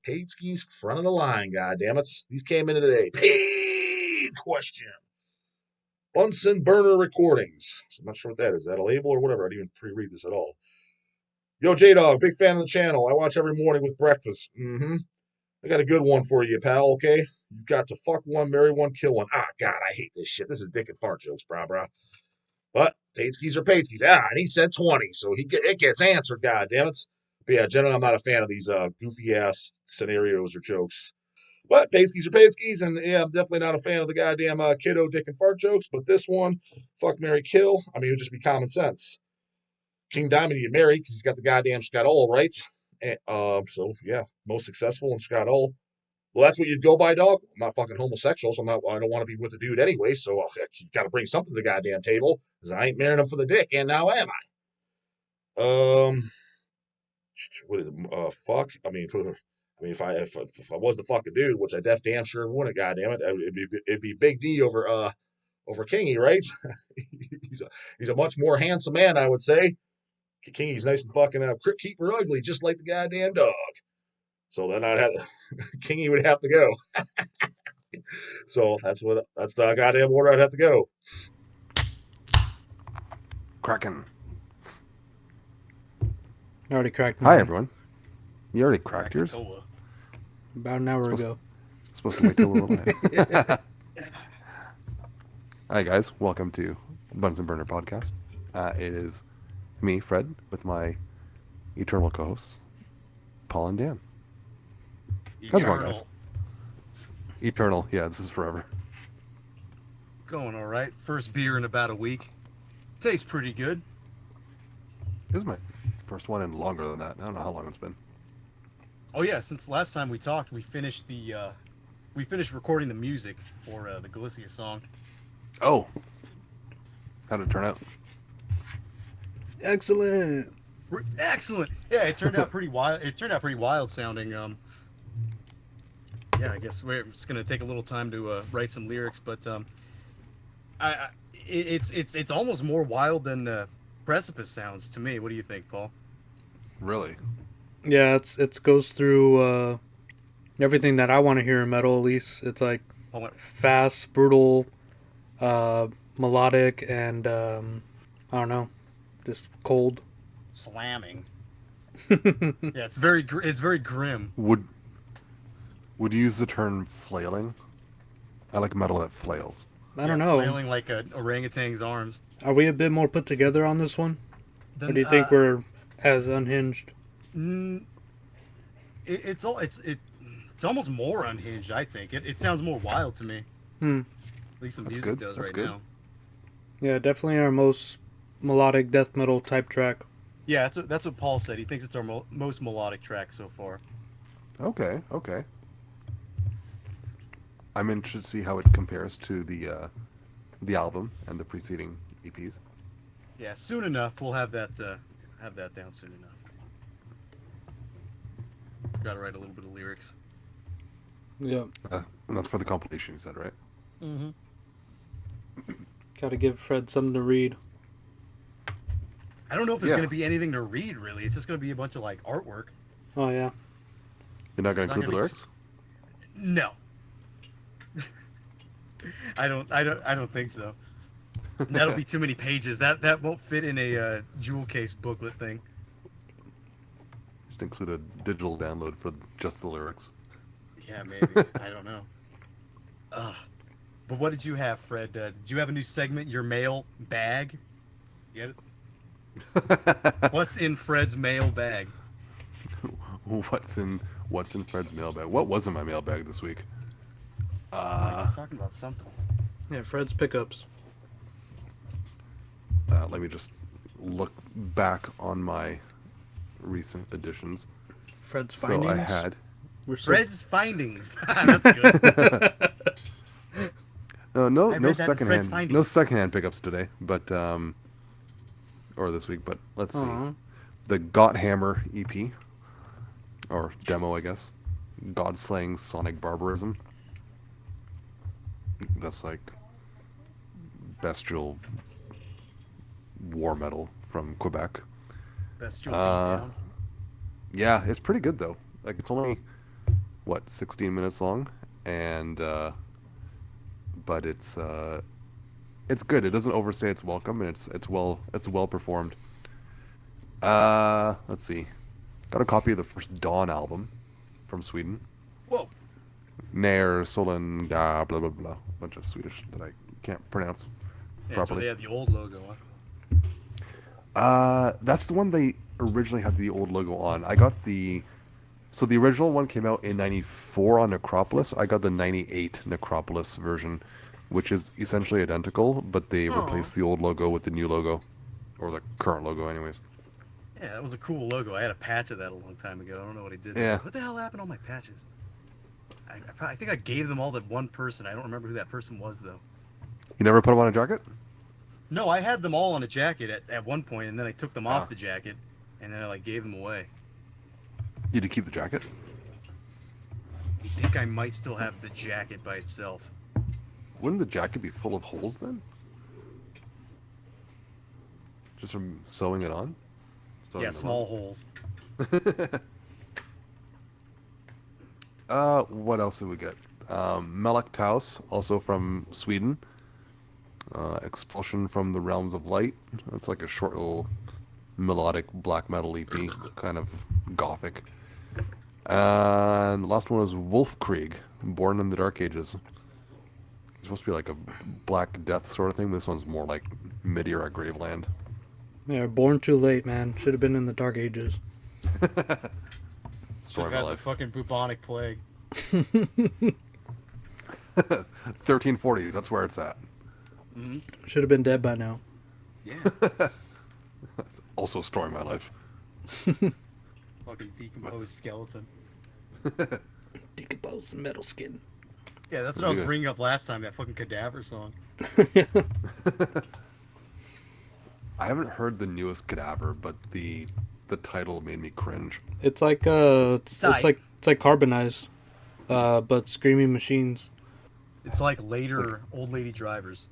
Paid skis front of the line, goddammit. These came in today. Paid question. Bunsen burner recordings. So I'm not sure what that is. Is that a label or whatever? I didn't even pre-read this at all. Yo, J-Dog, big fan of the channel. I watch every morning with breakfast. I got a good one for you, pal, okay? You've got to fuck one, marry one, kill one. Ah, God, I hate this shit. This is dick and fart jokes, brah. But paid skis are paid skis. Ah, and he said 20, so it gets answered, goddammit. But yeah, generally, I'm not a fan of these goofy-ass scenarios or jokes. But paid skis are paid skis, and yeah, I'm definitely not a fan of the goddamn kiddo, dick, and fart jokes. But this one, fuck, marry, kill, I mean, it would just be common sense. King Diamond you marry because he's got the goddamn Scott-All rights. And, so yeah, most successful in Scott-All. Well, that's what you'd go by, dog. I'm not fucking homosexual, so I don't want to be with a dude anyway. So he's got to bring something to the goddamn table because I ain't marrying him for the dick, and now am I? What is it? Fuck. I mean, if I was the fucking dude, which I damn sure wouldn't, goddamn it, it'd be Big D over Kingy, right? he's a much more handsome man, I would say. Kingy's nice and fucking crypt keeper ugly, just like the goddamn dog. So then Kingy would have to go. So that's the goddamn order I'd have to go. Kraken. I already cracked mine. Hi, everyone. You already cracked yours? About an hour ago. Supposed to wait till we're live. Hi, guys. Welcome to Bunsen Burner Podcast. It is me, Fred, with my eternal co-hosts, Paul and Dan. How's it going, guys? Eternal. Yeah, this is forever. Going all right. First beer in about a week. Tastes pretty good. This is my first one in longer than that. I don't know how long it's been. Oh yeah, since last time we talked, we finished recording the music for the Galicia song. Oh, how did it turn out? Excellent. Excellent. Yeah, it turned out pretty wild. It turned out pretty wild sounding. Yeah, I guess it's gonna take a little time to write some lyrics, but it's almost more wild than Precipice sounds to me. What do you think, Paul? Really? Yeah, it goes through everything that I want to hear in metal. At least it's like fast, brutal, melodic, and I don't know, just cold. Slamming. Yeah, it's very grim. Would you use the term flailing? I like metal that flails. I don't know. Flailing like an orangutan's arms. Are we a bit more put together on this one? Or do you think we're as unhinged? It's almost more unhinged, I think. It sounds more wild to me. At least the music does right now. Yeah, definitely our most melodic death metal type track. Yeah, that's what Paul said. He thinks it's our most melodic track so far. Okay. I'm interested to see how it compares to the album and the preceding EPs. Yeah, soon enough we'll have that down soon enough. Just got to write a little bit of lyrics. Yeah. And that's for the compilation, you said, right? Mm-hmm. Got to give Fred something to read. I don't know if there's going to be anything to read, really. It's just going to be a bunch of like artwork. Oh yeah. You're not going to include the lyrics? No. I don't think so. That'll be too many pages. That won't fit in a jewel case booklet thing. Just include a digital download for just the lyrics. Yeah, maybe. I don't know. But what did you have, Fred? Did you have a new segment? Your mail bag? Get it? What's in Fred's mail bag? What's in Fred's mailbag? What was in my mailbag this week? You're talking about something. Yeah, Fred's pickups. Let me just look back on my recent editions. Fred's findings. So I had Fred's findings. That's good. No secondhand pickups today, but or this week. But let's see, the Gothammer EP or demo, I guess. Godslaying Sonic Barbarism. That's like bestial war metal from Quebec. Bestial beatdown. Yeah, it's pretty good though. Like it's only what, 16 minutes long, and but it's good. It doesn't overstay its welcome, and it's well performed. Let's see. Got a copy of the first Dawn album from Sweden. Whoa. Nair Solenga, blah blah blah. Bunch of Swedish that I can't pronounce Yeah, so properly. they had the old logo on. That's the one they originally had the old logo on. I got so the original one came out in '94 on Necropolis. I got the '98 Necropolis version, which is essentially identical, but they replaced the old logo with the new logo, or the current logo, anyways. Yeah, that was a cool logo. I had a patch of that a long time ago. I don't know what he did. Yeah. What the hell happened to all my patches? I think I gave them all to one person. I don't remember who that person was, though. You never put them on a jacket? No, I had them all on a jacket at one point, and then I took them off the jacket, and then I gave them away. You did keep the jacket? I think I might still have the jacket by itself. Wouldn't the jacket be full of holes then? Just from sewing it on? Sewing Yeah, them small on? holes. What else did we get? Melek Taus, also from Sweden. Expulsion from the Realms of Light. It's like a short little melodic black metal EP, kind of gothic. And the last one was Wolfkrieg, Born in the Dark Ages. It's supposed to be like a Black Death sort of thing. This one's more like mid-era Graveland. Yeah, born too late, man. Should have been in the Dark Ages. Should have Story of had my the life. fucking bubonic plague. 1340s, that's where it's at. Should have been dead by now. Yeah. Also story of my life. Fucking decomposed skeleton. Decomposed metal skin. Yeah, that's what I was bringing up last time, that fucking cadaver song. I haven't heard the newest Cadaver, but the title made me cringe. It's like it's like carbonized, but screaming machines. It's like later old lady drivers.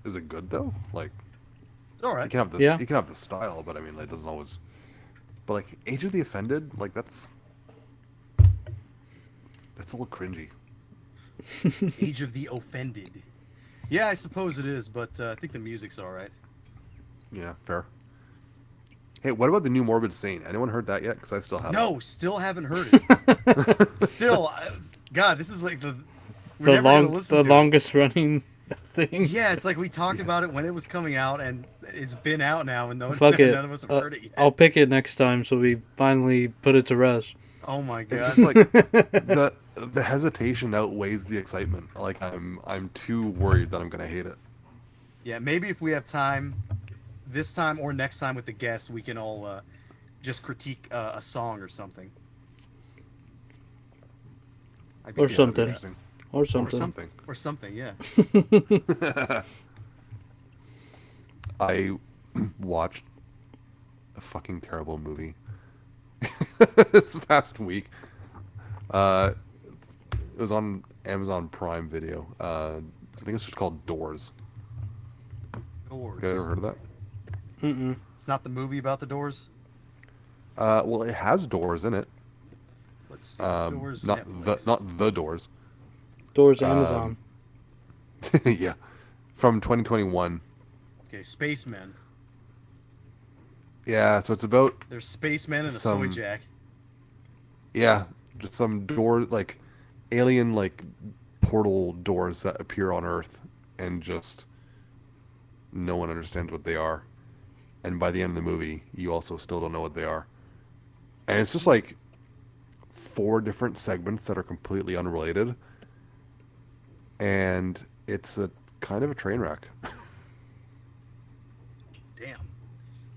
Is it good though? Like, It's all you right. can have the Yeah. you can have the style, but I mean, it doesn't always. But like Age of the Offended, like that's a little cringy. Age of the Offended. Yeah, I suppose it is, but I think the music's all right. Yeah, fair. Hey, what about the new Morbid Saint? Anyone heard that yet? Because I still haven't. No, still haven't heard it. God, this is like we're never gonna listen The to longest running thing. it. Yeah, it's like we talked about it when it was coming out, and it's been out now, and Fuck it. none of us have heard it yet. I'll pick it next time, so we finally put it to rest. Oh my god. It's just like the hesitation outweighs the excitement. Like I'm too worried that I'm gonna hate it. Yeah, maybe if we have time, this time or next time with the guests, we can all just critique a song or something. I think Or that'd be something. Interesting. Or Or something. something. Or something, yeah. I watched a fucking terrible movie this past week. It was on Amazon Prime Video. I think it's just called Doors. Doors. You guys ever heard of that? Mm-mm. It's not the movie about the doors? Well, it has doors in it. Let's see. Doors. Not Netflix. the doors. Doors Amazon. Yeah, from 2021. Okay, spacemen. Yeah, so it's about There's spacemen and a Some- soy jack. just some door like alien like portal doors that appear on Earth, and just no one understands what they are. And by the end of the movie, you also still don't know what they are. And it's just like 4 different segments that are completely unrelated. And it's a kind of a train wreck. Damn.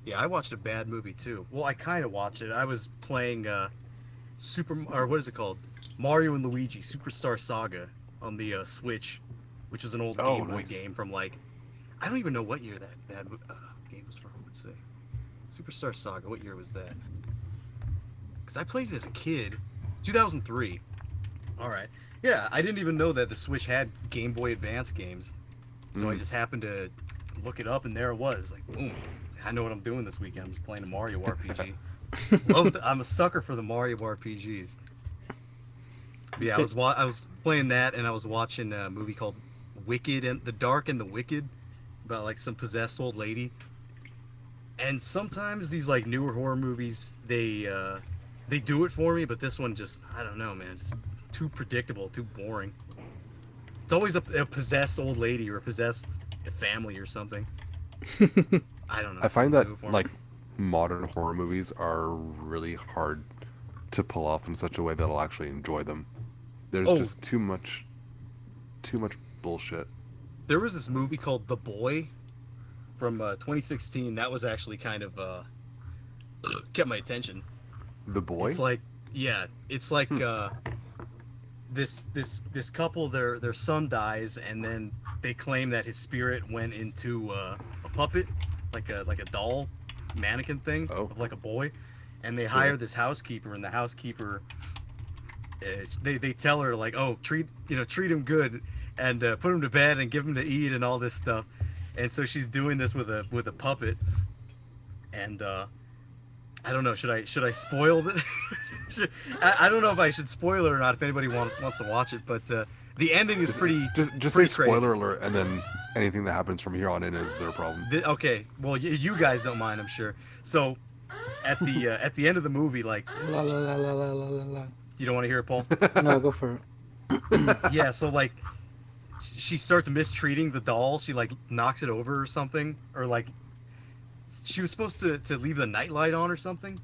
Yeah, I watched a bad movie too. Well, I kind of watched it. I was playing what is it called? Mario and Luigi Superstar Saga on the Switch, which is an old Oh, Game Boy nice. game from like I don't even know what year that game was from. Let's see. Superstar Saga. What year was that? Because I played it as a kid, 2003. All right. Yeah, I didn't even know that the Switch had Game Boy Advance games, so I just happened to look it up, and there it was. Like, boom! I know what I'm doing this weekend. I'm just playing a Mario RPG. I'm a sucker for the Mario RPGs. Yeah, I was playing that, and I was watching a movie called Wicked and the Dark and the Wicked, about like some possessed old lady. And sometimes these like newer horror movies, they do it for me, but this one just, I don't know, man, just too predictable, too boring. It's always a possessed old lady or a possessed family or something. I don't know. I find Doesn't that do it for me. like modern horror movies are really hard to pull off in such a way that I'll actually enjoy them. There's Oh. just too much bullshit. There was this movie called The Boy from 2016 that was actually kind of kept my attention. The Boy? It's like, yeah, it's like this couple, their son dies, and then they claim that his spirit went into a puppet, like a doll mannequin thing of like a boy, and they hire this housekeeper, and the housekeeper, they tell her like, oh, treat him good, and put him to bed and give him to eat and all this stuff, and so she's doing this with a puppet, and I don't know. Should I spoil it? I don't know if I should spoil it or not. If anybody wants to watch it, but the ending is pretty. Just pretty say crazy. spoiler alert, and then anything that happens from here on in is their problem. Okay, well you guys don't mind, I'm sure. So at the end of the movie, like, La la la la la la la la. you don't want to hear it, Paul? No, go for it. Yeah. So like, she starts mistreating the doll. She like knocks it over or something, or like, she was supposed to leave the nightlight on or something,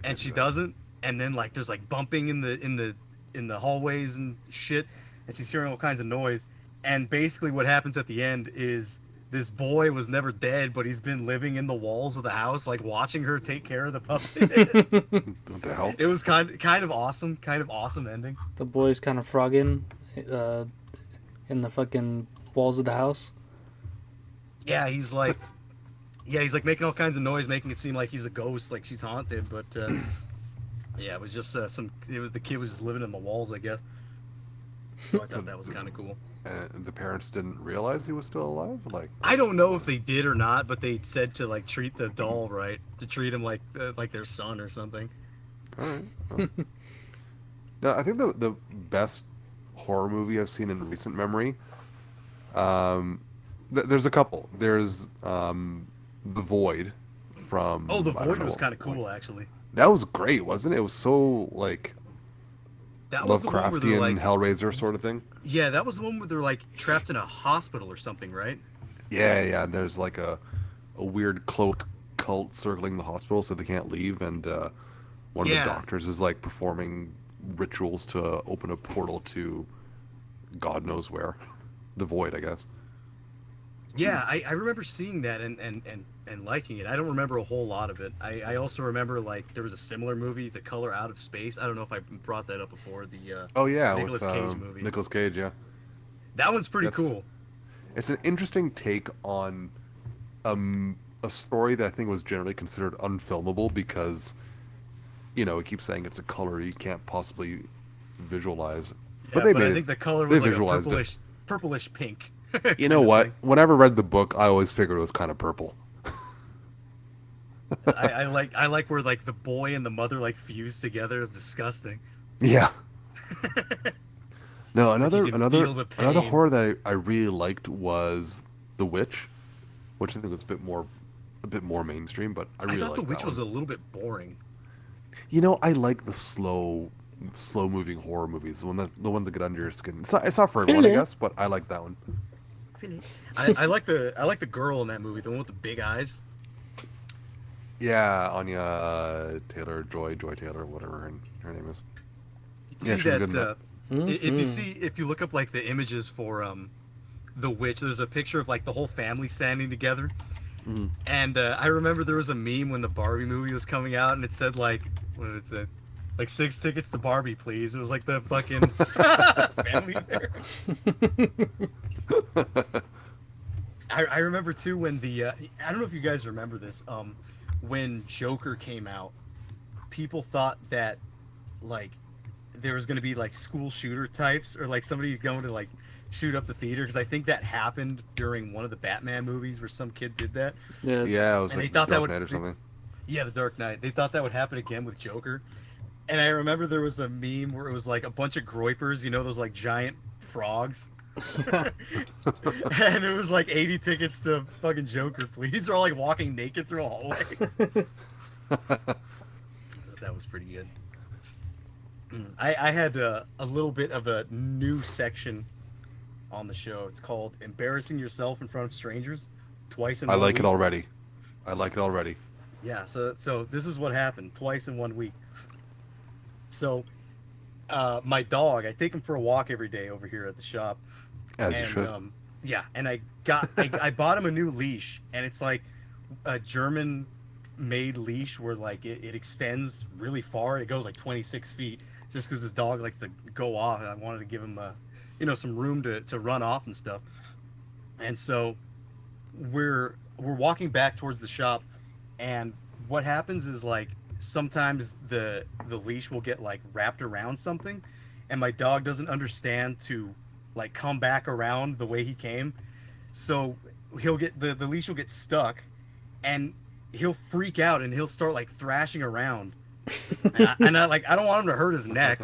and she doesn't. And then like there's like bumping in the hallways and shit, and she's hearing all kinds of noise. And basically what happens at the end is this boy was never dead, but he's been living in the walls of the house, like watching her take care of the puppet. What the hell? It was kind of awesome ending. The boy's kind of frogging in the fucking walls of the house. Yeah, he's like making all kinds of noise, making it seem like he's a ghost, like she's haunted, but yeah, it was just the kid was just living in the walls, I guess. So I thought that was kind of cool. And the parents didn't realize he was still alive? Like, I don't know if they did or not, but they said to like treat the doll right, to treat him like their son or something. all right. Well. No, I think the best horror movie I've seen in recent memory, there's a couple. There's The Void from... Oh, The I don't Void know was what- kind of cool, actually. That was great, wasn't it? It was so, like, That was the one where they're Lovecraftian, like, Hellraiser sort of thing. yeah, that was the one where they're like trapped in a hospital or something, right? Yeah. There's like a weird cloaked cult circling the hospital so they can't leave, and one of the doctors is like performing rituals to open a portal to God knows where. The Void, I guess. Yeah, I remember seeing that and liking it. I don't remember a whole lot of it. I also remember like there was a similar movie, The Color Out of Space. I don't know if I brought that up before. The Oh yeah, Nicolas with, Cage movie. Nicolas Cage, yeah. That one's pretty That's- cool. It's an interesting take on a story that I think was generally considered unfilmable because, you know, it keeps saying it's a color you can't possibly visualize. Yeah, they but made I it. think the color They was like a visualized it. purplish pink. You know what? Whenever I read the book, I always figured it was kind of purple. I like where like the boy and the mother like fuse together. It's disgusting. Yeah. No, It's like you can feel the another pain. horror that I really liked was The Witch, which I think was a bit more mainstream, but I I really thought liked The Witch that was one. a little bit boring. You know, I like the slow moving horror movies, the ones that get under your skin. It's not for everyone, I Really? guess, but I like that one. I like the girl in that movie, the one with the big eyes. Yeah, Anya Taylor, Joy Taylor, whatever her name is. Yeah, See she's that good in that. if you look up like the images for The Witch, there's a picture of like the whole family standing together. Mm-hmm. And I remember there was a meme when the Barbie movie was coming out, and it said like, what did it say? Like 6 tickets to Barbie, please. It was like the fucking family there. I remember too when the I don't know if you guys remember this. When Joker came out, people thought that like there was gonna be like school shooter types or like somebody going to like shoot up the theater, because I think that happened during one of the Batman movies where some kid did that. Yeah. Yeah, it was And like they thought that Dark would- Knight or something. Yeah, The Dark Knight. They thought that would happen again with Joker. And I remember there was a meme where it was like a bunch of groypers, those like giant frogs. And it was like 80 tickets to fucking Joker, please. They're all like walking naked through a hallway. That was pretty good. I had a little bit of a new section on the show. It's called Embarrassing Yourself in Front of Strangers Twice in I 1 like week. it already. I like it already. Yeah, so this is what happened twice in 1 week. So my dog, I take him for a walk every day over here at the shop. As you should. Yeah, and I bought him a new leash, and it's like a German made leash where like it extends really far. It goes like 26 feet just because this dog likes to go off, and I wanted to give him some room to run off and stuff. And so we're walking back towards the shop, and what happens is like sometimes the leash will get like wrapped around something, and my dog doesn't understand to like come back around the way he came. So he'll get the leash will get stuck, and he'll freak out and he'll start like thrashing around. And I don't want him to hurt his neck.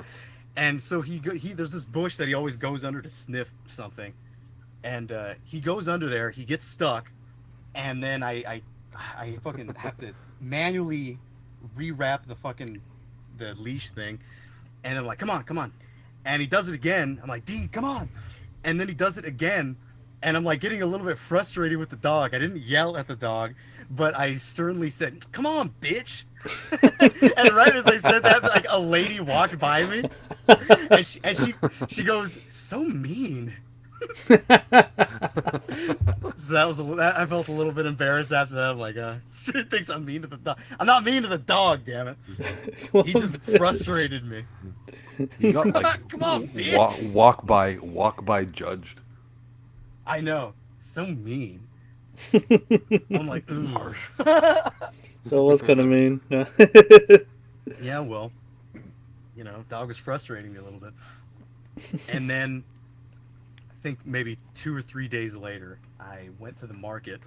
And so he there's this bush that he always goes under to sniff something. And he goes under there, he gets stuck, and then I fucking have to manually rewrap the leash thing. And I'm like, come on. And he does it again. I'm like, Dean, come on. And then he does it again. And I'm like getting a little bit frustrated with the dog. I didn't yell at the dog, but I sternly said, come on, bitch. And right as I said that, like a lady walked by me, and she goes, so mean. So I felt a little bit embarrassed after that. I'm like, she thinks I'm mean to the dog. I'm not mean to the dog, damn it. He just frustrated me. You got like Come on, bitch. walk by judged. I know, so mean. I'm like, ooh. Harsh. That was kind of mean. Yeah, well, dog was frustrating me a little bit. And then I think maybe 2 or 3 days later, I went to the market,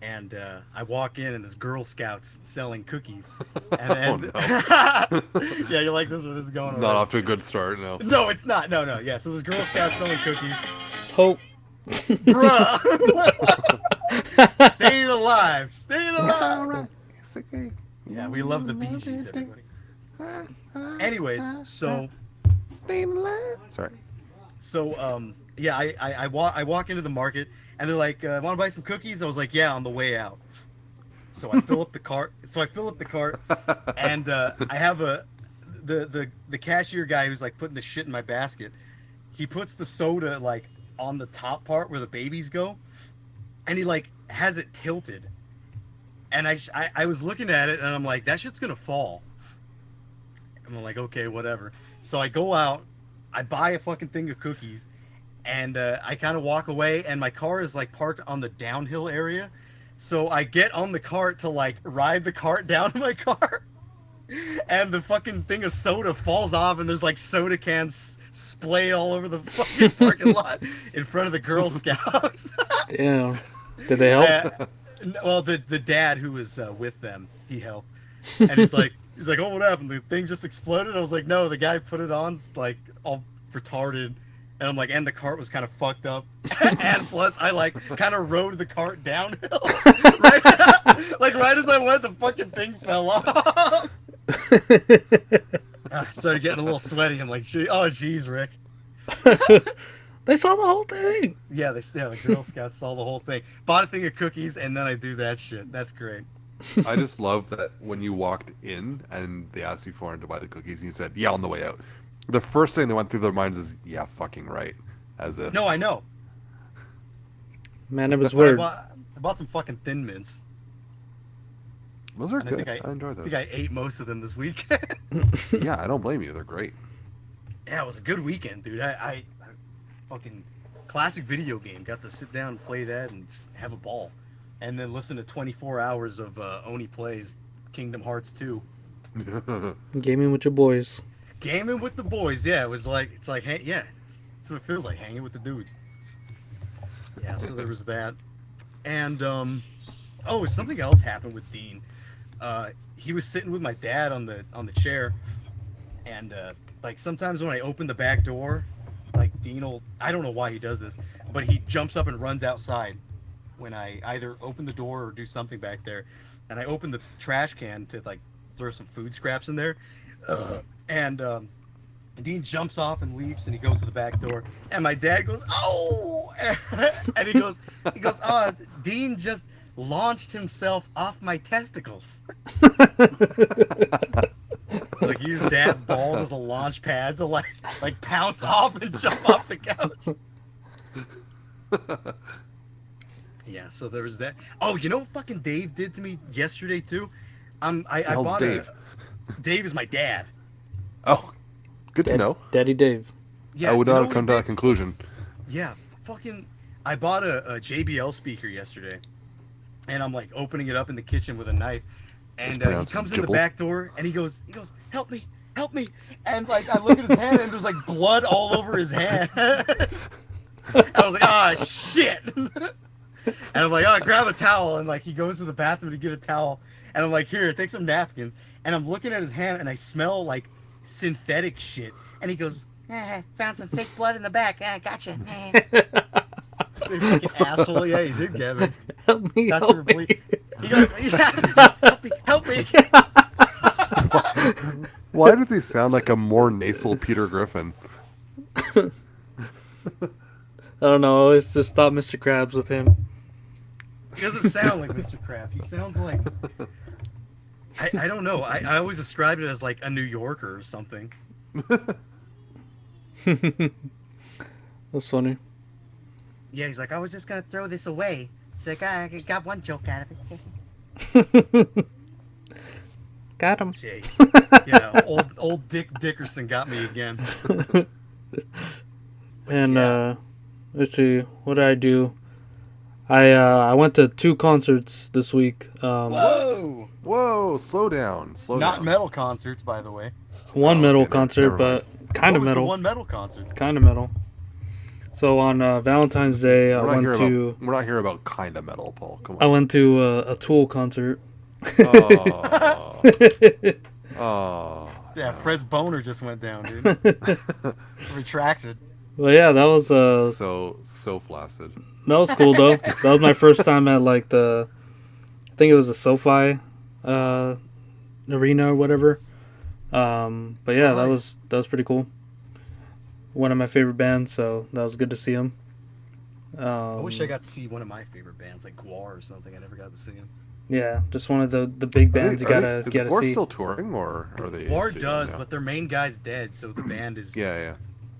and I walk in, and there's Girl Scouts selling cookies. And Oh, no. Yeah, you like this where this is going? Not off to a good start, no. No, it's not. No. Yeah, so there's Girl Scouts selling cookies. Hope. Bruh. Staying alive. Yeah, we love the Bee Gees, everybody. Anyways, so Sorry. So yeah, I walk into the market, and they're like, want to buy some cookies? I was like, yeah, on the way out. So I fill up the cart. And I have the cashier guy who's like putting the shit in my basket. He puts the soda like on the top part where the babies go, and he like has it tilted. And I was looking at it, and I'm like, that shit's gonna fall. I'm like, okay, whatever. So I go out, I buy a fucking thing of cookies, and I kind of walk away, and my car is like parked on the downhill area. So I get on the cart to like ride the cart down to my car, and the fucking thing of soda falls off, and there's like soda cans splayed all over the fucking parking lot in front of the Girl Scouts. Damn. Did they help? Well, the dad who was with them, he helped, and he's like, oh, what happened? The thing just exploded? I was like, no, the guy put it on like all retarded. And I'm like, and the cart was kind of fucked up. And plus, I like kind of rode the cart downhill. right as I went, the fucking thing fell off. I started getting a little sweaty. I'm like, oh, jeez, Rick. They saw the whole thing. Yeah, the Girl Scouts saw the whole thing. Bought a thing of cookies, and then I do that shit. That's great. I just love that when you walked in and they asked you for to buy the cookies, and you said, yeah, on the way out. The first thing that went through their minds is, yeah, fucking right. As if. No, I know. Man, it was weird. I bought some fucking Thin Mints. Those are And good. I enjoy those. I think I ate most of them this weekend. Yeah, I don't blame you. They're great. Yeah, it was a good weekend, dude. I fucking classic video game. Got to sit down and play that and have a ball. And then listen to 24 hours of Oni Plays Kingdom Hearts 2. Gaming with your boys. Gaming with the boys, yeah. It's like, hey, yeah. That's what it feels like, hanging with the dudes. Yeah, so there was that. And, something else happened with Dean. He was sitting with my dad on the chair, And like sometimes when I open the back door, like Dean will, I don't know why he does this, but he jumps up and runs outside when I either open the door or do something back there. And I open the trash can to like throw some food scraps in there. And Dean jumps off and leaves, and he goes to the back door. And my dad goes, "Oh!" And he goes, "Oh, Dean just launched himself off my testicles." Like he used Dad's balls as a launch pad to like pounce off and jump off the couch. Yeah, so there was that. Oh, you know what fucking Dave did to me yesterday too? I Hell's bought Dave? Dave is my dad. Oh, good to know. Daddy Dave. Yeah, I would you not know have come what to he that conclusion. Yeah, fucking. I bought a JBL speaker yesterday, and I'm like opening it up in the kitchen with a knife, and he pronounced comes in the jibble. back door, and he goes, "Help me, help me!" And like I look at his hand, and there's like blood all over his hand. I was like, "Ah, shit!" And I'm like, "Oh, grab a towel," and like he goes to the bathroom to get a towel, and I'm like, "Here, take some napkins," and I'm looking at his hand, and I smell like synthetic shit, and he goes, "Found some fake blood in the back. Gotcha." You fucking asshole. Yeah, you did, Gavin. Help me. That's Help your me. He goes, "Yeah, he goes, help me." Why did he sound like a more nasal Peter Griffin? I don't know. I always just thought Mr. Krabs with him. He doesn't sound like Mr. Krabs. He sounds like I don't know. I always described it as like a New Yorker or something. That's funny. Yeah, he's like, "I was just gonna throw this away." He's like, "I got one joke out of it." Got him. See, yeah, old Dick Dickerson got me again. And yeah. let's see, what did I do? I went to 2 concerts this week. Whoa! Whoa, slow down. Slow Not down. metal concerts, by the way. One Oh, metal okay, concert, never but kind What of was metal. the one metal concert? Kind of metal. So on Valentine's Day, I We're not, went here to about, we're not here about kind of metal, Paul. Come I on. went to a Tool concert. Oh. Oh. Yeah, Fred's boner just went down, dude. Retracted. Well, yeah, that was So flaccid. that was cool though. That was my first time at like I think it was a SoFi arena or whatever. But yeah, that was pretty cool. One of my favorite bands, so that was good to see them. I wish I got to see one of my favorite bands, like Guar or something. I never got to see him. Yeah, just one of the big bands you gotta Is gotta Guar see. still touring, or are they? Guar does, but their main guy's dead, so the band is, Yeah.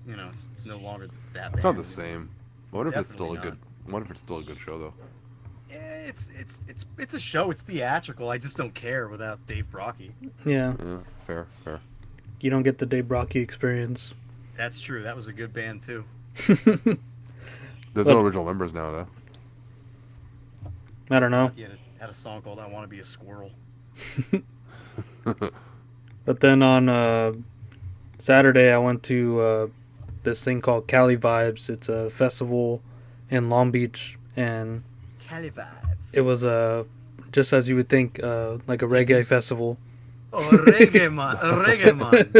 you know, it's no longer that band. It's not the same. I wonder if it's still Definitely I wonder if it's still a good show though. It's a show. It's theatrical. I just don't care without Dave Brockie. Yeah, Yeah, fair. you don't get the Dave Brockie experience. That's true. That was a good band too. There's no original members now though. I don't know. He had a song called "I Want to Be a Squirrel." But then on Saturday, I went to this thing called Cali Vibes. It's a festival in Long Beach, and Cali Vibes. it was just as you would think, like a reggae festival. Oh, reggae man.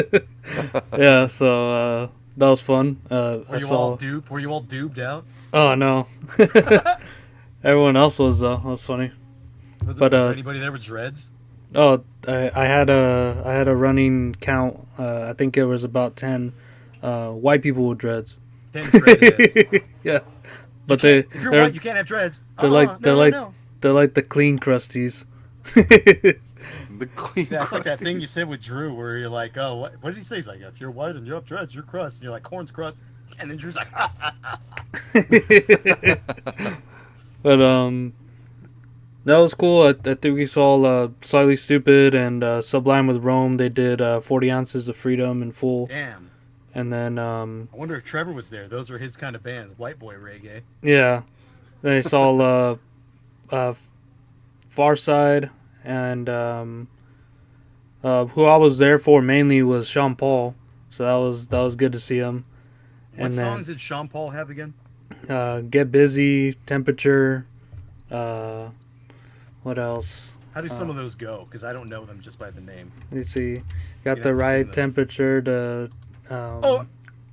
Yeah, so that was fun. Were you all duped out? Oh no, everyone else was though. That was funny. Was But, there anybody there with dreads? Oh, I had a running count. I think it was about 10 white people with dreads. 10 dreadheads. Yeah, but they're If you're white, you can't have dreads. they're like the clean crusties. The clean. That's like that crusty. thing you said with Drew, where you're like, "Oh, what did he say?" He's like, "If you're white and you have dreads, you're crust." And you're like, "Corn's crust," and then Drew's like, "Ha ha ha." But that was cool. I think we saw Slightly Stupid and Sublime with Rome. They did 40 Ounces of Freedom in full. Damn. And then I wonder if Trevor was there. Those are his kind of bands, white boy reggae. yeah, they saw Far Side, and who I was there for mainly was Sean Paul. So that was good to see him. What And songs did Sean Paul have again? Get Busy, Temperature. What else? How do some of those go? Because I don't know them just by the name. You see, got You'd the have to sing right them. temperature to.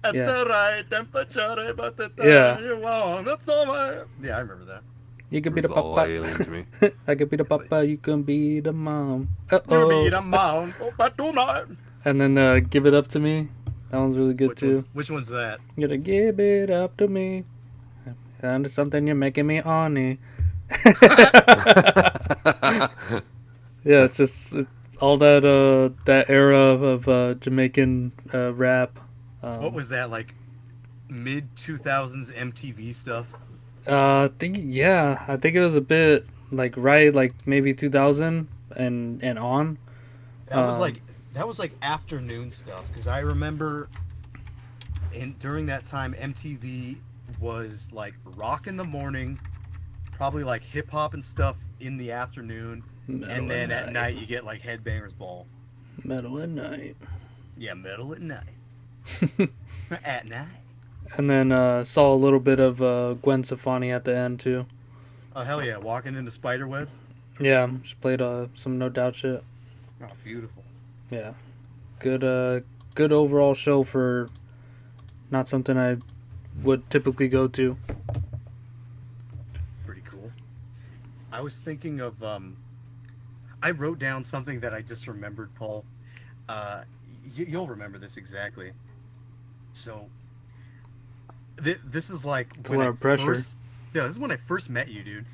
At yeah. the right temperature, about the time Yeah. you want. That's all my... Yeah, I remember that. You could be It's the all papa. alien to me. I could be the papa. You can be the mom. You be Uh-oh. the man, but tonight. And then Give It Up to Me. That one's really good too. Which one's that? You gotta give it up to me. And something you're making me honey. Yeah, it's all that era of Jamaican rap. What was that, like mid 2000s MTV stuff? I think it was a bit like maybe 2000 and on. That was like afternoon stuff, because I remember during that time MTV was like rock in the morning, probably like hip hop and stuff in the afternoon, and then at night you get like Headbangers Ball. Metal at night. Yeah, metal at night. At night. And then saw a little bit of Gwen Stefani at the end too. Oh hell yeah, walking into spider webs. Yeah, she played some No Doubt shit. Oh, beautiful. Yeah, good overall show for not something I would typically go to. Pretty cool. I was thinking of I wrote down something that I just remembered, Paul. You'll remember this exactly. So this is like It's a lot of pressure. this is when I first met you, dude.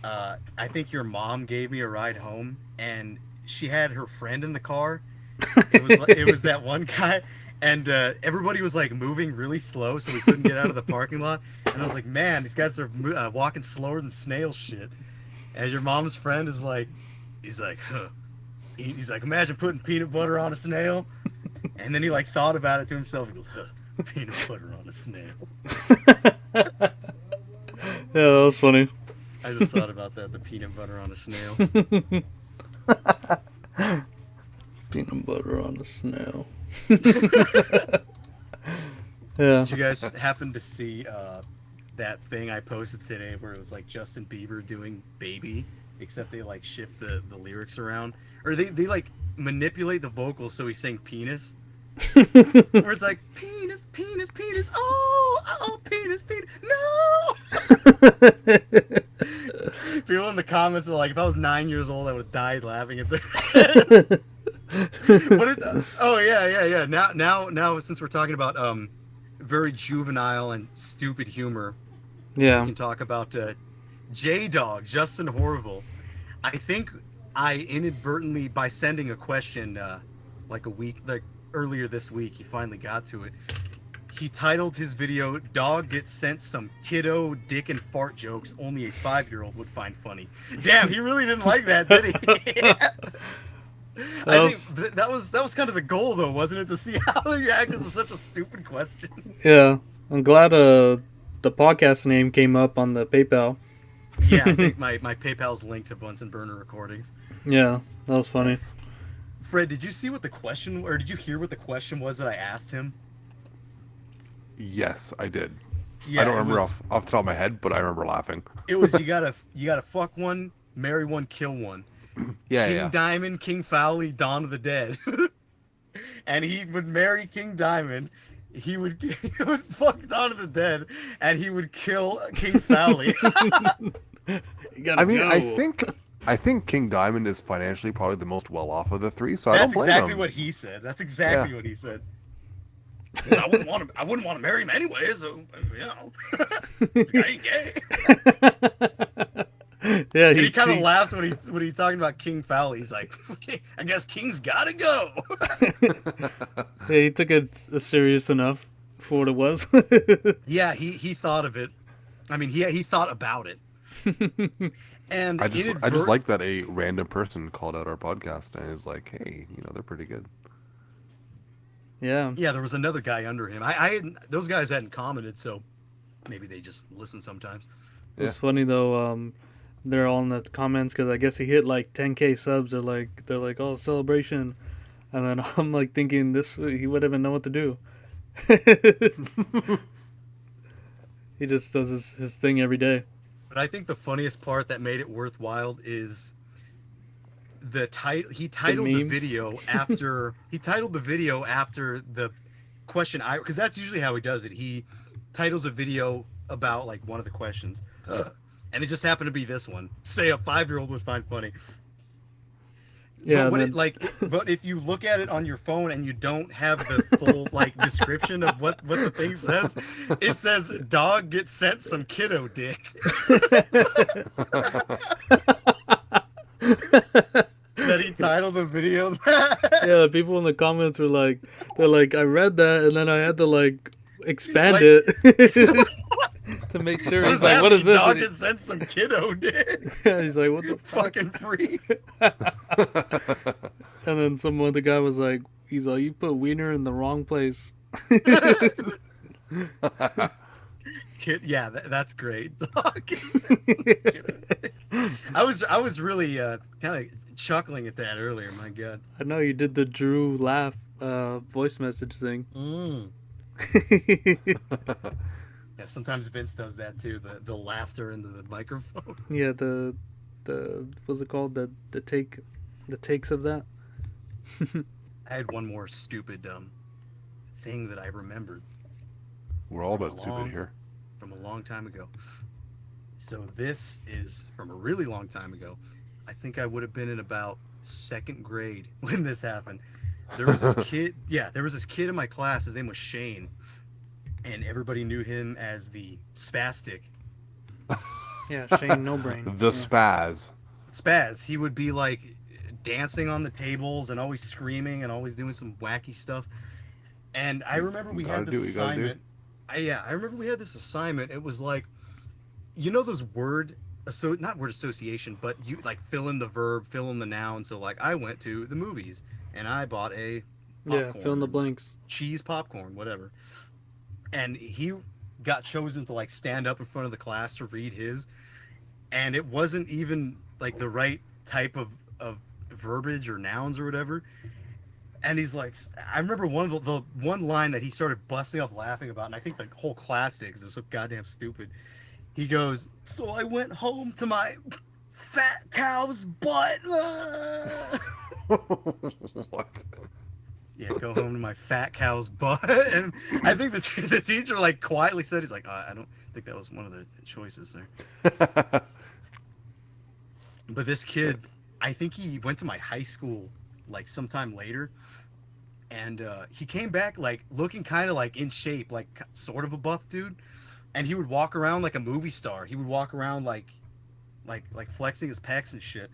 I think your mom gave me a ride home, and she had her friend in the car. It was that one guy, and everybody was like moving really slow, so we couldn't get out of the parking lot. And I was like, man, these guys are walking slower than snail shit. And your mom's friend is like, he's like, imagine putting peanut butter on a snail. And then he like thought about it to himself. He goes, peanut butter on a snail. Yeah, that was funny. I just thought about that, the peanut butter on a snail. Peanut butter on a snail. Yeah. Did you guys happen to see that thing I posted today where it was like Justin Bieber doing Baby, except they like shift the lyrics around? Or they like manipulate the vocals so he's saying penis? Where it's like, penis, penis, penis, oh, penis, penis, no! People in the comments were like, if I was 9 years old, I would have died laughing at this. Yeah. Now, since we're talking about very juvenile and stupid humor, we Yeah. can talk about J-Dog, Justin Horville. I think I inadvertently, by sending a question earlier this week, he finally got to it. He titled his video, "Dog Gets Sent Some Kiddo Dick and Fart Jokes Only a 5-Year-Old Would Find Funny." Damn, he really didn't like that, did he? I think that was kind of the goal, though, wasn't it? To see how he reacted to such a stupid question. Yeah. I'm glad the podcast name came up on the PayPal. Yeah, I think my PayPal's linked to Bunsen Burner Recordings. Yeah, that was funny. Fred, did you see what the question, or did you hear what the question was that I asked him? Yes, I did. Yeah, I don't remember off the top of my head, but I remember laughing. It was you gotta fuck one, marry one, kill one. Yeah, King yeah. Diamond, King Fowley, Dawn of the Dead. And he would marry King Diamond. He would fuck Dawn of the Dead, and he would kill King Fowley. I mean, I think King Diamond is financially probably the most well off of the three, so I That's don't blame exactly him. what he said. That's exactly what he said. I wouldn't want to marry him anyways. So, you know, this guy ain't gay. Yeah, And he kind of laughed when he talking about King Fowley. He's like, I guess King's gotta go. Yeah, he took it serious enough for what it was. Yeah, he thought of it. I mean, he thought about it. And I just like that a random person called out our podcast and is like, hey, they're pretty good. Yeah. Yeah, there was another guy under him. Those guys hadn't commented, so maybe they just listen sometimes. It's funny though. They're all in the comments because I guess he hit like 10K subs. They're like, oh, celebration, and then I'm like thinking he wouldn't even know what to do. He just does his thing every day. But I think the funniest part that made it worthwhile is he titled the memes? video after the question because that's usually how he does it. He titles a video about like one of the questions, and it just happened to be this one. Say a 5-year-old would find funny. Yeah, But what then, but if you look at it on your phone and you don't have the full like description of what the thing says, it says dog gets sent some kiddo dick. That he titled the video that. yeah, people in the comments were like, they're like, I read that and then I had to like expand Like- it to make sure. What He's does like, that what is mean? this? Dog And he- gets sent some kiddo dick. yeah, he's like, what the fuck? Fucking free. And then some other guy was like, he's like, you put wiener in the wrong place. Yeah, that's great. Dog gets sent some kiddo dick. I was really kind of chuckling at that earlier. My God. I know you did the Drew laugh voice message thing. Yeah, sometimes Vince does that too. The laughter into the microphone. Yeah, the what's it called? The takes of that. I had one more stupid thing that I remembered We're all From about a stupid long- here. from a long time ago. So this is from a really long time ago. I think I would have been in about 2nd grade when this happened. There was this kid. Yeah, there was this kid in my class. His name was Shane, and everybody knew him as the spastic. Yeah, Shane No Brain. The Yeah. spaz. Spaz. He would be like dancing on the tables and always screaming and always doing some wacky stuff. And I remember we had Gotta do this what you gotta do. assignment. I remember we had this assignment. It was like, you know, those not word association, but you like fill in the verb, fill in the noun. So like, I went to the movies and I bought a Yeah, popcorn, fill in the blanks. cheese popcorn, whatever. And he got chosen to like stand up in front of the class to read his, and it wasn't even like the right type of verbiage or nouns or whatever. And he's like, I remember one of the one line that he started busting up laughing about, and I think the whole class did because it was so goddamn stupid. He goes, so I went home to my fat cow's butt. What? Yeah, go home to my fat cow's butt. And I think the teacher like quietly said, he's like, I don't think that was one of the choices there. But this kid, I think he went to my high school like sometime later, and he came back like looking kind of like in shape, like sort of a buff dude, and he would walk around like a movie star. He would walk around like flexing his pecs and shit.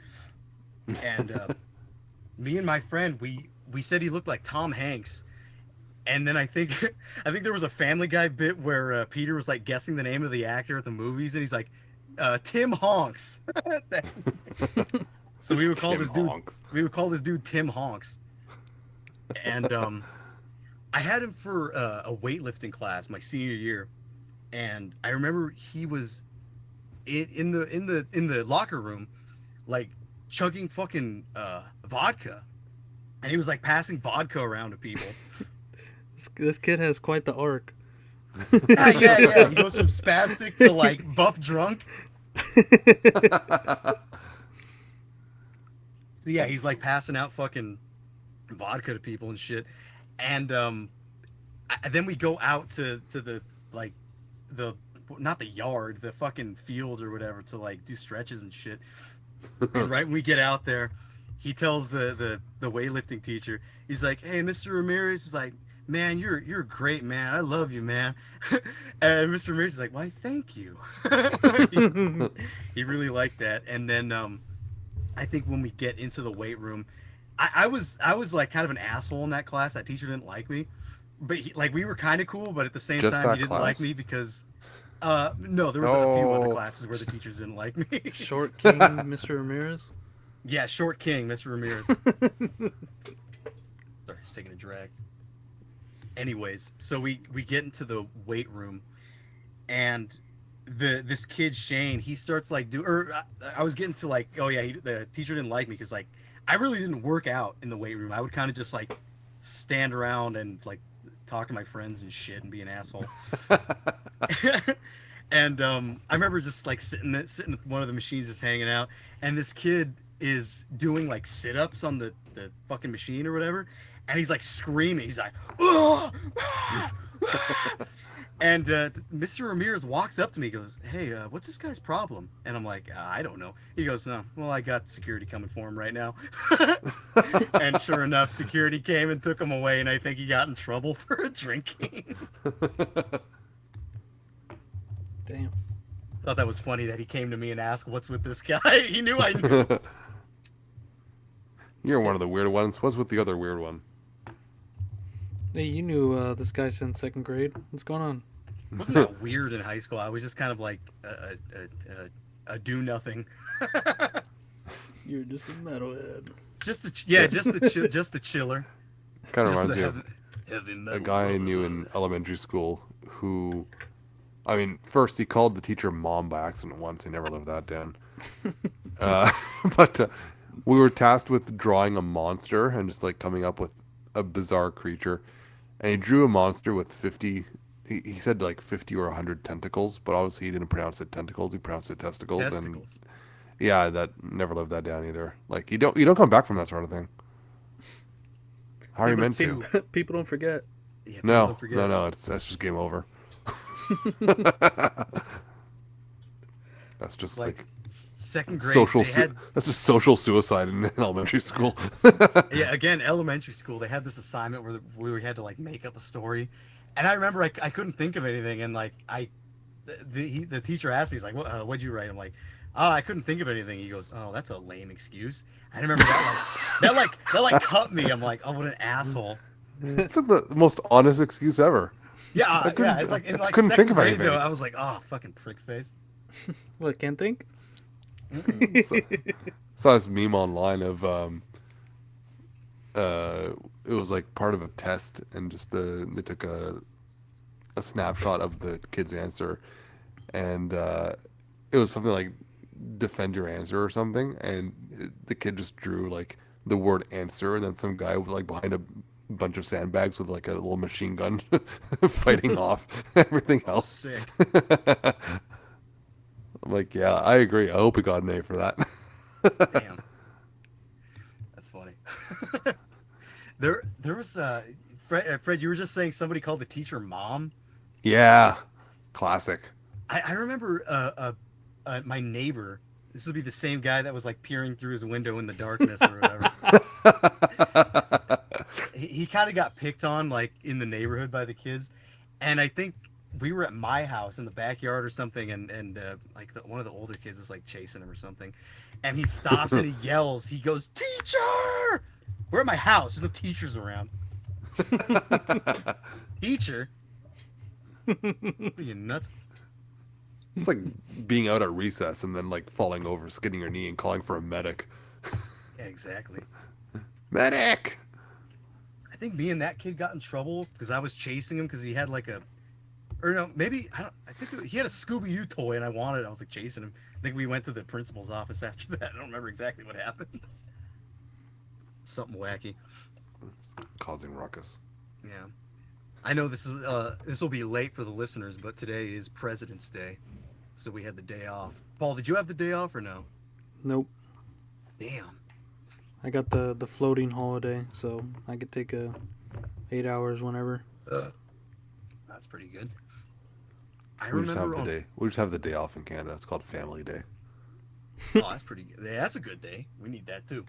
And me and my friend, we said he looked like Tom Hanks. And then I think there was a Family Guy bit where Peter was like guessing the name of the actor at the movies, and he's like, Tim Honks. So we would call Tim this dude Honks. Tim Honks. And I had him for a weightlifting class my senior year, and I remember he was in the locker room, like chugging fucking vodka, and he was like passing vodka around to people. This kid has quite the arc. Yeah. He goes from spastic to like buff drunk. Yeah, he's like passing out fucking vodka to people and shit. And then we go out to the like the not the yard, the fucking field or whatever to like do stretches and shit. And right when we get out there, he tells the weightlifting teacher, he's like, "Hey, Mr. Ramirez," he's like, "Man, you're great, man. I love you, man." And Mr. Ramirez is like, "Why, thank you." He really liked that. And then I think when we get into the weight room, I was like kind of an asshole in that class. That teacher didn't like me, but like we were kind of cool, but at the same Just time that he didn't class? like me because no, there was a few other Oh. classes where the teachers didn't like me. Short King, Mr. Ramirez. Yeah, Short King, Mr. Ramirez. Sorry, it's taking a drag. Anyways, so we get into the weight room, and this kid Shane, he starts like I was getting to like, oh yeah, the teacher didn't like me because like I really didn't work out in the weight room. I would kind of just like stand around and like talk to my friends and shit and be an asshole. And I remember just like sitting at one of the machines just hanging out, and this kid is doing like sit-ups on the fucking machine or whatever, and he's like screaming. He's like, "Ugh! Ah! Ah!" And Mr. Ramirez walks up to me, goes, "Hey, what's this guy's problem?" And I'm like, "I don't know." He goes, "No, well, I got security coming for him right now." And sure enough, security came and took him away, and I think he got in trouble for drinking. Damn. Thought that was funny that he came to me and asked, "What's with this guy?" He knew I knew. You're one of the weird ones. What's with the other weird one? Hey, you knew this guy since second grade. What's going on? Wasn't that weird in high school? I was just kind of like a do nothing. You're just a metalhead. Just a chiller. Kind of Just reminds the me of heavy a metal guy I knew in elementary school who, I mean, first he called the teacher mom by accident once. He never lived that down. But we were tasked with drawing a monster and just like coming up with a bizarre creature. And he drew a monster with 50, he said like 50 or 100 tentacles, but obviously he didn't pronounce it tentacles, he pronounced it testicles. testicles. And yeah, that never lived that down either. Like you don't come back from that sort of thing. How are you meant to? People don't forget. Yeah, people No, don't forget. no, that's just game over. That's just like second grade. social. They had, That's just social suicide in elementary school. yeah, again, elementary school. They had this assignment where we had to like make up a story, and I remember I couldn't think of anything, and like the teacher asked me, he's like, "What'd you write?" I'm like, "Oh, I couldn't think of anything." He goes, "Oh, that's a lame excuse." I remember that cut me. I'm like, "Oh, what an asshole." It's like the most honest excuse ever. Yeah, yeah. It's like in like couldn't second think of grade anything. though. I was like, "Oh, fucking prick face." What, can't think? Saw this meme online of it was like part of a test, and just they took a snapshot of the kid's answer, and it was something like defend your answer or something, and the kid just drew like the word answer, and then some guy with like behind a bunch of sandbags with like a little machine gun fighting off everything else. Sick. I'm like, yeah, I agree. I hope he got an A for that. Damn. That's funny. there was Fred, you were just saying somebody called the teacher mom. Yeah, classic. I remember my neighbor. This would be the same guy that was like peering through his window in the darkness or whatever. he kind of got picked on like in the neighborhood by the kids, and I think we were at my house in the backyard or something, and like one of the older kids was like chasing him or something, and he stops and he yells. He goes, "Teacher!" We're at my house. There's no teachers around. Teacher? What are you, nuts? It's like being out at recess and then like falling over, skidding your knee, and calling for a medic. Yeah, exactly. Medic! I think me and that kid got in trouble because I was chasing him because he had like a, or no, maybe I think he had a Scooby-Doo toy and I wanted it. I was like chasing him. I think we went to the principal's office after that. I don't remember exactly what happened. Something wacky. Causing ruckus. Yeah. I know this will be late for the listeners, but today is President's Day, so we had the day off. Paul, did you have the day off or no? Nope. Damn. I got the floating holiday, so I could take 8 hours whenever. That's pretty good. We just have the day off in Canada. It's called Family Day. Oh, that's pretty good. Yeah, that's a good day. We need that too.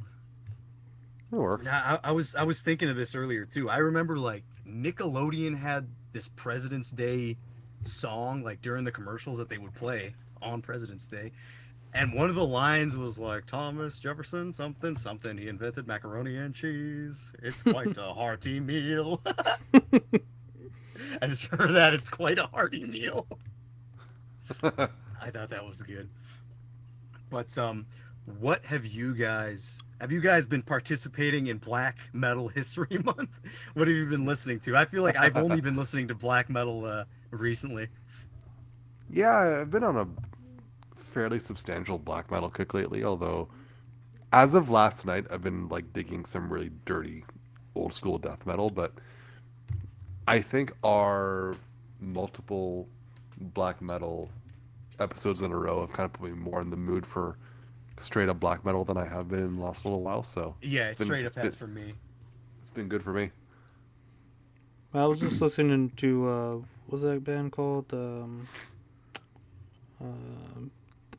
It works. Now, I was thinking of this earlier too. I remember like Nickelodeon had this President's Day song like during the commercials that they would play on President's Day. And one of the lines was like, Thomas Jefferson, something, something. He invented macaroni and cheese. It's quite a hearty meal. I just heard that. It's quite a hearty meal. I thought that was good. But what have you guys been participating in Black Metal History Month? What have you been listening to? I feel like I've only been listening to black metal recently. Yeah, I've been on a fairly substantial black metal kick lately, although as of last night I've been like digging some really dirty old school death metal, but I think our multiple black metal episodes in a row have kind of put me more in the mood for straight up black metal than I have been in the last little while. So Yeah, it's it's been straight up it's that's been for me. it's been good for me. I was just listening to what's that band called?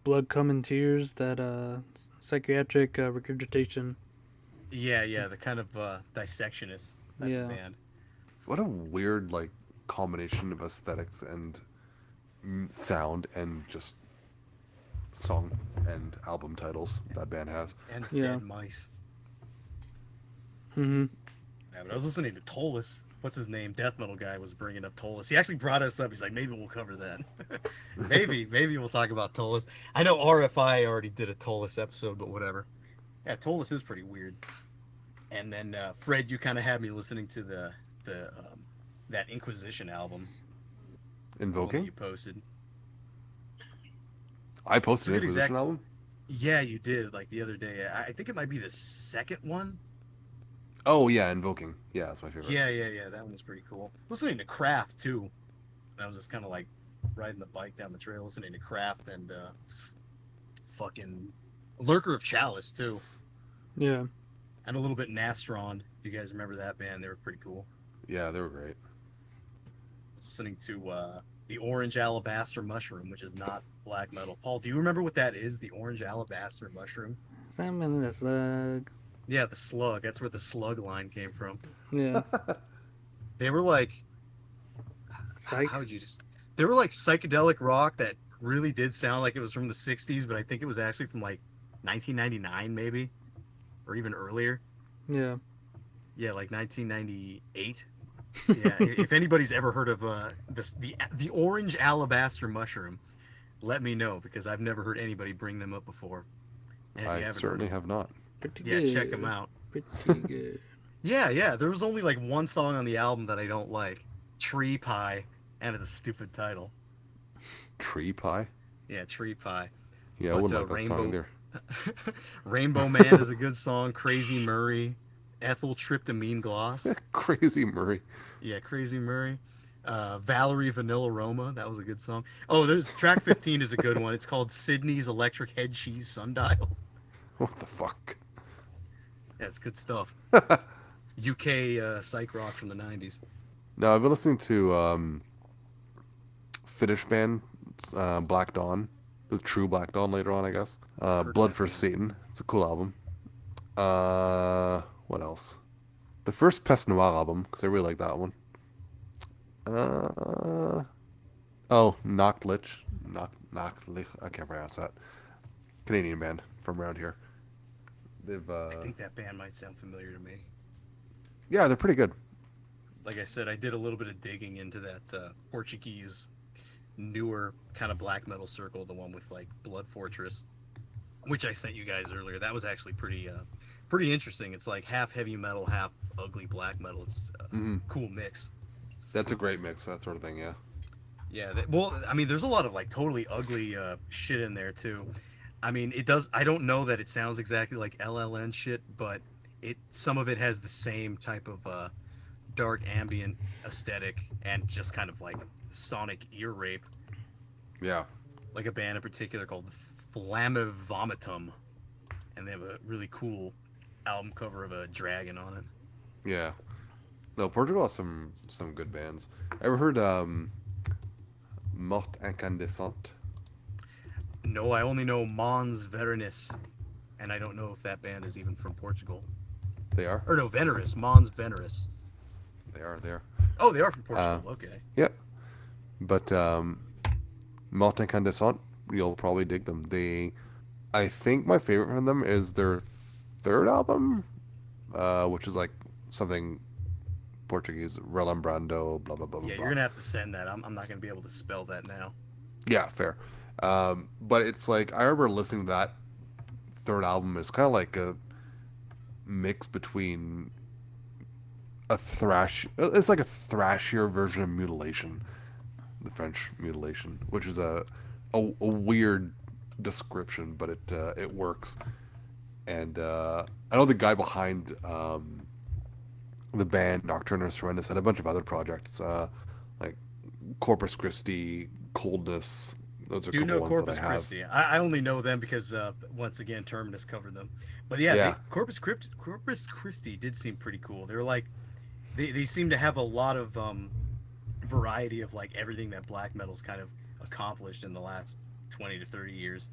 Blood Come in Tears. That psychiatric regurgitation. Yeah, the kind of dissectionist type of Yeah, band. What a weird like combination of aesthetics and sound and just song and album titles that band has. And yeah. Dead Mice. Mhm. Yeah, but I was listening to Tolus. What's his name? Death metal guy was bringing up Tolus. He actually brought us up. He's like, maybe we'll cover that. maybe we'll talk about Tolus. I know RFI already did a Tolus episode, but whatever. Yeah, Tolus is pretty weird. And then Fred, you kind of had me listening to the that Inquisition album, the one that Invoking? you posted. I posted an Forget Inquisition exact. album. Yeah, you did like the other day. I think it might be the second one. Oh yeah, Invoking. Yeah, that's my favorite. Yeah. That one was pretty cool. Listening to Kraft too. I was just kind of like riding the bike down the trail, listening to Kraft and fucking Lurker of Chalice too, Yeah. and a little bit Nastron. If you guys remember that band, they were pretty cool. Yeah, they were great. Listening to the Orange Alabaster Mushroom, which is not black metal. Paul, do you remember what that is? The Orange Alabaster Mushroom? Salmon the Slug. Yeah, the slug. That's where the slug line came from. Yeah. They were like, Psych. how would you just? They were like psychedelic rock that really did sound like it was from the '60s, but I think it was actually from like 1999, maybe, or even earlier. Yeah. Yeah, like 1998. So yeah, if anybody's ever heard of the Orange Alabaster Mushroom, let me know because I've never heard anybody bring them up before. And if you I haven't certainly heard have not. Pretty yeah, good. check them out. Pretty good. Yeah. There was only like one song on the album that I don't like, Tree Pie, and it's a stupid title. Tree Pie. Yeah, Tree Pie. Yeah, I But, wouldn't like that song either. Rainbow Man is a good song. Crazy Murray, Ethel Tryptamine Gloss. Crazy Murray. Yeah, Crazy Murray. Valerie Vanilla Roma, that was a good song. Oh, there's track 15 is a good one. It's called Sydney's Electric Head Cheese Sundial. What the fuck? Yeah, it's good stuff. UK psych rock from the 90s. No, I've been listening to Finnish band Black Dawn, the True Black Dawn later on, I guess. heard Blood that for band. Satan. It's a cool album. What else? The first Pest Noir album, because I really like that one. Nachtlich. Nachtlich. I can't pronounce that. Canadian band from around here. They've I think that band might sound familiar to me. yeah, they're pretty good. Like I said, I did a little bit of digging into that Portuguese newer kind of black metal circle, the one with like Blood Fortress, which I sent you guys earlier. That was actually pretty interesting. It's like half heavy metal, half ugly black metal. It's a cool mix. That's a great mix, that sort of thing, yeah. Yeah, well, I mean, there's a lot of like totally ugly shit in there too. I mean, it does. I don't know that it sounds exactly like LLN shit, but some of it has the same type of dark ambient aesthetic and just kind of like sonic ear rape. Yeah. Like a band in particular called Flamme Vomitum, and they have a really cool album cover of a dragon on it. Yeah. No, Portugal has some good bands. Ever heard Mort Incandescente? No, I only know Mons Veneris, and I don't know if that band is even from Portugal. They are? Or no, Veneris, Mons Veneris. They are. Oh, they are from Portugal. Okay. Yeah. But Mort Incandescente, you'll probably dig them. I think my favorite from them is their third album, which is like something Portuguese, Relembrando, blah, blah, blah, blah. Yeah, you're gonna have to send that. I'm not gonna be able to spell that now. Yeah, fair. But it's like, I remember listening to that third album. It's kind of like a mix between it's like a thrashier version of Mutilation, the French Mutilation, which is a weird description, but it works. And I know the guy behind the band Nocturnus Horrendous had a bunch of other projects, like Corpus Christi, Coldness, Those are a Do you couple know ones Corpus that I have. Christi? I only know them because once again Terminus covered them. But yeah, Yeah. Corpus Christi did seem pretty cool. They're like they seem to have a lot of variety of like everything that black metal's kind of accomplished in the last 20 to 30 years.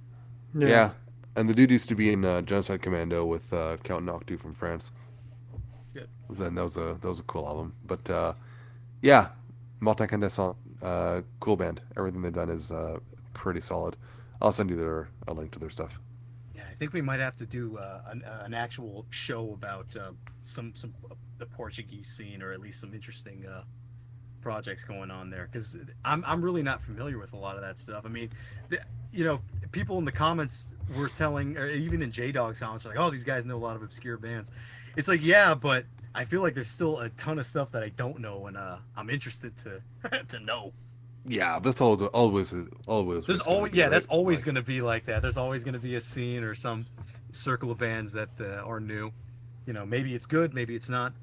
Yeah. And the dude used to be in Genocide Commando with Count Noctu from France. Good. Then that was a cool album. But yeah, Multicandescent, cool band. Everything they've done is pretty solid. I'll send you a link to their stuff. Yeah, I think we might have to do an actual show about some the Portuguese scene, or at least some interesting projects going on there, because I'm really not familiar with a lot of that stuff. I mean, you know, people in the comments were telling, or even in J Dog's comments, like, oh, these guys know a lot of obscure bands. It's like, yeah, but I feel like there's still a ton of stuff that I don't know, and I'm interested to to know. Yeah, but that's always. There's always, yeah, that's always going to be like that. There's always going to be a scene or some circle of bands that are new. You know, maybe it's good, maybe it's not.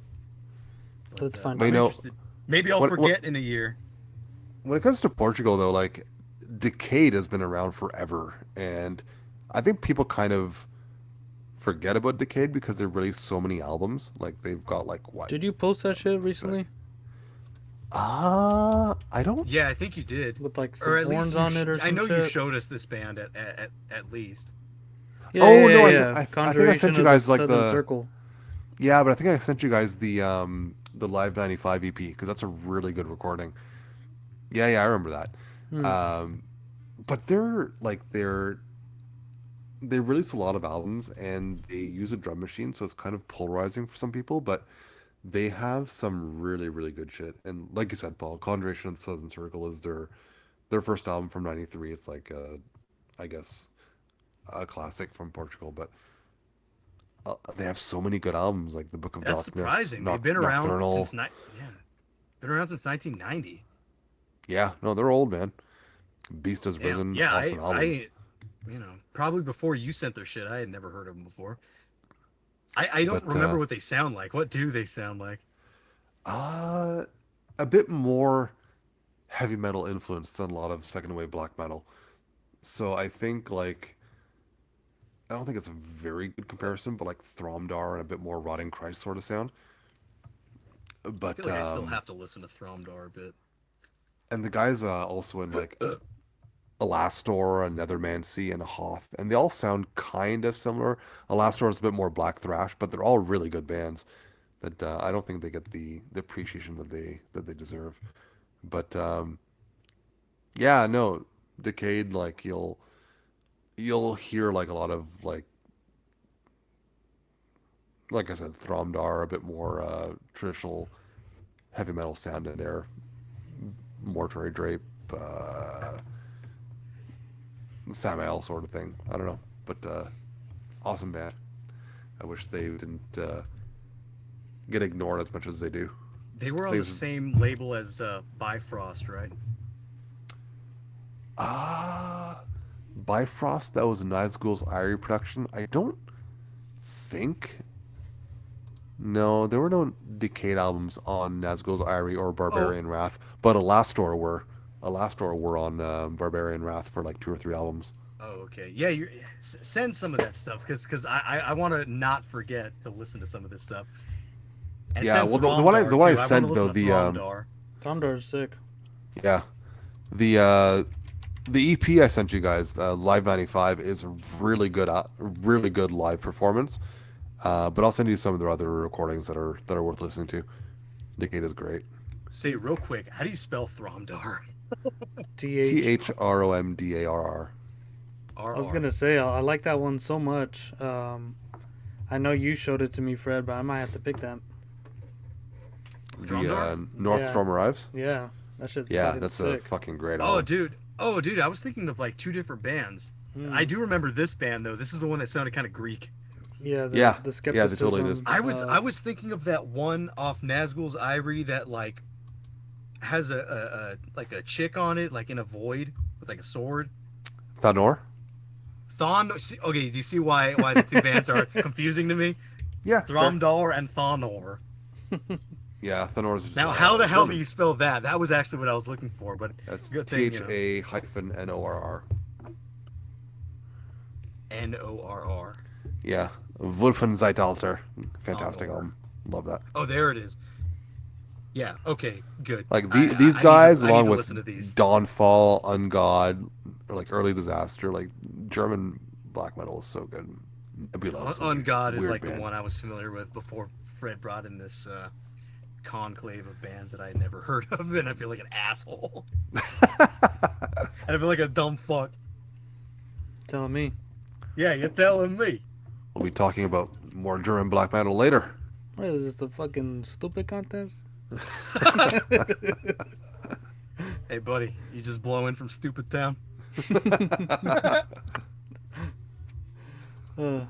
But, That's fine. I'm You know, interested. Maybe I'll what- forget in a year. When it comes to Portugal, though, like Decade has been around forever, and I think people kind of forget about Decade because they released so many albums. Like they've got like what? Did you post that shit recently I don't. Yeah, I think you did. with like Or some at horns least on it or I some know shit? you showed us this band at least. Yeah, Oh, yeah, no, yeah, I yeah. think I sent Conjuration you of guys, the like, Southern the- Circle. Yeah, but I think I sent you guys the Live '95 EP because that's a really good recording. Yeah, I remember that. But they release a lot of albums and they use a drum machine, so it's kind of polarizing for some people. But they have some really, really good shit. And like you said, Paul, Conjuration of the Southern Circle is their first album from '93. It's like I guess a classic from Portugal, but they have so many good albums like the Book of That's Darkness. surprising. They've been around Nocturnal. since been around since 1990. Yeah, no, they're old, man. Beast has Damn. risen. Yeah, Awesome albums. you know, probably before you sent their shit, I had never heard of them before. I don't But, remember what they sound like. What do they sound like? A bit more heavy metal influence than a lot of second wave black metal. So I think like I don't think it's a very good comparison, but like Thromdar and a bit more Rotting Christ sort of sound. I But feel like I still have to listen to Thromdar a bit. and the guys also in like Alastor and Nethermancy and Hoth, and they all sound kind of similar. Alastor is a bit more black thrash, but they're all really good bands that I don't think they get the appreciation that they deserve. But yeah, no, Decade, like you'll hear like a lot of like I said, Thromdar, a bit more traditional heavy metal sound in there, Mortuary Drape, Samael sort of thing. I don't know, but awesome band. I wish they didn't get ignored as much as they do. They were on the same label as Bifrost, right? Bifrost, that was Nazgul's Irie production. I don't think. No, there were no Decade albums on Nazgul's Irie or Barbarian Wrath, but Alastor were. Alastor were on Barbarian Wrath for like 2 or 3 albums. Oh, okay. Yeah, send some of that stuff because I want to not forget to listen to some of this stuff. And Yeah, send well, the one I Thromdar, too. sent, wanna though, listen to the, Thromdar. Throndar's sick. Yeah, the EP I sent you guys, Live '95, is a really good live performance. But I'll send you some of their other recordings that are worth listening to. Decade is great. Say real quick, how do you spell Thromdar? Thromdarr. I was gonna say I like that one so much. I know you showed it to me, Fred, but I might have to pick that. The North Storm Arrives. Yeah, that shit's Yeah, fucking that's sick. a fucking great Oh, album. dude, I was thinking of like 2 different bands. I do remember this band though. This is the one that sounded kind of Greek. Yeah, the Yeah, they skepticism. totally did. I was thinking of that one off Nazgul's Irie that like has a like a chick on it, like in a void with like a sword. Thanor. Okay, do you see why the 2 bands are confusing to me? Yeah, fair. Thromdar and Thanor. Yeah, Thanors. Now, how the hell do you spell that? That was actually what I was looking for, but That's good thing, you know. THA-NORR. Norr. Yeah, Wolfenzeitalter. Fantastic Lord. album. Love that. Oh, there it is. Yeah. Okay. Good. Like these guys, I need along to with listen to these. Dawnfall, Ungod, or like Early Disaster, like German black metal is so good. Nebula is a Ungod is weird like band. the one I was familiar with before Fred brought in this conclave of bands that I had never heard of, and I feel like an asshole. And I feel like a dumb fuck. Telling me. Yeah, you're telling me. We'll be talking about more German black metal later. What is this, the fucking stupid contest? Hey, buddy, you just blow in from Stupid Town? But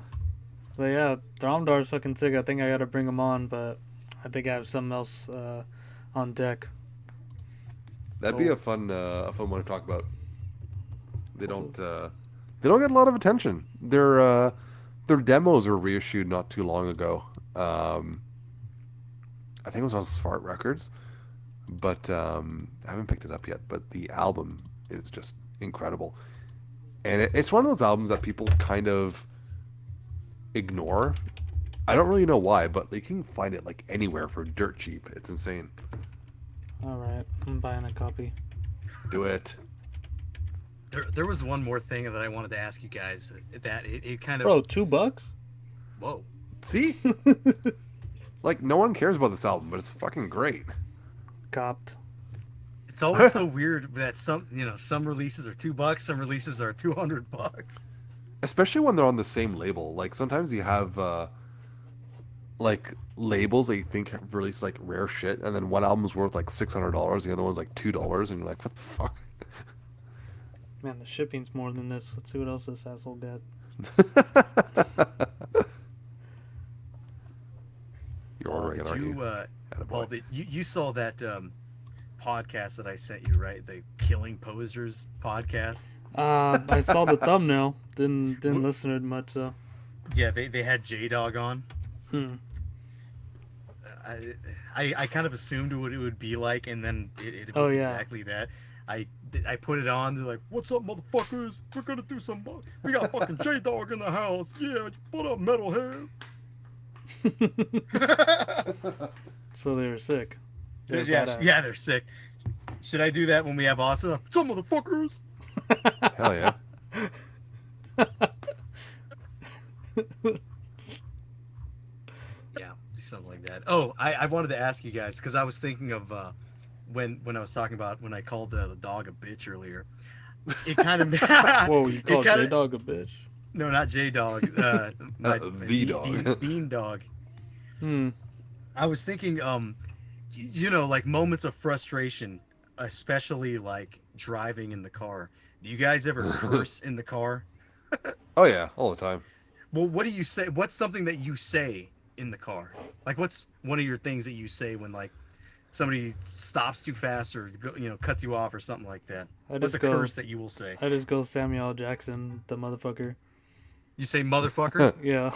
yeah, Thromdar's fucking sick. I think I gotta bring him on, but I think I have something else on deck. That'd be a fun one to talk about. They don't get a lot of attention. Their demos were reissued not too long ago. I think it was on Svart Records, but I haven't picked it up yet. But the album is just incredible, and it's one of those albums that people kind of ignore. I don't really know why, but you can find it like anywhere for dirt cheap. It's insane. Alright, I'm buying a copy. Do it. There was one more thing that I wanted to ask you guys. That it kind of... Bro, $2? Whoa. See? Like, no one cares about this album, but it's fucking great. Copped. It's always so weird that some releases are $2, some releases are $200. Especially when they're on the same label. Like, sometimes you have like labels that you think have released like rare shit, and then one album's worth like $600, the other one's like $2, and you're like, what the fuck? Man, the shipping's more than this. Let's see what else this asshole got. You're ordering it, aren't you? Well, you saw that podcast that I sent you, right? The Killing Posers podcast. I saw the thumbnail. Didn't listen to it much though. Yeah, they had J-Dog on. I kind of assumed what it would be like, and then it was exactly that. I put it on. They're like, "What's up, motherfuckers? We're gonna do some. We got fucking J-Dog in the house. Yeah, what up, metalheads?" So they were sick. Yeah, they're sick. Should I do that when we have Austin? Some motherfuckers. Hell yeah. Yeah, something like that. Oh, I wanted to ask you guys, because I was thinking of when I was talking about when I called the dog a bitch earlier. It kind of whoa, you called J-Dog a bitch? No, not J-Dog. The dog. Bean Dog. I was thinking, like moments of frustration, especially like driving in the car. Do you guys ever curse in the car? Oh yeah, all the time. Well, what do you say? What's something that you say in the car? Like, what's one of your things that you say when like somebody stops too fast or cuts you off or something like that? What's a curse that you will say? I just go Samuel L. Jackson, the motherfucker. You say motherfucker? Yeah.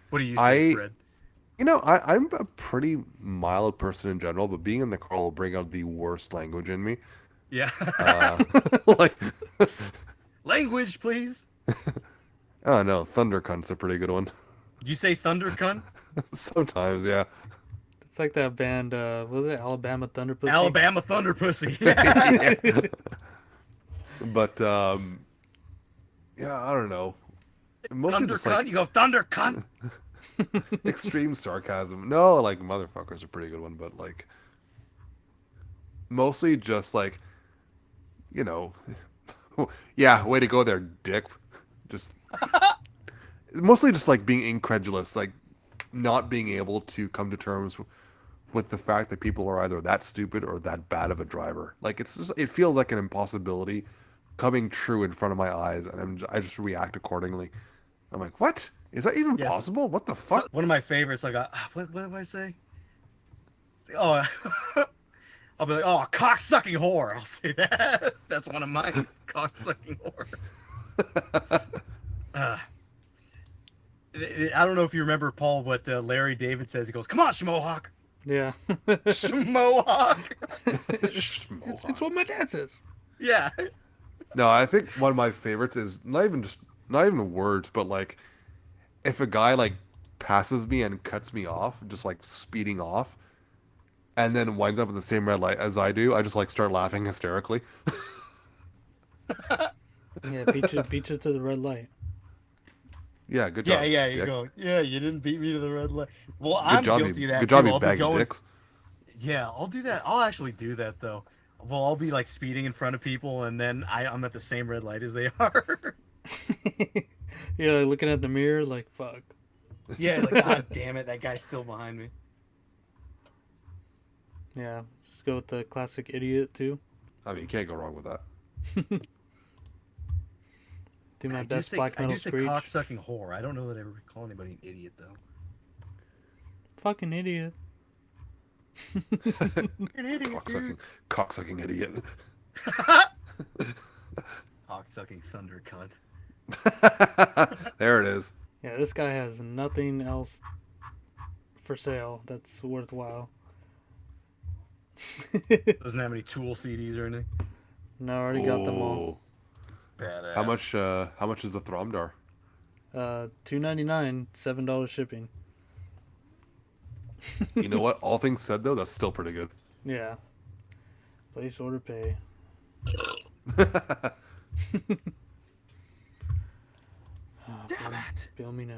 What do you say, Fred? I'm a pretty mild person in general, but being in the car will bring out the worst language in me. Yeah. Like, language, please. Oh no, thunder cunt's a pretty good one. You say thunder cunt? Sometimes, yeah. It's like that band, what was it, Alabama Thunder Pussy? Alabama Thunder Pussy. Yeah. But yeah, I don't know. Mostly Thunder just, cunt? You go thunder cunt? extreme sarcasm. No, like motherfucker's a pretty good one, but like mostly just like, yeah, way to go there, dick. Just mostly just like being incredulous, like not being able to come to terms with the fact that people are either that stupid or that bad of a driver. Like it feels like an impossibility coming true in front of my eyes, and I just react accordingly. I'm like, what? Is that even possible? What the fuck? One of my favorites, like, what do I say? Oh, I'll be like, oh, cock-sucking whore. I'll say that. That's one of mine. Cock-sucking whore. I don't know if you remember, Paul, what Larry David says. He goes, come on, Schmohawk. Yeah. Schmohawk. It's what my dad says. Yeah. No, I think one of my favorites is not even words, but like if a guy like passes me and cuts me off, just like speeding off, and then winds up at the same red light as I do, I just like start laughing hysterically. Yeah, beat you to the red light. Yeah, good Yeah, job. yeah, you Dick. go. Yeah, you didn't beat me to the red light. Well, Good I'm job, guilty of that good too. job, you I'll be bag of going. dicks. Yeah, I'll do that. I'll actually do that though. Well, I'll be like speeding in front of people, and then I'm at the same red light as they are. You're like looking at the mirror, like fuck. Yeah, like God damn it, that guy's still behind me. Yeah, just go with the classic idiot too. I mean, you can't go wrong with that. Do my I do best say, black I metal do say screech. cock-sucking whore. I don't know that I ever call anybody an idiot though. Fucking idiot. An idiot, Cocksucking, cocksucking idiot. Cock-sucking thunder cunt. There it is. Yeah, this guy has nothing else for sale that's worthwhile. Doesn't have any Tool CDs or anything. No, I already got them all. Ooh. Badass. How much is the Thromdar? $2.99, $7 shipping. You know what? All things said though, that's still pretty good. Yeah. Place order pay. Damn it! Bill me now.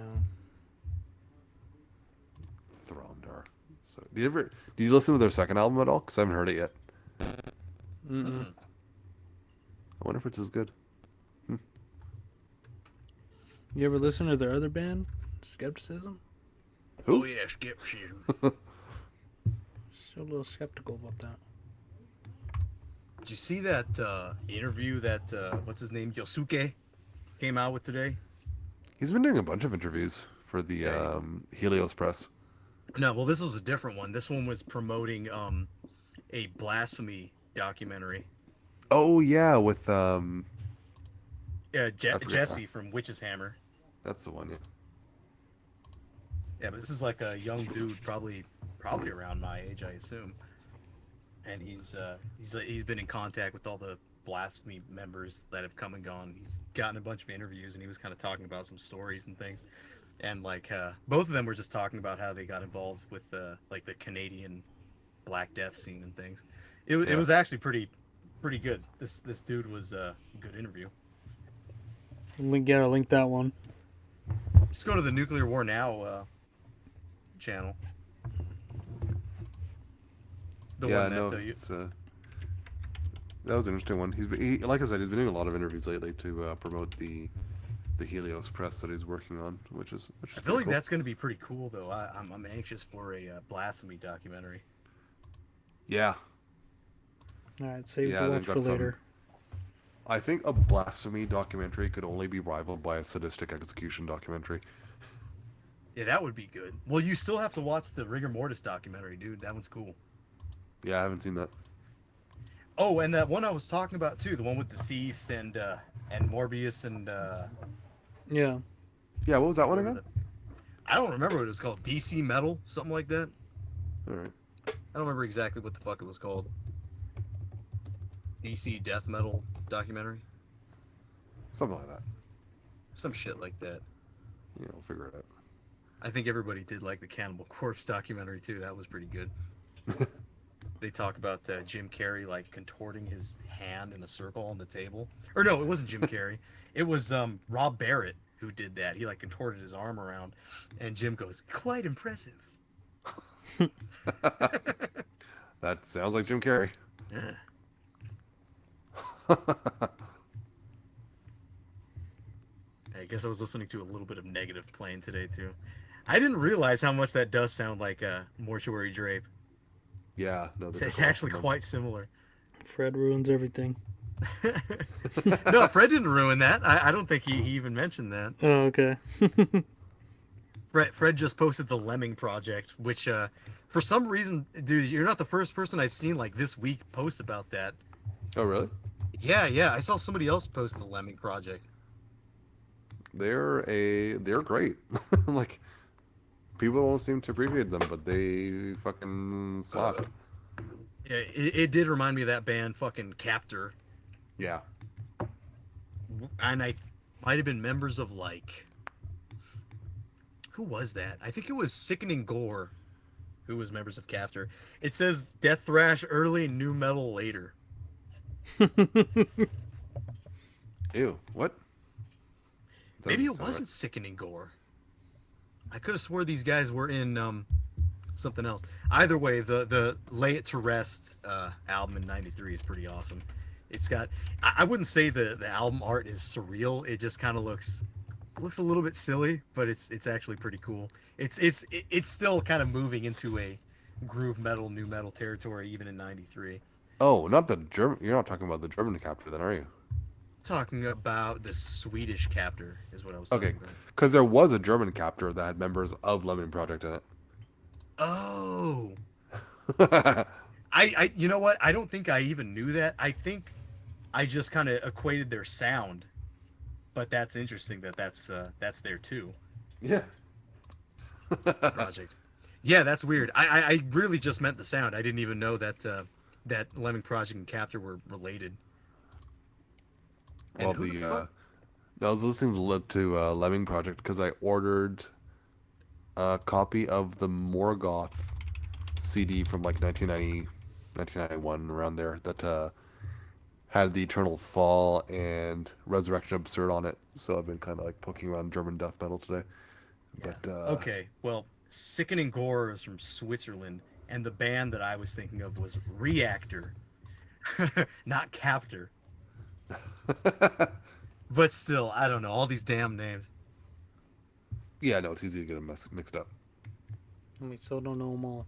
Thromdar. So, do you listen to their second album at all? Because I haven't heard it yet. Mm-mm. I wonder if it's as good. You ever listen to their other band, Skepticism? Who? Oh yeah, skepticism. Still a little skeptical about that. Did you see that interview that what's his name, Yosuke, came out with today? He's been doing a bunch of interviews for the Helios Press. No, well, this was a different one. This one was promoting a blasphemy documentary. Oh yeah, with Jesse from Witch's Hammer. that's the one. Yeah. Yeah, but this is like a young dude, probably around my age, I assume. And he's been in contact with all the blasphemy members that have come and gone. He's gotten a bunch of interviews, and he was kind of talking about some stories and things. And like both of them were just talking about how they got involved with like the Canadian Black Death scene and things. It was actually pretty good. This dude was a good interview. Gotta link that one. Just go to the Nuclear War Now channel. The Yeah, one no, that it's that was an interesting one. Like I said, he's been doing a lot of interviews lately to promote the Helios Press that he's working on, which is I feel like cool. that's going to be pretty cool, though. I'm anxious for a blasphemy documentary. Yeah, Alright, save Yeah, the they've watch got for some- later. I think a blasphemy documentary could only be rivaled by a sadistic execution documentary. Yeah, that would be good. Well, you still have to watch the Rigor Mortis documentary, dude. That one's cool. Yeah, I haven't seen that. Oh, and that one I was talking about too, the one with Deceased and Morbius and Yeah. Yeah, what was that one whatever again? I don't remember what it was called. DC Metal, something like that. All right. I don't remember exactly what the fuck it was called. DC Death Metal documentary, Something like that. some shit like that. Yeah, we'll figure it out. I think everybody did like the Cannibal Corpse documentary too. That was pretty good. They talk about Jim Carrey like contorting his hand in a circle on the table. Or no, it wasn't Jim Carrey. It was Rob Barrett who did that. He like contorted his arm around, and Jim goes, "Quite impressive." That sounds like Jim Carrey. Yeah. I guess I was listening to a little bit of Negative playing today too. I didn't realize how much that does sound like a Mortuary Drape. Yeah, no, It's actually quite similar. Fred ruins everything. No, Fred didn't ruin that. I don't think he even mentioned that. Oh, okay. Fred just posted the Lemming Project, which for some reason, dude, you're not the first person I've seen like this week post about that. Oh, really? Yeah, I saw somebody else post the Lemming Project. They're great. Like People don't seem to appreciate them, but they fucking slap. Yeah, it did remind me of that band, fucking Captor. Yeah. And I might have been members of, like, who was that? I think it was Sickening Gore, who was members of Captor. It says Death Thrash early, new metal later. Ew. What? Maybe Doesn't it sound wasn't Sickening Gore. I could have swore these guys were in something else. Either way, the Lay It to Rest album in '93 is pretty awesome. It's got, I wouldn't say the album art is surreal. It just kind of looks a little bit silly, but it's actually pretty cool. It's still kind of moving into a groove metal, new metal territory even in '93. Oh, not the German. You're not talking about the German Captor, then, are you? Talking about the Swedish Captor is what I was Okay, talking about. because there was a German Captor that had members of Lemon Project in it. Oh, I you know what? I don't think I even knew that. I think I just kind of equated their sound, but that's interesting that's there too. Yeah. Project. Yeah, that's weird. I really just meant the sound. I didn't even know that that Lemming Project and Captor were related. And Well, who the fuck? I was listening to Lemming Project because I ordered a copy of the Morgoth CD from like 1990, 1991, around there, that had the Eternal Fall and Resurrection Absurd on it. So I've been kind of like poking around German death metal today. Yeah. But Okay, well, Sickening Gore is from Switzerland, and the band that I was thinking of was Reactor, not Captor. But still, I don't know, all these damn names. yeah, no, it's easy to get them mixed up. We still don't know them all.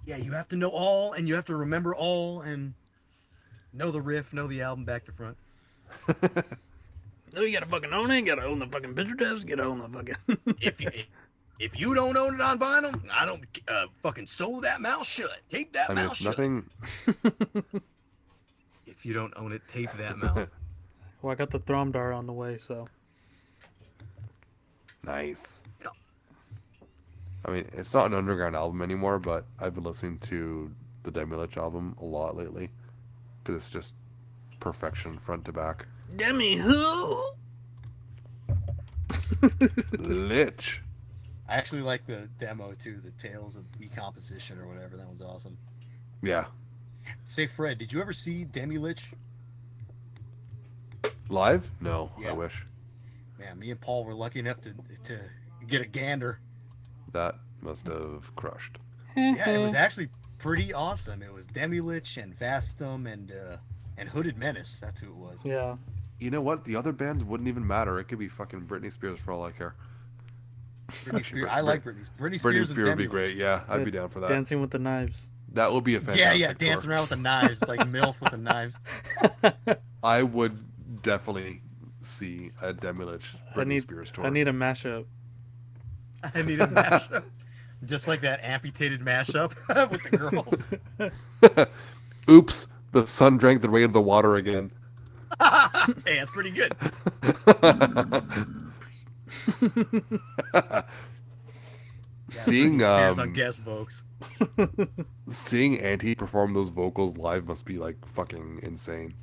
Yeah, you have to know all, and you have to remember all, and know the riff, know the album back to front. No, you gotta fucking own it. You gotta own the fucking picture disc. You gotta own the fucking. If you don't own it on vinyl, I don't fucking sew that mouth shut. Tape that I mean, mouth it's shut. nothing. If you don't own it, tape that mouth. Well, I got the Thromdar on the way, so. Nice. Yeah. I mean, it's not an underground album anymore, but I've been listening to the Demi-Lich album a lot lately because it's just perfection front to back. Demi who? Lich. I actually like the demo too, the Tales of Decomposition or whatever. That one's awesome. Yeah. Say, Fred, did you ever see Demi-Lich? Live? No, Yeah. I wish. Man, me and Paul were lucky enough to get a gander. That must have crushed. Yeah, it was actually pretty awesome. It was Demi-Lich and Vastum and Hooded Menace. That's who it was. Yeah. You know what? The other bands wouldn't even matter. It could be fucking Britney Spears for all I care. Britney Spears. I like Britney. Britney Britney Spears Spears would be and great. Yeah, I'd be down for that. Dancing with the Knives. That would be a fantastic Yeah, dancing tour. around with the knives, like MILF with the knives. I would definitely see a Demi-Lich Britney Spears tour. I need a mashup. I need a mashup. Just like that amputated mashup with the girls. Oops, the sun drank the weight of the water again. Hey, that's pretty good. Seeing Spears on guest folks. seeing Auntie perform those vocals live must be like fucking insane.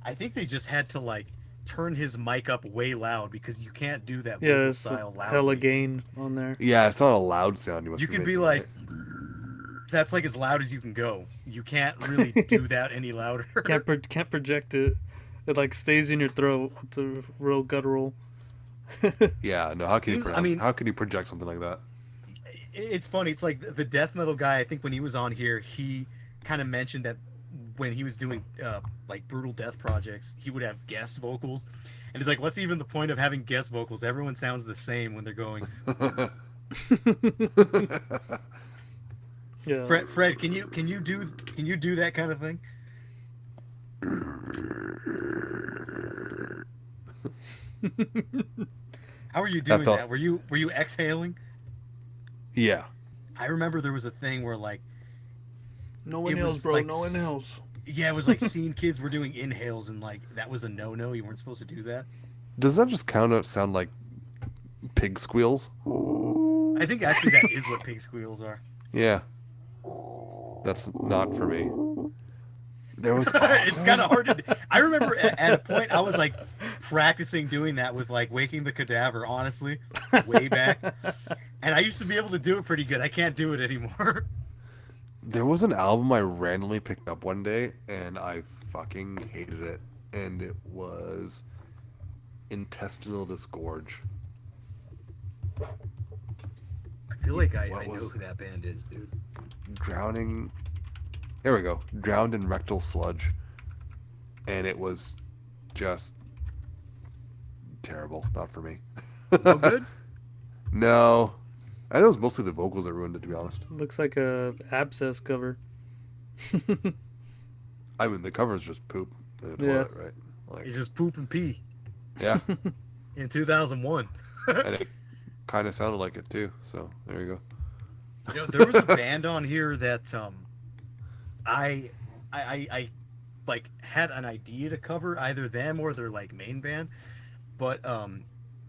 I think they just had to like turn his mic up way loud because you can't do that Yeah, vocal it's style loudly. hella gain on there. Yeah, it's not a loud sound. You could be like, that's like as loud as you can go. You can't really do that any louder. Can't project it. It like stays in your throat. It's a real guttural. yeah, no. How can Seems- you? I mean- how can you project something like that? It's funny. It's like the death metal guy. I think when he was on here, he kind of mentioned that when he was doing like brutal death projects, he would have guest vocals, and he's like, "What's even the point of having guest vocals? Everyone sounds the same when they're going." Yeah. Fred, can you do that kind of thing? How are you doing felt- that? Were you exhaling? Yeah. I remember there was a thing where like No It inhales, was bro. like No inhales. yeah, it was like seeing kids were doing inhales and like that was a no. You weren't supposed to do that. Does that just sound like pig squeals. I think actually that is what pig squeals are. Yeah. That's not for me. There was It's kind of hard to. I remember at a point I was like practicing doing that with like waking the cadaver. Honestly, way back, and I used to be able to do it pretty good. I can't do it anymore. There was an album I randomly picked up one day, and I fucking hated it. And it was Intestinal Disgorge. I feel like I know who that band is, dude. Drowning. There we go. Drowned in Rectal Sludge. And it was just terrible. Not for me. No good? No. I know it was mostly the vocals that ruined it, to be honest. Looks like a Abscess cover. I mean, the cover's just poop in a toilet, right? Like, It's just poop and pee. Yeah. In 2001. And it kind of sounded like it, too. So, there you go. You know, there was a band on here that I like had an idea to cover, either them or their like main band, but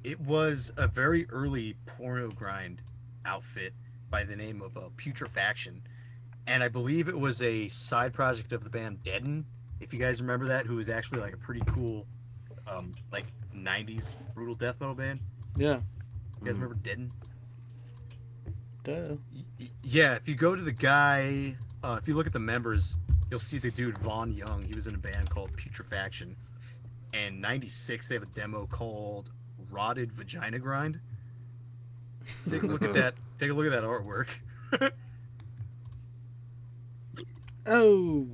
it was a very early porno grind outfit by the name of Putrefaction, and I believe it was a side project of the band Deaden, if you guys remember that, who was actually like a pretty cool like 90s brutal death metal band. Yeah. You guys remember Deaden? Duh. Yeah, if you go to the guy, if you look at the members, you'll see the dude Vaughn Young. He was in a band called Putrefaction. And 96, they have a demo called Rotted Vagina Grind. Take a look at that. Take a look at that artwork. Oh.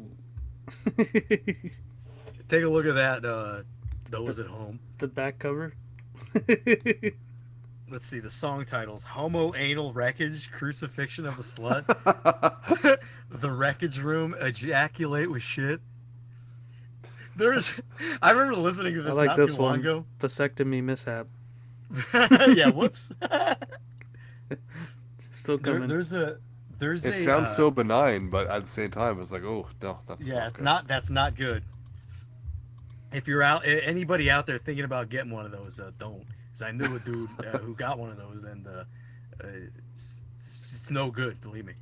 Take a look at that. Those at home. The back cover. Let's see, the song titles: Homo Anal Wreckage, Crucifixion of a Slut, The Wreckage Room, Ejaculate with Shit. I remember listening to this I like not this too long one. ago. Vasectomy mishap. Yeah, whoops. Still coming. There's It sounds so benign, but at the same time, it's like, oh, no, that's that's not good. If you're anybody out there thinking about getting one of those, don't. Because I knew a dude who got one of those, and it's no good, believe me.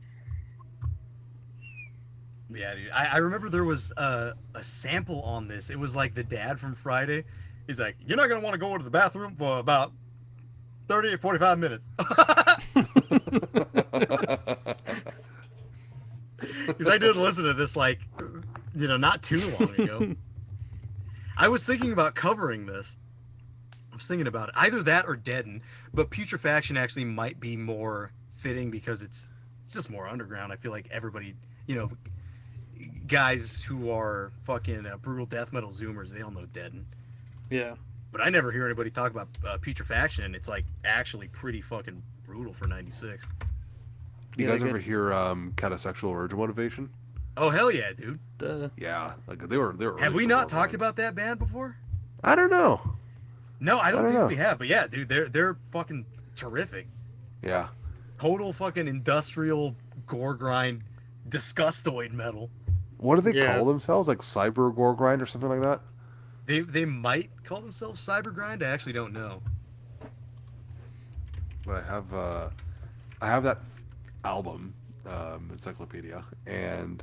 Yeah, dude. I remember there was a sample on this. It was like the dad from Friday. He's like, you're not going to want to go to the bathroom for about 30 or 45 minutes. Because I did listen to this, like, not too long ago. I was thinking about covering this. I was thinking about it. Either that or Deaden. But Putrefaction actually might be more fitting because it's just more underground. I feel like everybody, guys who are fucking brutal death metal zoomers, they all know Deaden. Yeah. But I never hear anybody talk about Putrefaction, and it's like actually pretty fucking brutal for 96. You guys ever hear Catasexual Urge Motivation? Oh hell yeah, dude. Yeah, like they were. Have we not talked about that band before? I don't know. No, I don't think we have. But yeah, dude, they're fucking terrific. Yeah. Total fucking industrial gore grind, disgustoid metal. What do they call themselves? Like Cyber Gore Grind or something like that? They might call themselves Cyber Grind. I actually don't know. But I have that album, Encyclopedia, and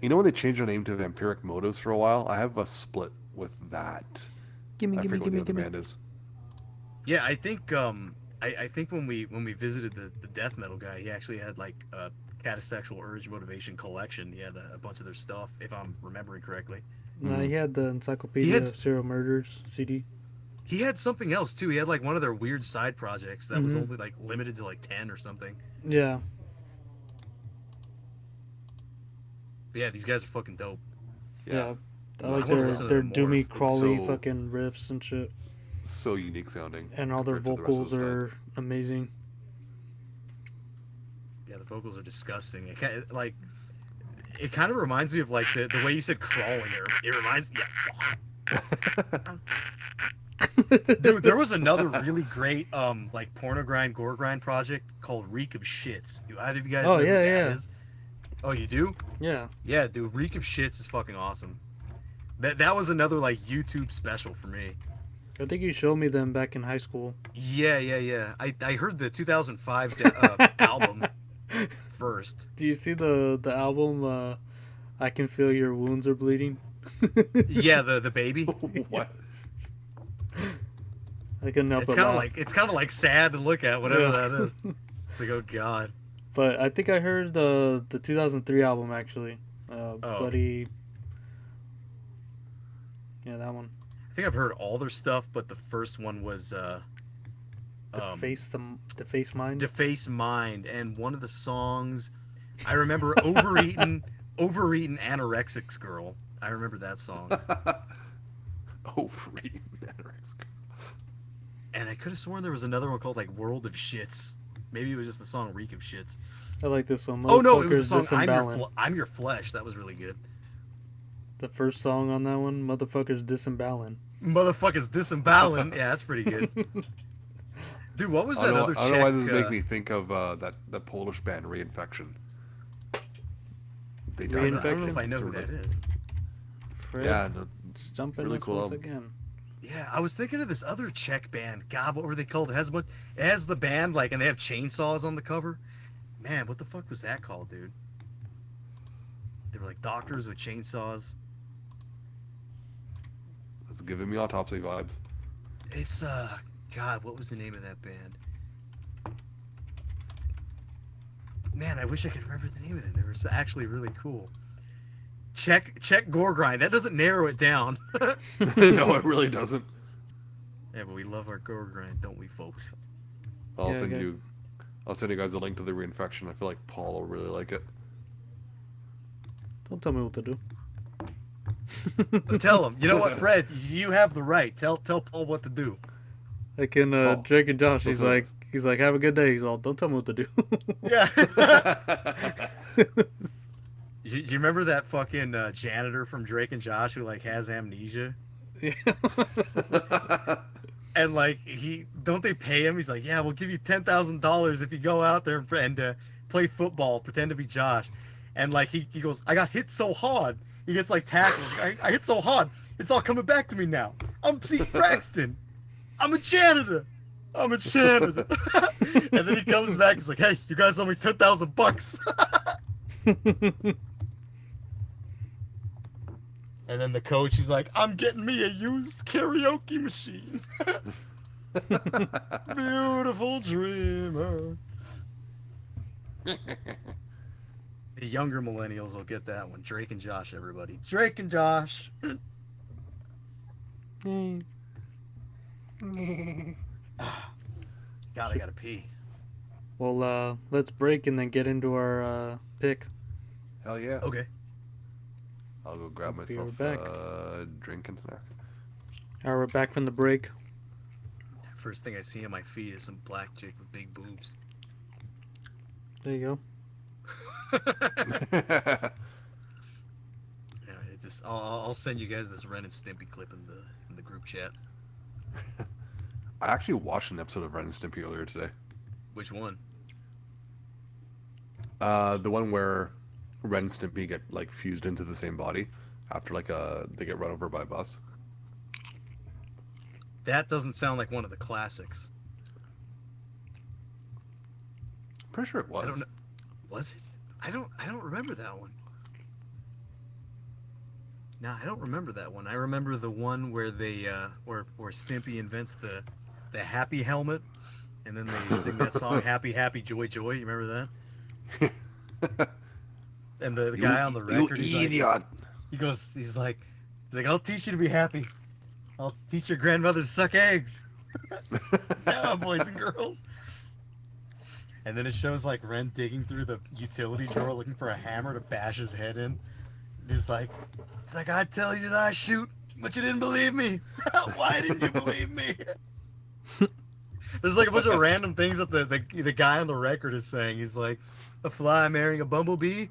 when they changed their name to Vampiric Motives for a while, I have a split with that. Gimme. Band is. Yeah, I think I think when we visited the death metal guy, he actually had like a Catasexual Urge Motivation collection. He had a bunch of their stuff, if I'm remembering correctly. No, he had the Encyclopedia of Serial Murders CD. He had something else too. He had like one of their weird side projects that was only like limited to like 10 or something. Yeah. But yeah, these guys are fucking dope. Yeah. I like their doomy crawly fucking riffs and shit. So unique sounding. And all their vocals are amazing. Yeah, the vocals are disgusting. It kind of reminds me of like the way you said crawling. It reminds Dude, there was another really great like porno grind, gore grind project called Reek of Shits. Do either of you guys know who that is? Oh, you do? Yeah. Yeah, dude, Reek of Shits is fucking awesome. That was another like YouTube special for me. I think you showed me them back in high school. Yeah. I heard the 2005 album first. Do you see the album? I can feel your wounds are bleeding. Yeah, the baby. What? I couldn't help It's but laugh. kind of like sad to look at, whatever Yeah. that is. It's like, oh god. But I think I heard the 2003 album actually. Bloody. Yeah, that one. I think I've heard all their stuff, but the first one was Deface Mind. Deface Mind, and one of the songs I remember overeaten anorexics girl. I remember that song. Overeating anorexic. And I could have sworn there was another one called like World of Shits. Maybe it was just the song Reek of Shits. I like this one. Oh no, it was the Motherfuckers song Disembowelin'. I'm Your Flesh. That was really good. The first song on that one, Motherfuckers Disembowelin'. Motherfuckers Disembowelin'. Yeah, that's pretty good. Dude, what was that other I don't know why this Czech, make me think of the Polish band Reinfection. They I died. don't know if I know who that is. Fred, Yeah, no, it's jumping really us cool once album. again. Yeah, I was thinking of this other Czech band. God, what were they called? It has the band like, and they have chainsaws on the cover. Man, what the fuck was that called, dude? They were like doctors with chainsaws. it's giving me autopsy vibes. It's God, what was the name of that band? Man, I wish I could remember the name of it. They were actually really cool. Czech gore grind. That doesn't narrow it down. No, it really doesn't. Yeah, but we love our gore grind, don't we, folks? I'll Yeah, send okay. you. I'll send you guys a link to the Reinfection. I feel like Paul will really like it. Don't tell me what to do. But tell him. You know what, Fred? You have the right. Tell Paul what to do. Like in Paul, Drake and Josh, he's listen. like, have a good day. He's all, don't tell me what to do. Yeah. You remember that fucking janitor from Drake and Josh who like has amnesia? Yeah. And like don't they pay him? He's like, yeah, we'll give you $10,000 if you go out there and play football, pretend to be Josh. And like he goes, I got hit so hard. He gets like tackled. I hit so hard. It's all coming back to me now. I'm Pete Braxton. I'm a janitor. I'm a janitor. And then he comes back. He's like, hey, you guys owe me $10,000. And then the coach, he's like, I'm getting me a used karaoke machine. Beautiful dreamer. The younger millennials will get that one. Drake and Josh, everybody. Drake and Josh. Mm. God, I gotta pee. Well, let's break and then get into our pick. Hell yeah. Okay. I'll go grab I'll be myself right back. a drink and snack. Alright, we're back from the break. First thing I see on my feed is some black chick with big boobs. There you go. Yeah, it just I'll send you guys this Ren and Stimpy clip in the group chat. I actually watched an episode of Ren and Stimpy earlier today. Which one? The one where Ren and Stimpy get like fused into the same body after like they get run over by a bus. That doesn't sound like one of the classics. Pretty sure it was. I don't know. Was it? I don't remember that one. No, I don't remember that one. I remember the one where they where Stimpy invents the happy helmet, and then they sing that song "Happy Happy Joy Joy." You remember that? And the guy on the record, You he's idiot. like, he's like, I'll teach you to be happy. I'll teach your grandmother to suck eggs. Yeah, boys and girls. And then it shows like Ren digging through the utility drawer looking for a hammer to bash his head in. He's like, it's like, I tell you that I shoot, but you didn't believe me. Why didn't you believe me? There's like a bunch of random things that the guy on the record is saying. He's like, a fly marrying a bumblebee?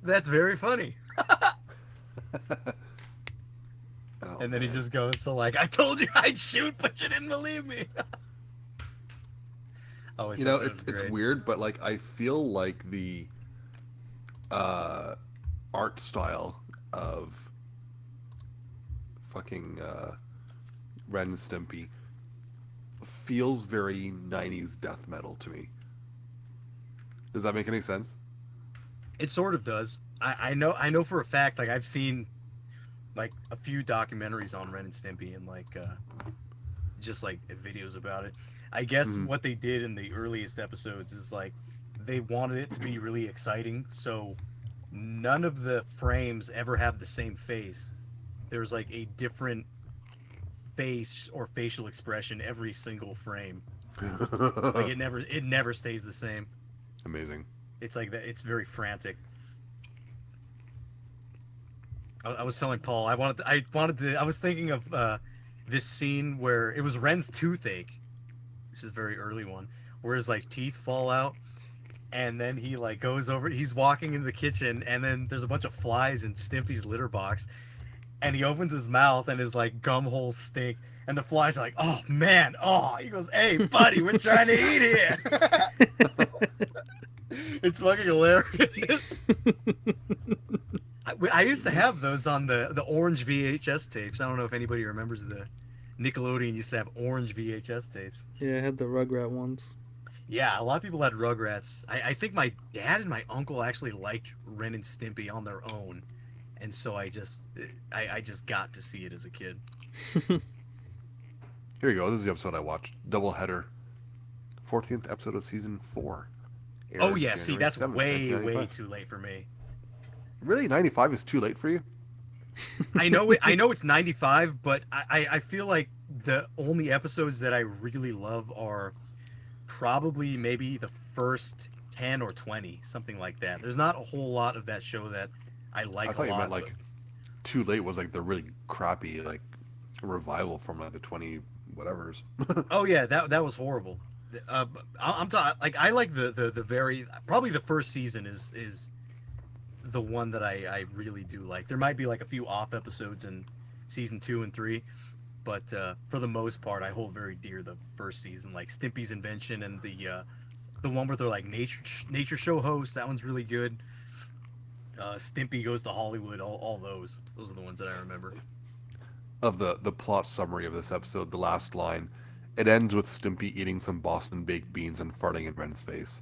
That's very funny. Oh, And then he man. just goes to like, I told you I'd shoot, but you didn't believe me. Always You know, thought that was it's great. weird, but like I feel like the art style of fucking Ren and Stimpy feels very 90s death metal to me. Does that make any sense? It sort of does. I know for a fact, like I've seen like a few documentaries on Ren and Stimpy and like just like videos about it. I guess what they did in the earliest episodes is like they wanted it to be really exciting, so none of the frames ever have the same face. There's like a different face or facial expression every single frame. Like it never stays the same. Amazing. It's like that. It's very frantic. I was telling Paul I was thinking of this scene where it was Ren's toothache, which is a very early one, where his like teeth fall out, and then he like goes over. He's walking in the kitchen, and then there's a bunch of flies in Stimpy's litter box, and he opens his mouth, and his like gum holes stink, and the flies are like, "Oh man, oh!" He goes, "Hey buddy, we're trying to eat here." It's fucking hilarious. I used to have those on the orange VHS tapes. I don't know if anybody remembers the Nickelodeon used to have orange VHS tapes. Yeah, I had the Rugrat ones. Yeah, a lot of people had Rugrats. I think my dad and my uncle actually liked Ren and Stimpy on their own, and so I just got to see it as a kid. Here you go. This is the episode I watched. Doubleheader. 14th episode of season 4. Oh yeah, see, January that's 7th, way 1995. too late for me. Really? 95 is too late for you? I know it's 95, but I feel like the only episodes that I really love are probably maybe the first 10 or 20, something like that. There's not a whole lot of that show that I like I thought a you lot. meant like too late was like the really crappy like revival from like the 20 whatevers. Oh yeah, that was horrible. I'm talking like I like the very probably the first season is the one that I really do like. There might be like a few off episodes in season 2 and 3, but for the most part, I hold very dear the first season, like Stimpy's invention and the one where they're like nature show hosts. That one's really good. Stimpy goes to Hollywood. All those are the ones that I remember. Of the plot summary of this episode, the last line, it ends with Stimpy eating some Boston baked beans and farting in Ren's face.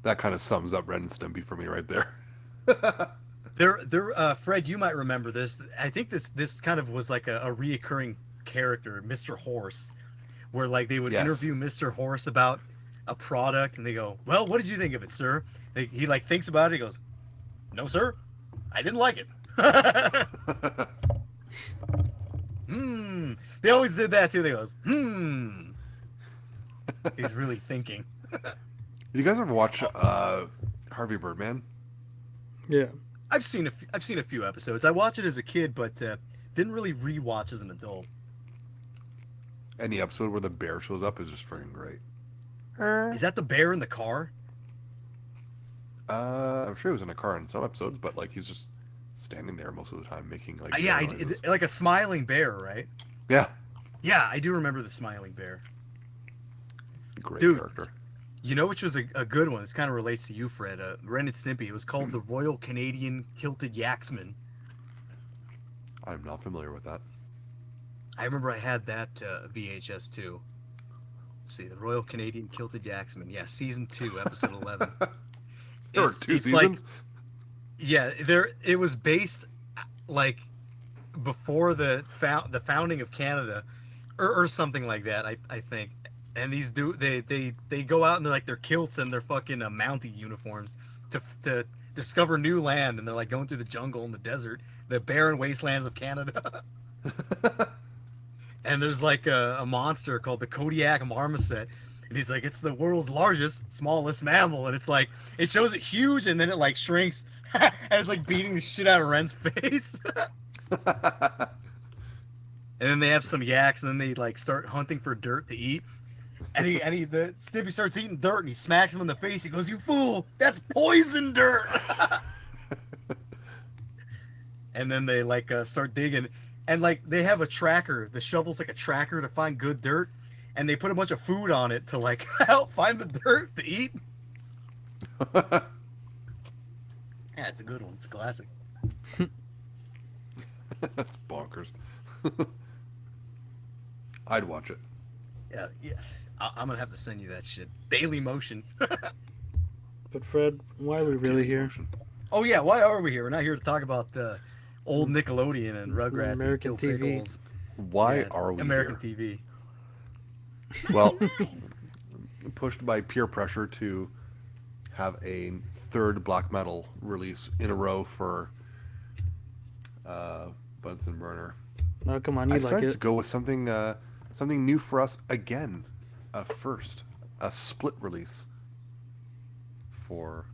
That kind of sums up Ren and Stimpy for me right there. Fred, you might remember this. I think this kind of was like a reoccurring character, Mr. Horse, where like they would Yes. interview Mr. Horse about a product, and they go, "Well, what did you think of it, sir?" He like thinks about it. He goes, "No, sir, I didn't like it." They always did that too. They goes, He's really thinking. Did you guys ever watch Harvey Birdman? Yeah. I've seen a few episodes. I watched it as a kid, but didn't really rewatch as an adult. Any episode where the bear shows up is just freaking great. Is that the bear in the car? I'm sure he was in a car in some episodes, but like he's just standing there most of the time making like Yeah, bear noises. like a smiling bear, right? Yeah, Yeah, I do remember the smiling bear. great Dude. character. You know which was a good one? This kind of relates to you, Fred. Ren and Stimpy. It was called the Royal Canadian Kilted Yaxman. I'm not familiar with that. I remember I had that VHS too. Let's see, the Royal Canadian Kilted Yaxman. Yeah, season 2, episode 11. There were It's- 2 it's like- seasons. Yeah, it was based like before the founding of Canada, or something like that. I think. And these they go out in their kilts and their fucking Mountie uniforms to discover new land, and they're like going through the jungle and the desert, the barren wastelands of Canada. And there's like a monster called the Kodiak marmoset, and he's like, it's the world's largest, smallest mammal, and it's like it shows it huge, and then it like shrinks, and it's like beating the shit out of Ren's face. And then they have some yaks, and then they like start hunting for dirt to eat. And the Stimpy starts eating dirt, and he smacks him in the face. He goes, "You fool! That's poison dirt!" And then they like start digging, and like they have a tracker. The shovel's like a tracker to find good dirt, and they put a bunch of food on it to like help find the dirt to eat. Yeah, it's a good one. It's a classic. That's bonkers. I'd watch it. Yeah, yeah. I'm gonna have to send you that shit. Daily Motion. But Fred, why are we really here? Motion. Oh yeah, why are we here? We're not here to talk about old Nickelodeon and Rugrats and American Dill TV. Pickles. Why Yeah, are we American here? TV? Well, pushed by peer pressure to have a third black metal release in a row for Bunsen Burner. Oh, come on, I you like decided to it. go with something new for us again. First, a split release for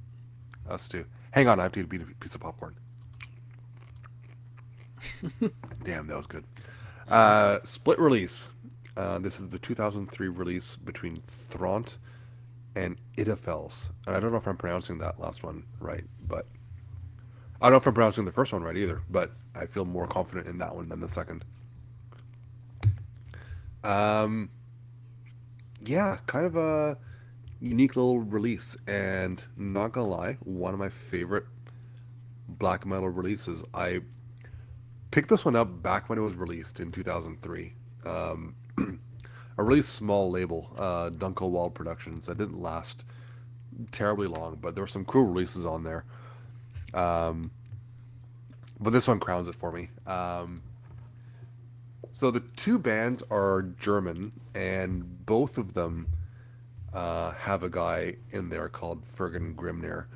us to. Hang on, I have to eat a piece of popcorn. Damn, that was good. Split release. This is the 2003 release between Throndt and Idhafels. And I don't know if I'm pronouncing that last one right, but I don't know if I'm pronouncing the first one right either, but I feel more confident in that one than the second. Yeah, kind of a unique little release, and not gonna lie, one of my favorite black metal releases. I picked this one up back when it was released in 2003. A really small label, Dunkelwald Productions, that didn't last terribly long, but there were some cool releases on there. But this one crowns it for me. So the two bands are German, and both of them have a guy in there called Fergen Grimnir.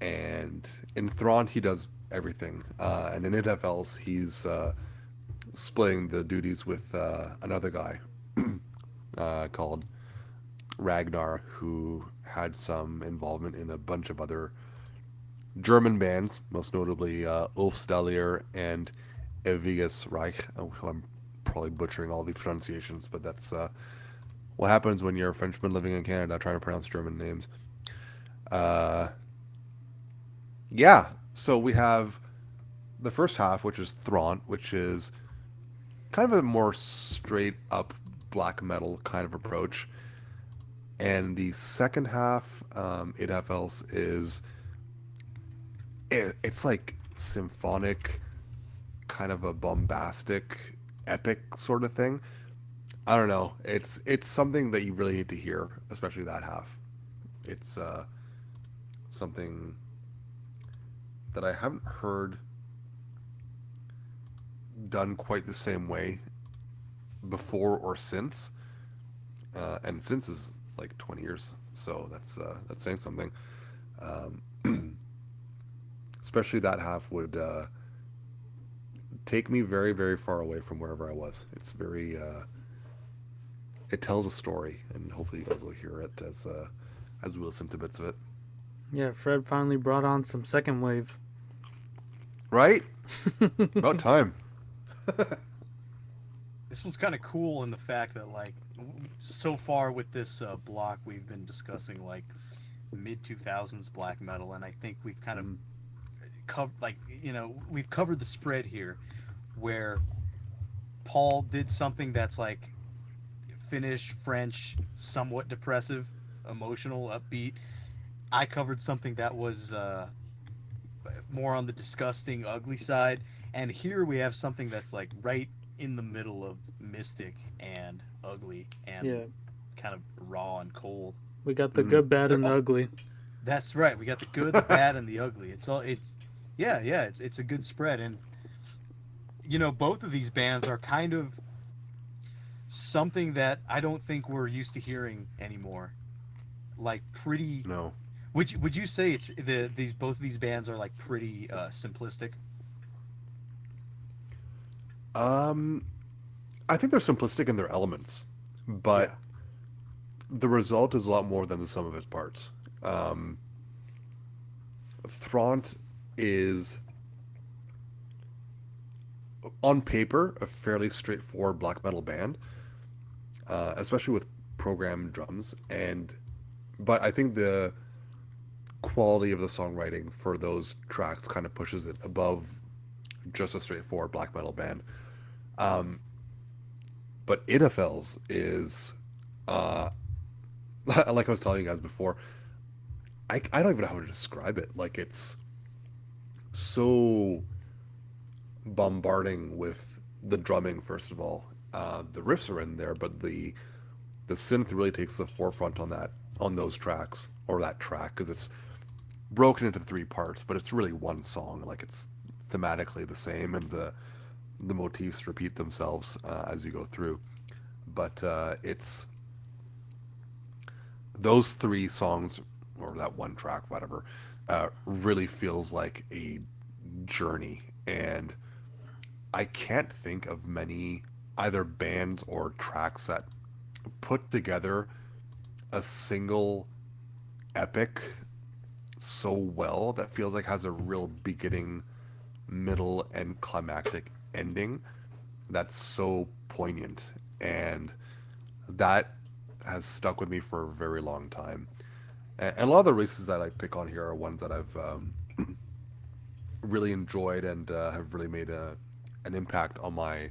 And in Throndt, he does everything. And in Idhafels, he's splitting the duties with another guy called Ragnar, who had some involvement in a bunch of other German bands, most notably Ulfsdallir and Eviges Reich. Oh, I'm probably butchering all these pronunciations, but that's what happens when you're a Frenchman living in Canada trying to pronounce German names. Yeah, so we have the first half, which is Throndt, which is kind of a more straight up black metal kind of approach. And the second half, Idhafels, is it's like symphonic, kind of a bombastic, epic sort of thing. I don't know. It's something that you really need to hear, especially that half. It's something that I haven't heard done quite the same way before or since. And since is like 20 years, so that's saying something. Especially that half would take me very, very far away from wherever I was. It's very it tells a story, and hopefully you guys will hear it as we listen to bits of it. Yeah, Fred finally brought on some second wave. Right? About time. This one's kind of cool in the fact that, like, so far with this block, we've been discussing like mid 2000s black metal, and I think we've kind of covered, like, we've covered the spread here, where Paul did something that's like Finnish, French, somewhat depressive, emotional, upbeat. I covered something that was more on the disgusting, ugly side, and here we have something that's like right in the middle of mystic and ugly and Yeah. kind of raw and cold. We got the good, bad, and the ugly. That's right. We got the good, the bad, and the ugly. It's a good spread, and both of these bands are kind of something that I don't think we're used to hearing anymore. Like pretty. No. Would you say it's both of these bands are like pretty simplistic? I think they're simplistic in their elements, but the result is a lot more than the sum of its parts. Throndt is, on paper, a fairly straightforward black metal band, especially with programmed drums, but I think the quality of the songwriting for those tracks kind of pushes it above just a straightforward black metal band. But Idhafels is, like I was telling you guys before, I don't even know how to describe it. Like, it's so bombarding with the drumming, first of all, The riffs are in there, but the synth really takes the forefront on those tracks, or that track, because it's broken into three parts, but it's really one song. Like, it's thematically the same, and the motifs repeat themselves as you go through. But it's those three songs, or that one track, whatever, really feels like a journey. And I can't think of many either bands or tracks that put together a single epic so well that feels like has a real beginning, middle, and climactic ending that's so poignant. And that has stuck with me for a very long time. And a lot of the releases that I pick on here are ones that I've really enjoyed and have really made an impact on my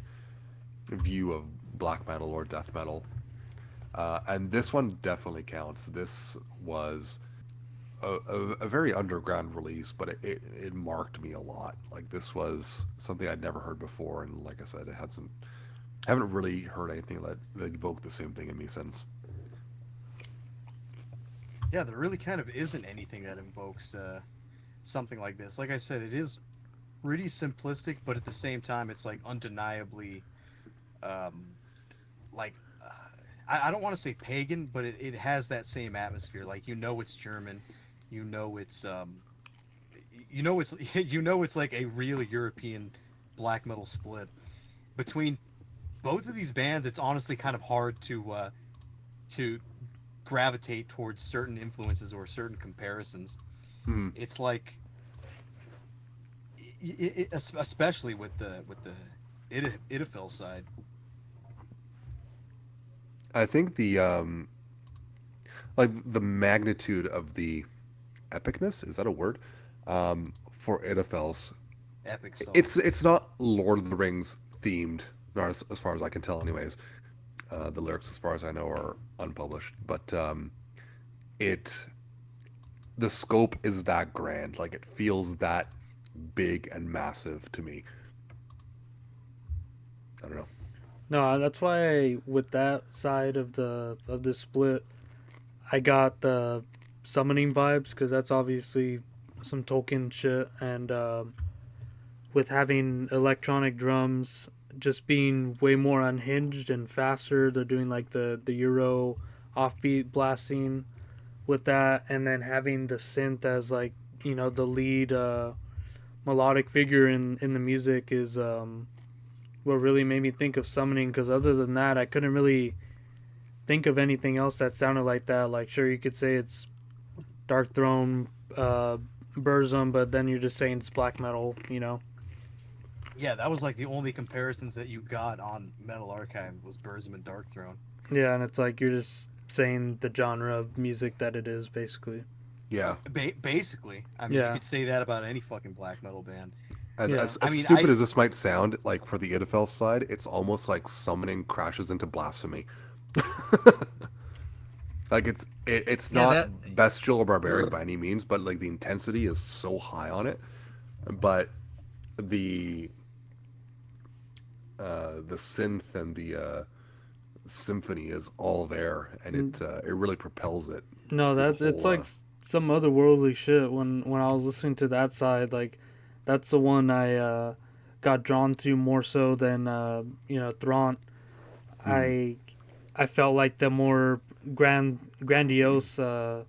view of black metal or death metal. And this one definitely counts. This was a very underground release, but it marked me a lot. Like, this was something I'd never heard before, and like I said, haven't really heard anything that evoked the same thing in me since. Yeah, there really kind of isn't anything that invokes something like this. Like I said, it is pretty simplistic, but at the same time, it's like undeniably, um, like I don't want to say pagan, but it has that same atmosphere. Like, it's German, you know it's it's like a real European black metal split between both of these bands. It's honestly kind of hard to gravitate towards certain influences or certain comparisons. Mm. It's like, especially with the Idhafels side. I think like the magnitude of the epicness, is that a word? For Idhafels, Epic song. it's not Lord of the Rings themed, not as far as I can tell, anyways. The lyrics, as far as I know, are unpublished, but it the scope is that grand. Like, it feels that big and massive to me. I don't know. No, that's why with that side of the split, I got the summoning vibes, because that's obviously some Tolkien shit, and with having electronic drums just being way more unhinged and faster, they're doing like the Euro offbeat blasting with that, and then having the synth as like the lead melodic figure in the music is what really made me think of summoning. Because other than that, I couldn't really think of anything else that sounded like that. Like, sure, you could say it's Dark Throne, Burzum, but then you're just saying it's black metal, Yeah, that was like the only comparisons that you got on Metal Archive was Burzum and Dark Throne. Yeah, and it's like you're just saying the genre of music that it is, basically. Yeah. Basically, I mean, you could say that about any fucking black metal band. As stupid as this might sound, like, for the Idhafels side, it's almost like summoning crashes into blasphemy. Like, it's not bestial or barbaric by any means, but like the intensity is so high on it. But the synth and the symphony is all there, and it really propels it. No, it's like some otherworldly shit. When I was listening to that side, like, that's the one I got drawn to more so than Throndt. I felt like the more grandiose, had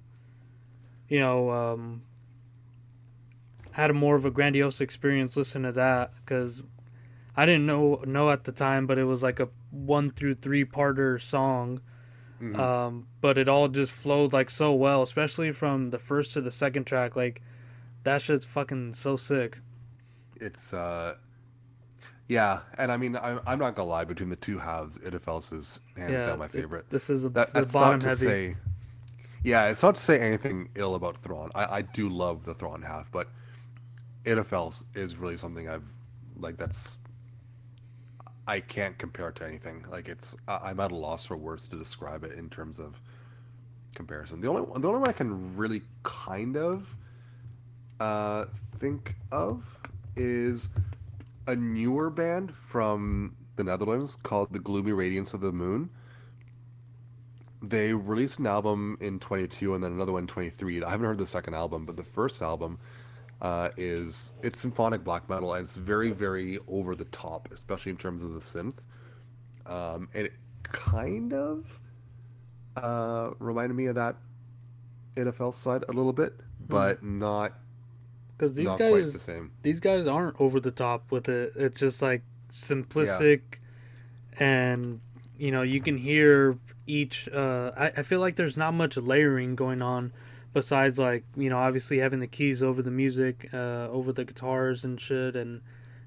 a more of a grandiose experience listening to that, because I didn't know at the time, but it was like a 1 through 3 parter song. Mm-hmm. But it all just flowed like so well, especially from the first to the second track. Like, that shit's fucking so sick. It's yeah, and I mean, I'm not gonna lie. Between the two halves, Idhafels is hands down my favorite. This is That's bottom not to heavy. say, yeah, it's not to say anything ill about Thrawn. I do love the Thrawn half, but Idhafels is really something I can't compare it to anything. Like, I'm at a loss for words to describe it in terms of comparison. The only one I can really kind of think of is a newer band from the Netherlands, called The Gloomy Radiance of the Moon. They released an album in 22 and then another one in 23. I haven't heard the second album, but the first album it's symphonic black metal, and it's very, very over the top, especially in terms of the synth. And it kind of reminded me of that Idhafels side a little bit, but not Because quite the same. these guys aren't over the top with it. It's just like simplistic, and you can hear each. I feel like there's not much layering going on, besides like obviously having the keys over the music, over the guitars and shit, and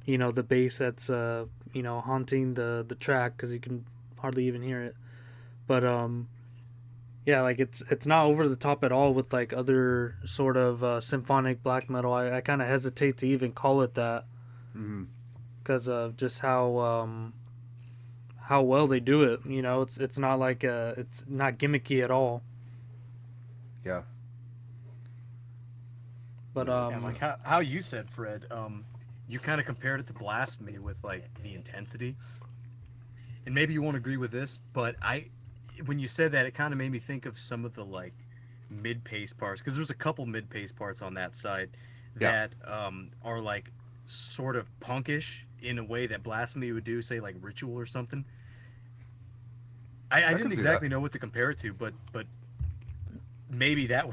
the bass that's haunting the track because you can hardly even hear it. But yeah, like it's not over the top at all with like other sort of symphonic black metal. I kind of hesitate to even call it that because of just how well they do it. It's not like it's not gimmicky at all. Yeah. But and like how you said, Fred, you kind of compared it to Blasphemy with like the intensity, and maybe you won't agree with this, but when you said that, it kind of made me think of some of the like mid-pace parts, because there's a couple mid-pace parts on that side that are like sort of punkish in a way that Blasphemy would do, say like Ritual or something. I didn't exactly know what to compare it to, but maybe that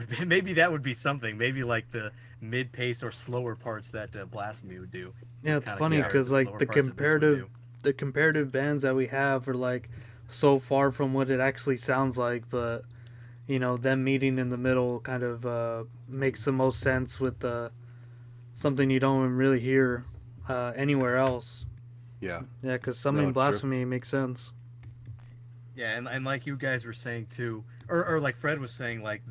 would be something. Maybe like the mid-pace or slower parts that Blasphemy would do. Yeah, it's funny because like the comparative bands that we have are like so far from what it actually sounds like, but them meeting in the middle kind of makes the most sense with something you don't even really hear anywhere else. Yeah, because Summoning Blasphemy makes sense. Yeah, and like you guys were saying too, or like Fred was saying, like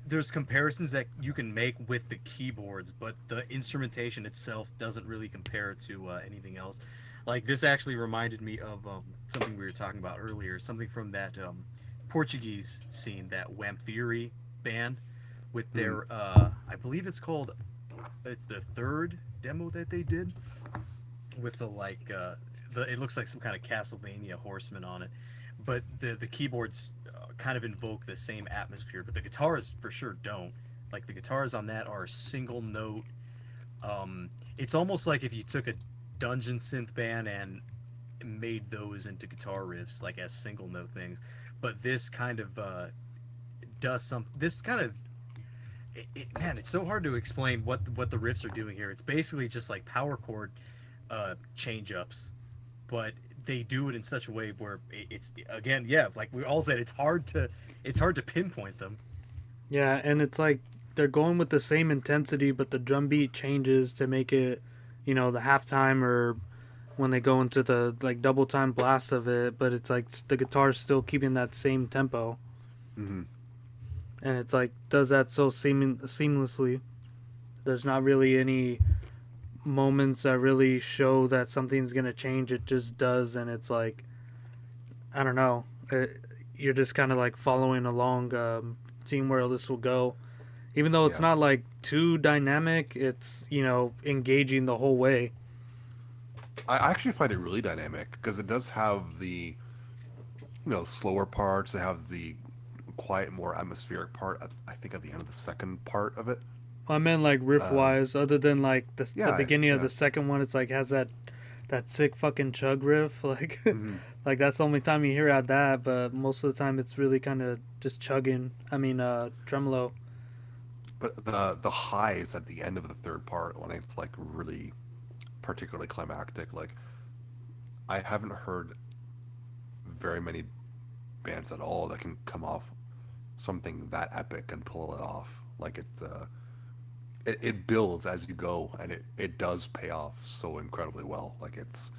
there's comparisons that you can make with the keyboards, but the instrumentation itself doesn't really compare to anything else. Like this actually reminded me of something we were talking about earlier, something from that Portuguese scene, that Wimps band, with their I believe it's the third demo that they did, with the like it looks like some kind of Castlevania horseman on it, but the keyboards kind of invoke the same atmosphere, but the guitars for sure don't. Like the guitars on that are single note. It's almost like if you took a dungeon synth band and made those into guitar riffs, like as single note things. But this kind of does some. This kind of man, it's so hard to explain what the riffs are doing here. It's basically just like power chord change ups, but they do it in such a way where it's again, like we all said, it's hard to pinpoint them. Yeah, and it's like they're going with the same intensity, but the drum beat changes to make it, the halftime or when they go into the like double time blast of it. But it's like the guitar's still keeping that same tempo, and it's like does that so seamlessly. There's not really any moments that really show that something's gonna change. It just does, and it's like I don't know. You're just kind of like following along, seeing where this will go. Even though it's not like too dynamic, it's engaging the whole way. I actually find it really dynamic because it does have the slower parts. It have the quiet, more atmospheric part. I think at the end of the second part of it. Well, I meant like riff wise, other than like the beginning of the second one. It's like has that sick fucking chug riff, like like that's the only time you hear out that. But most of the time, it's really kind of just chugging. I mean, tremolo. But the highs at the end of the third part, when it's like really particularly climactic, like I haven't heard very many bands at all that can come off something that epic and pull it off. Like it builds as you go, and it does pay off so incredibly well. Like it's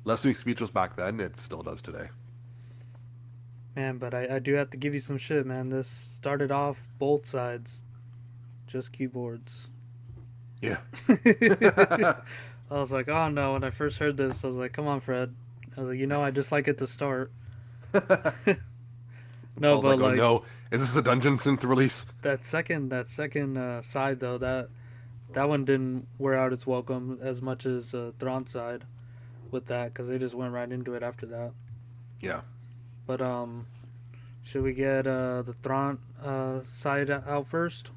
left me speechless back then. It still does today. Man, but I do have to give you some shit, man. This started off both sides, just keyboards. Yeah. I was like, oh no, when I first heard this, I was like, come on, Fred. I was like, I just like it to start. No, I was no, is this a dungeon synth release? That second side though, that one didn't wear out its welcome as much as Throndt side with that, because they just went right into it after that. Yeah. But should we get the Throndt side out first?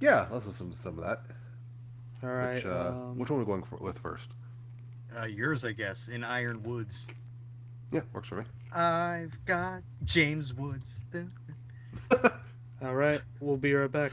Yeah, let's listen to some of that. All right. Which one are we going with first? Yours, I guess, in Iron Woods. Yeah, works for me. I've got James Woods. All right, we'll be right back.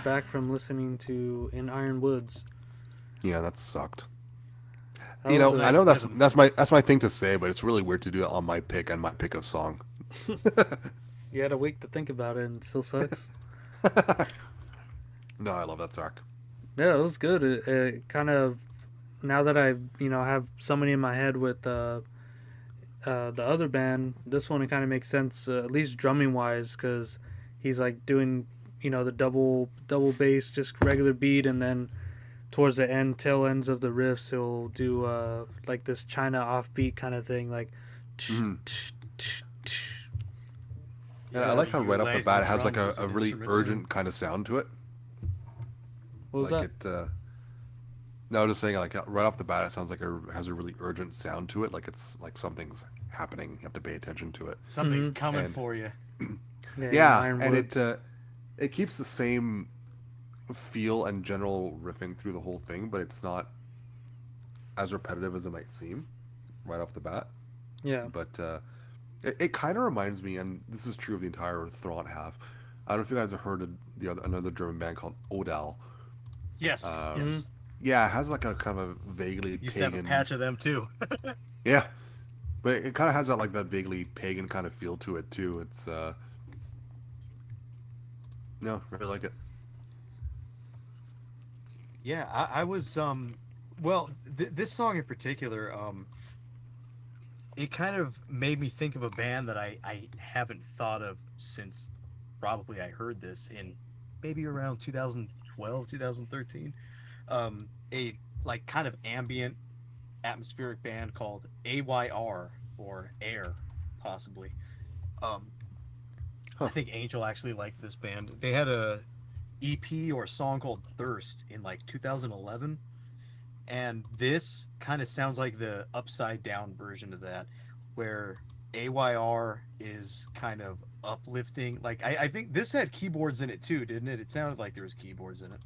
Back from listening to In Iron Woods. Yeah, that sucked. That you know, was I know that's my thing to say, but it's really weird to do it on my pick and my pick of song. You had a week to think about it, and it still sucks. No, I love that track. Yeah, it was good. It kind of, now that I have somebody in my head with the other band, this one, it kind of makes sense, at least drumming wise, because he's like doing the double bass, just regular beat, and then towards the tail ends of the riffs, he'll do like this China offbeat kind of thing, like. Yeah, I like how right off the bat it has like a really urgent kind of sound to it. What was like that? No, I was just saying, like right off the bat, it sounds like it has a really urgent sound to it. Like it's like something's happening. You have to pay attention to it. Something's coming for you. Yeah, and it keeps the same feel and general riffing through the whole thing, but it's not as repetitive as it might seem right off the bat. Yeah. But it kind of reminds me, and this is true of the entire Throndt half. I don't know if you guys have heard of another German band called Odal. Yes. Yes. Yeah, it has like a kind of a vaguely Used to have a pagan. patch of them too. Yeah, but it kind of has that like that vaguely pagan kind of feel to it too. It's no, really like it. Yeah, I was well, this song in particular, it kind of made me think of a band that I haven't thought of since probably I heard this in maybe around 2012, 2013. A like kind of ambient atmospheric band called AYR or Air, possibly. Um, I Huh. think Angel actually liked this band. They had a EP or song called Thirst in like 2011, and this kind of sounds like the upside down version of that, where AYR is kind of uplifting. Like I think this had keyboards in it too, didn't it? It sounded like there was keyboards in it.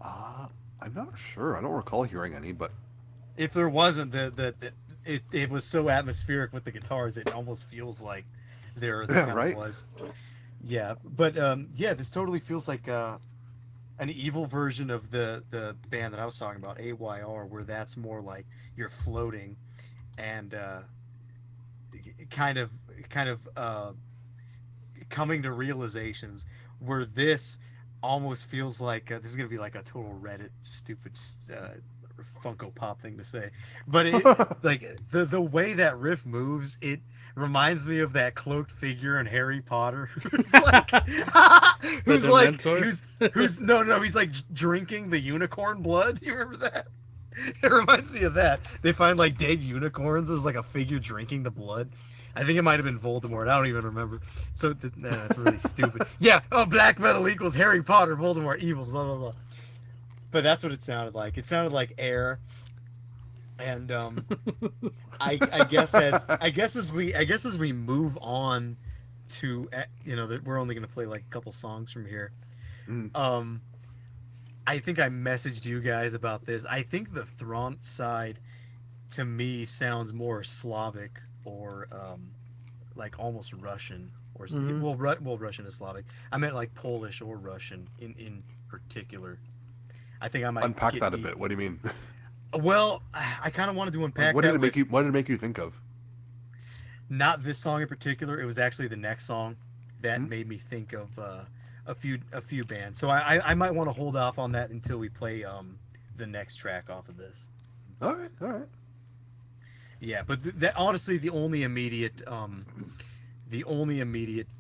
Uh, I'm not sure. I don't recall hearing any, but If there wasn't, it was so atmospheric with the guitars, it almost feels like there yeah, kind of right. was. Yeah, but yeah, this totally feels like an evil version of the band that I was talking about, AYR, where that's more like you're floating and kind of kind of coming to realizations, where this almost feels like this is gonna be like a total Reddit stupid Funko Pop thing to say, but it like the way that riff moves, it reminds me of that cloaked figure in Harry Potter who's like The who's like Dementor. who's no he's like drinking the unicorn blood. You remember that? It reminds me of that. They find like dead unicorns as like a figure drinking the blood. I think it might have been Voldemort. I don't even remember. So that's really stupid. Yeah. Oh, black metal equals Harry Potter, Voldemort, evil, blah blah blah. But that's what it sounded like. It sounded like air. And I guess as we move on to that we're only gonna play like a couple songs from here. Mm. I think I messaged you guys about this. I think the Throndt side to me sounds more Slavic or like almost Russian or Hmm. well Russian is Slavic. I meant like Polish or Russian in particular. I think I might Unpack get that a deep. bit. What do you mean? Well, I kind of wanted to Like, unpack what did that it make with you? What did it make you think of? not this song in particular. It was actually the next song that Hmm? made me think of a few bands. So I might want to hold off on that until we play the next track off of this. All right, all right. Yeah, but that honestly the only immediate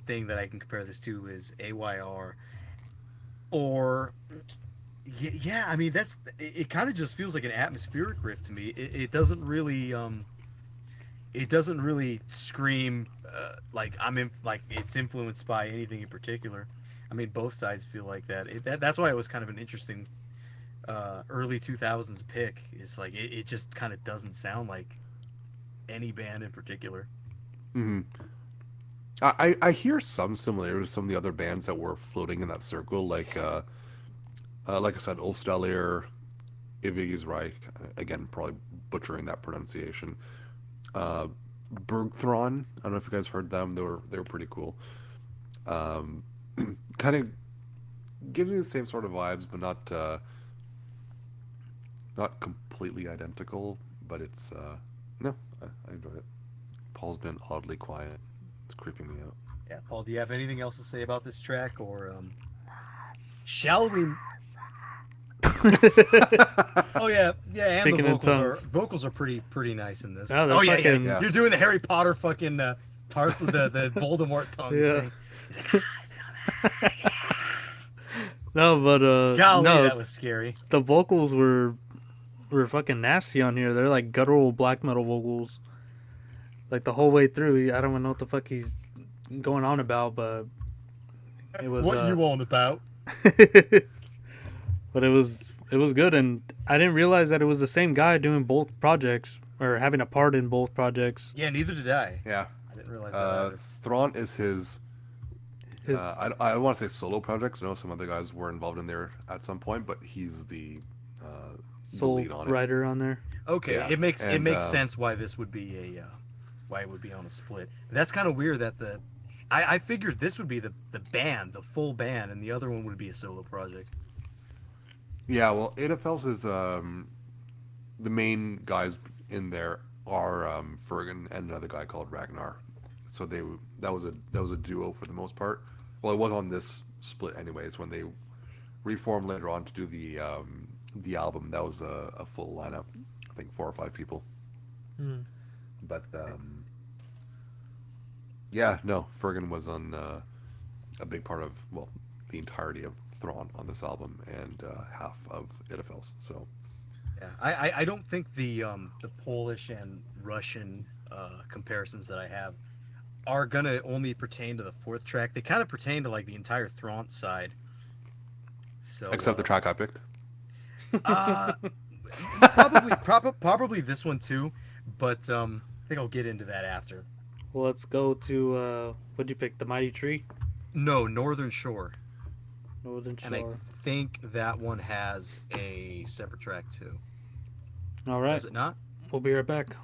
thing that I can compare this to is AYR or yeah, I mean that's it kind of just feels like an atmospheric riff to me. It doesn't really scream like like it's influenced by anything in particular. I mean both sides feel like that. That's why it was kind of an interesting early 2000s pick. It's like it just kind of doesn't sound like any band in particular. Hmm. I hear some similarities with some of the other bands that were floating in that circle, like I said, Ulfstellir, Ivig's Reich. Again, probably butchering that pronunciation. Uh, Bergthron. I don't know if you guys heard them. They were pretty cool. Um, kind of gives me the same sort of vibes, but not completely identical. But it's no, I enjoy it. Paul's been oddly quiet. It's creeping me out. Yeah, Paul, do you have anything else to say about this track, or shall we? Oh yeah, yeah, and Speaking the in tongues. vocals are pretty nice in this. Yeah, they're Oh yeah, yeah, fucking. Yeah. you're doing the Harry Potter fucking parcel the Voldemort tongue Yeah. thing. He's like, No, but golly, no, that was scary. the vocals were fucking nasty on here. They're like guttural black metal vocals, like the whole way through. I don't even know what the fuck he's going on about, but it was. What you on about? But it was good, and I didn't realize that it was the same guy doing both projects or having a part in both projects. Yeah, neither did I. Yeah. I didn't realize that either. Throndt is his. His I want to say solo project. I know some other guys were involved in there at some point, but he's the sole lead on it. writer on there. Okay, Yeah, it makes and, sense why this would be why it would be on a split. That's kind of weird that I figured this would be the band, the full band, and the other one would be a solo project. Yeah, well, Idhafels is the main guys in there are Fergan and another guy called Ragnar. So that was a duo for the most part. Well, it was on this split anyways. When they reformed later on to do the album, that was a full lineup. I think 4 or 5 people. Hmm. But yeah, no, Fergan was on a big part of the entirety of Throndt on this album and half of Idhafels. So Yeah, I don't think the Polish and Russian comparisons that I have are gonna only pertain to the fourth track. They kind of pertain to like the entire Throndt side. So except the track I picked. uh, probably this one too, but I think I'll get into that after. Well, let's go to what'd you pick? The Mighty Tree, No, Northern Shore, Northern and I Shore. think that one has a separate track too. All right, Does it not? we'll be right back.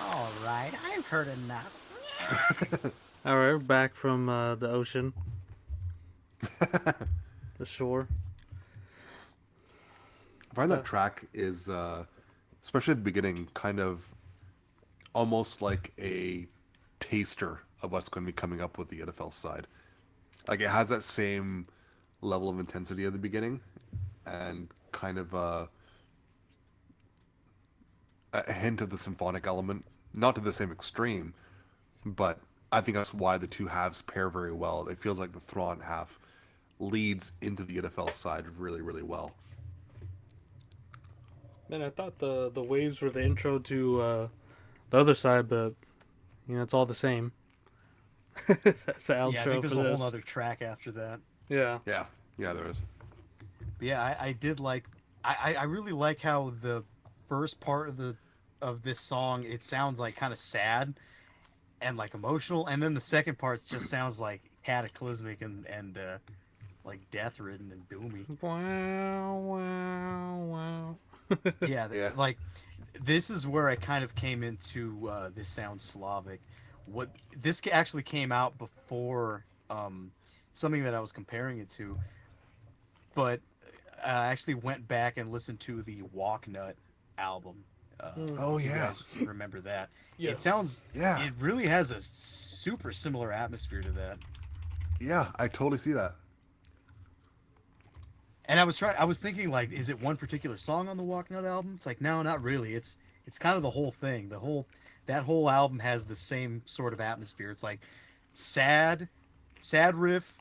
All right, I've heard enough. All right, we're back from the ocean, the shore. I find that track is, especially at the beginning, kind of almost like a taster of what's going to be coming up with the Idhafels side. Like it has that same level of intensity at the beginning, and kind of a hint of the symphonic element, not to the same extreme, but I think that's why the two halves pair very well. It feels like the Throndt half leads into the Idhafels side really, really well. Man, I thought the waves were the intro to the other side, but it's all the same. That's the outro Yeah, I think there's for a this. whole other track after that. Yeah. Yeah, there is. But yeah, I did like. I really like how the first part of this song, it sounds like kind of sad and like emotional, and then the second part just sounds like cataclysmic and like death ridden and doomy. Wow, wow, wow. Yeah, Yeah. like this is where I kind of came into this sounds Slavic. What this actually came out before something that I was comparing it to, but I actually went back and listened to the Walknut album. Oh If you yeah. guys remember that, Yeah. it sounds, Yeah. it really has a super similar atmosphere to that. Yeah, I totally see that. And I was thinking like, is it one particular song on the Walknut album? It's like, no, not really. It's kind of the whole thing. That whole album has the same sort of atmosphere. It's like sad, sad riff,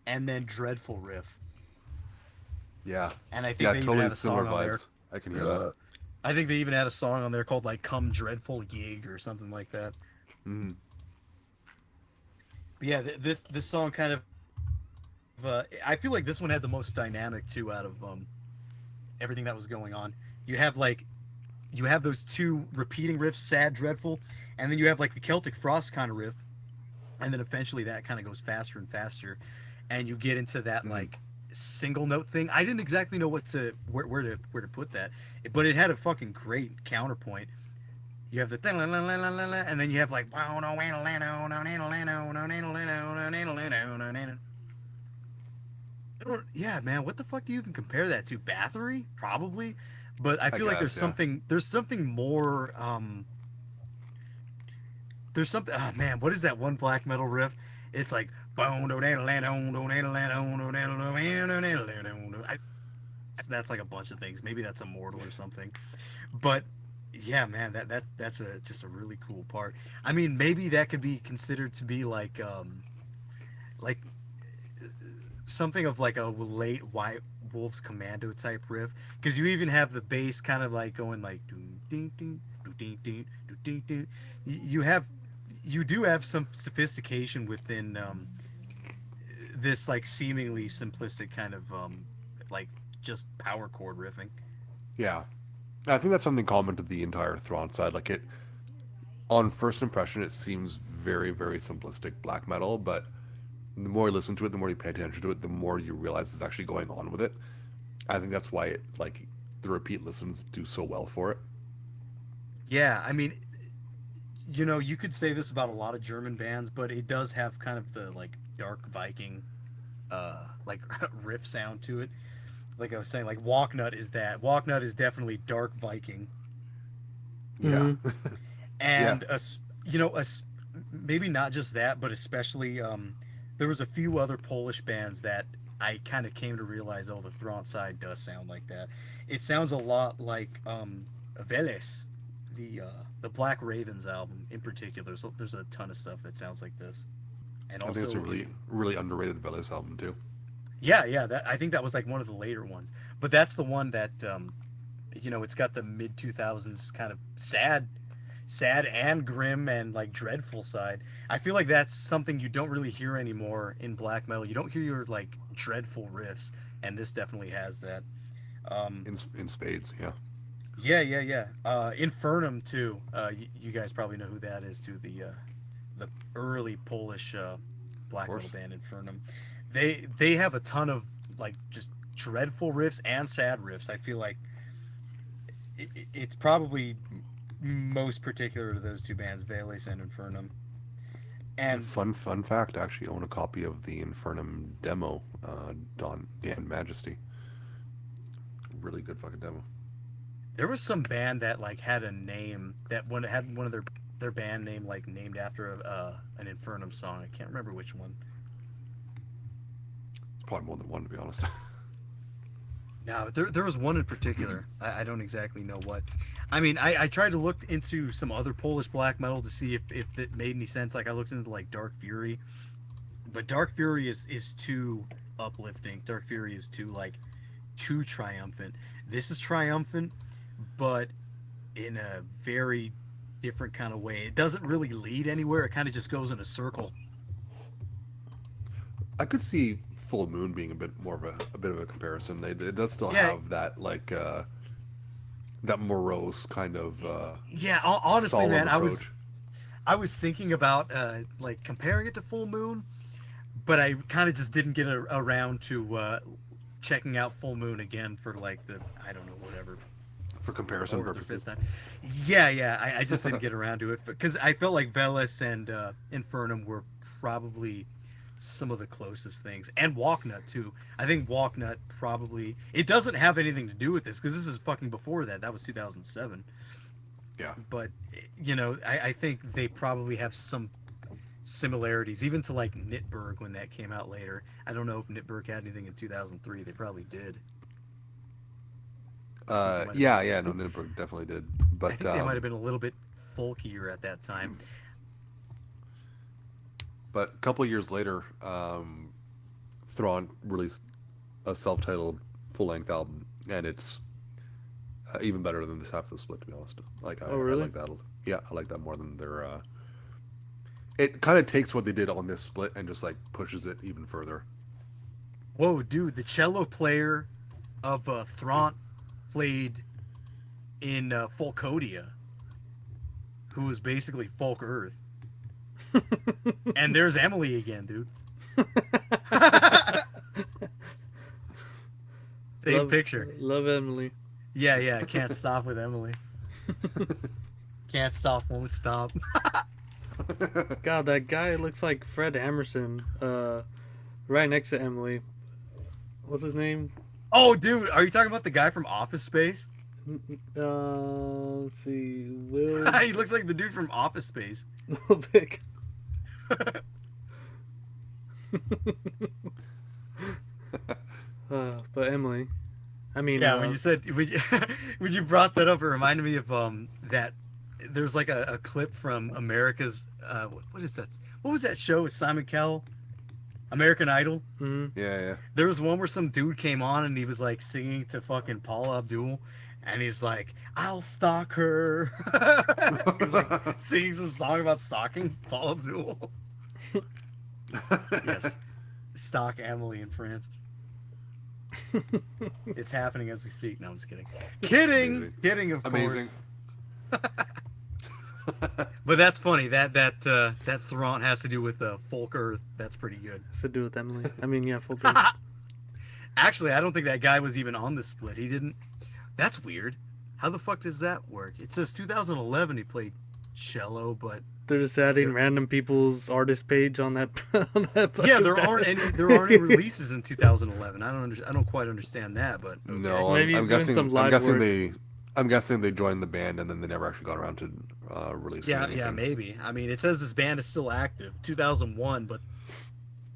and then dreadful riff. Yeah. And I think Yeah, they even totally had a similar song on there. vibes. I can hear that. I think they even had a song on there called like "Come Dreadful Yig" or something like that. Mm. But yeah, this song kind of I feel like this one had the most dynamic too out of everything that was going on. You have like you have those two repeating riffs, sad, dreadful, and then you have like the Celtic Frost kind of riff, and then eventually that kind of goes faster and faster, and you get into that like single note thing. I didn't exactly know where to put that, but it had a fucking great counterpoint. You have the and then you have like yeah, man, what the fuck do you even compare that to? Bathory? Probably. But I feel like guess, yeah. there's something more there's something, oh man, what is that one black metal riff? It's like that's like a bunch of things. Maybe that's Immortal or something. But yeah, man, that's a just a really cool part. I mean, maybe that could be considered to be like something of like a late White Wolf's Commando type riff, because you even have the bass kind of like going like doon, ding, ding, doo, ding, ding, doo, ding, ding. You do have some sophistication within this like seemingly simplistic kind of like just power chord riffing. Yeah. I think that's something common to the entire Throndt side. Like it, on first impression, it seems very, very simplistic black metal, but the more you listen to it, the more you pay attention to it, the more you realize it's actually going on with it. I think that's why it, like, the repeat listens do so well for it. Yeah, I mean, you could say this about a lot of German bands, but it does have kind of the like dark Viking like riff sound to it. Like I was saying, like Walknut is that. Walknut is definitely dark Viking. Yeah. And maybe not just that, but especially there was a few other Polish bands that I kind of came to realize, oh, the Throndt side does sound like that. It sounds a lot like Veles, the Black Ravens album in particular. So there's a ton of stuff that sounds like this. And I also, think it's a really, really underrated Veles album, too. yeah, I think that was like one of the later ones. But that's the one that it's got the mid 2000s kind of sad and grim and like dreadful side. I feel like that's something you don't really hear anymore in black metal. You don't hear your like dreadful riffs, and this definitely has that. In spades, yeah. Yeah. Infernum too. You guys probably know who that is too. The early Polish black metal band Infernum. They have a ton of like just dreadful riffs and sad riffs. I feel like it's probably most particular to those two bands, Valles and Infernum. And Fun fact, actually, I own a copy of the Infernum demo, Dan Majesty. Really good fucking demo. there was some band that like had a name that had one of their band name like named after an Infernum song. I can't remember which one. It's probably more than one, to be honest. No, but there was one in particular. I don't exactly know what. I mean, I tried to look into some other Polish black metal to see if it made any sense. Like I looked into like Dark Fury, but Dark Fury is too uplifting. Dark Fury is too triumphant. This is triumphant, but in a very different kind of way. It doesn't really lead anywhere. It kind of just goes in a circle. I could see Full Moon being a bit more of a bit of a comparison. It does still have that like that morose kind of Yeah, honestly, solemn man, approach. I was thinking about like comparing it to Full Moon, but I kind of just didn't get around to checking out Full Moon again for like the I don't know whatever for comparison fourth or purposes. fifth time. Yeah, I just didn't get around to it because I felt like Veles and Infernum were probably some of the closest things, and Walknut too. I think Walknut probably it doesn't have anything to do with this because this is fucking before that. That was 2007. Yeah. But you know, I think they probably have some similarities, even to like Nitberg when that came out later. I don't know if Nitberg had anything in 2003. They probably did. No, Nidberg definitely did. But I think they might have been a little bit folkier at that time. But a couple of years later, Throndt released a self-titled full-length album, and it's even better than this half of the split. To be honest, like I like that. Yeah, I like that more than their. It kind of takes what they did on this split and just like pushes it even further. Whoa, dude! The cello player of Throndt played in Folkodia, who was basically Folk Earth. And there's Emily again, dude. Same picture. Love Emily. Yeah. Can't stop with Emily. Can't stop, won't stop. God, that guy looks like Fred Emerson. Right next to Emily. What's his name? Oh, dude, are you talking about the guy from Office Space? Let's see. Will. He looks like the dude from Office Space. Big. But Emily, I mean, yeah. When you said when you brought that up, it reminded me of that. There's like a clip from America's what is that? What was that show with Simon Cowell? American Idol. Mm-hmm. Yeah. There was one where some dude came on and he was like singing to fucking Paula Abdul, and he's like, "I'll stalk her." He was like singing some song about stalking Paula Abdul. Yes, stalk Emily in France. It's happening as we speak. No, I'm just kidding. Amazing. Kidding, of Amazing. course. But that's funny. That Throndt has to do with Folk Earth. That's pretty good. Has to do with Emily. I mean, yeah, Folk. Actually, I don't think that guy was even on the split. He didn't. That's weird. How the fuck does that work? It says 2011 he played cello, but They're just adding random people's artist page on that. yeah, there aren't any releases in 2011. I don't quite understand that, but okay. No, Maybe he's doing some live work. I'm guessing they joined the band and then they never actually got around to releasing anything. Yeah, maybe. I mean, it says this band is still active, 2001, but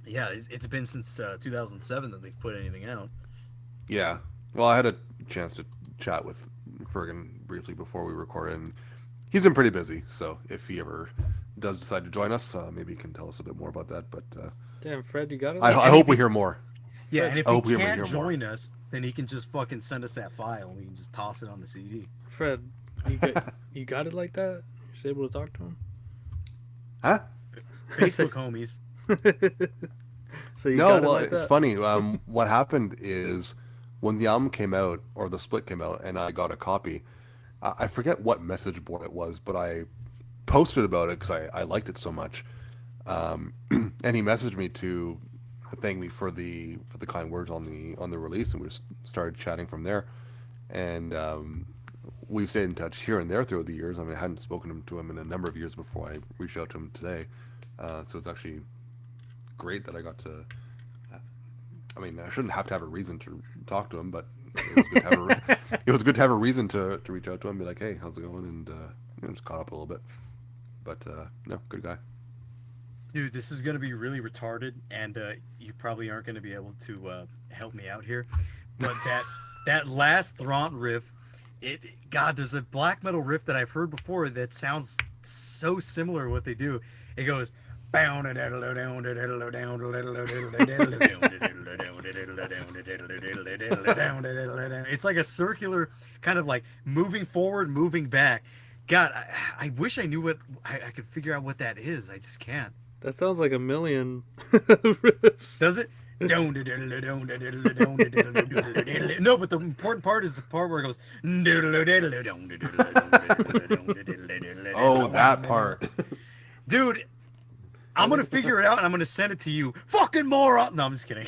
yeah, it's been since 2007 that they've put anything out. Yeah. Well, I had a chance to chat with Fergan briefly before we recorded, and he's been pretty busy. So if he ever does decide to join us, maybe he can tell us a bit more about that. But Damn, Fred, you got it. I hope we hear more. Yeah, and if I hope he we can't hear join us, then he can just fucking send us that file and we can just toss it on the CD. Fred, you got it like that? You're able to talk to him? Huh? Facebook homies. So you No, got well, it like it's that? funny. What happened is when the album came out, or the split came out, and I got a copy, I forget what message board it was, but I posted about it because I liked it so much. And he messaged me to thank me for the kind words on the release, and we just started chatting from there. And we've stayed in touch here and there throughout the years. I mean, I hadn't spoken to him in a number of years before I reached out to him today. So it's actually great that I got to. I mean, I shouldn't have to have a reason to talk to him, but it was good to have it was good to have a reason to reach out to him, and be like, "Hey, how's it going?" And just caught up a little bit. But no, good guy. Dude, this is going to be really retarded, and you probably aren't going to be able to help me out here. But that last Throndt riff, God, there's a black metal riff that I've heard before that sounds so similar to what they do. It goes. It's like a circular kind of like moving forward, moving back. God, I wish I knew what I could figure out what that is. I just can't. That sounds like a million riffs. Does it? No, but the important part is the part where it goes. Oh, that part. Dude, I'm gonna figure it out and I'm gonna send it to you. Fucking moron! No, I'm just kidding.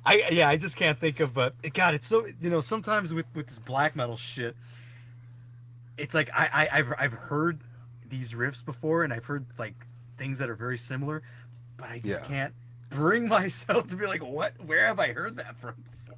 I just can't think of. God, it's so sometimes with this black metal shit, it's like I've heard these riffs before and I've heard like things that are very similar, but I just can't bring myself to be like, where have I heard that from before?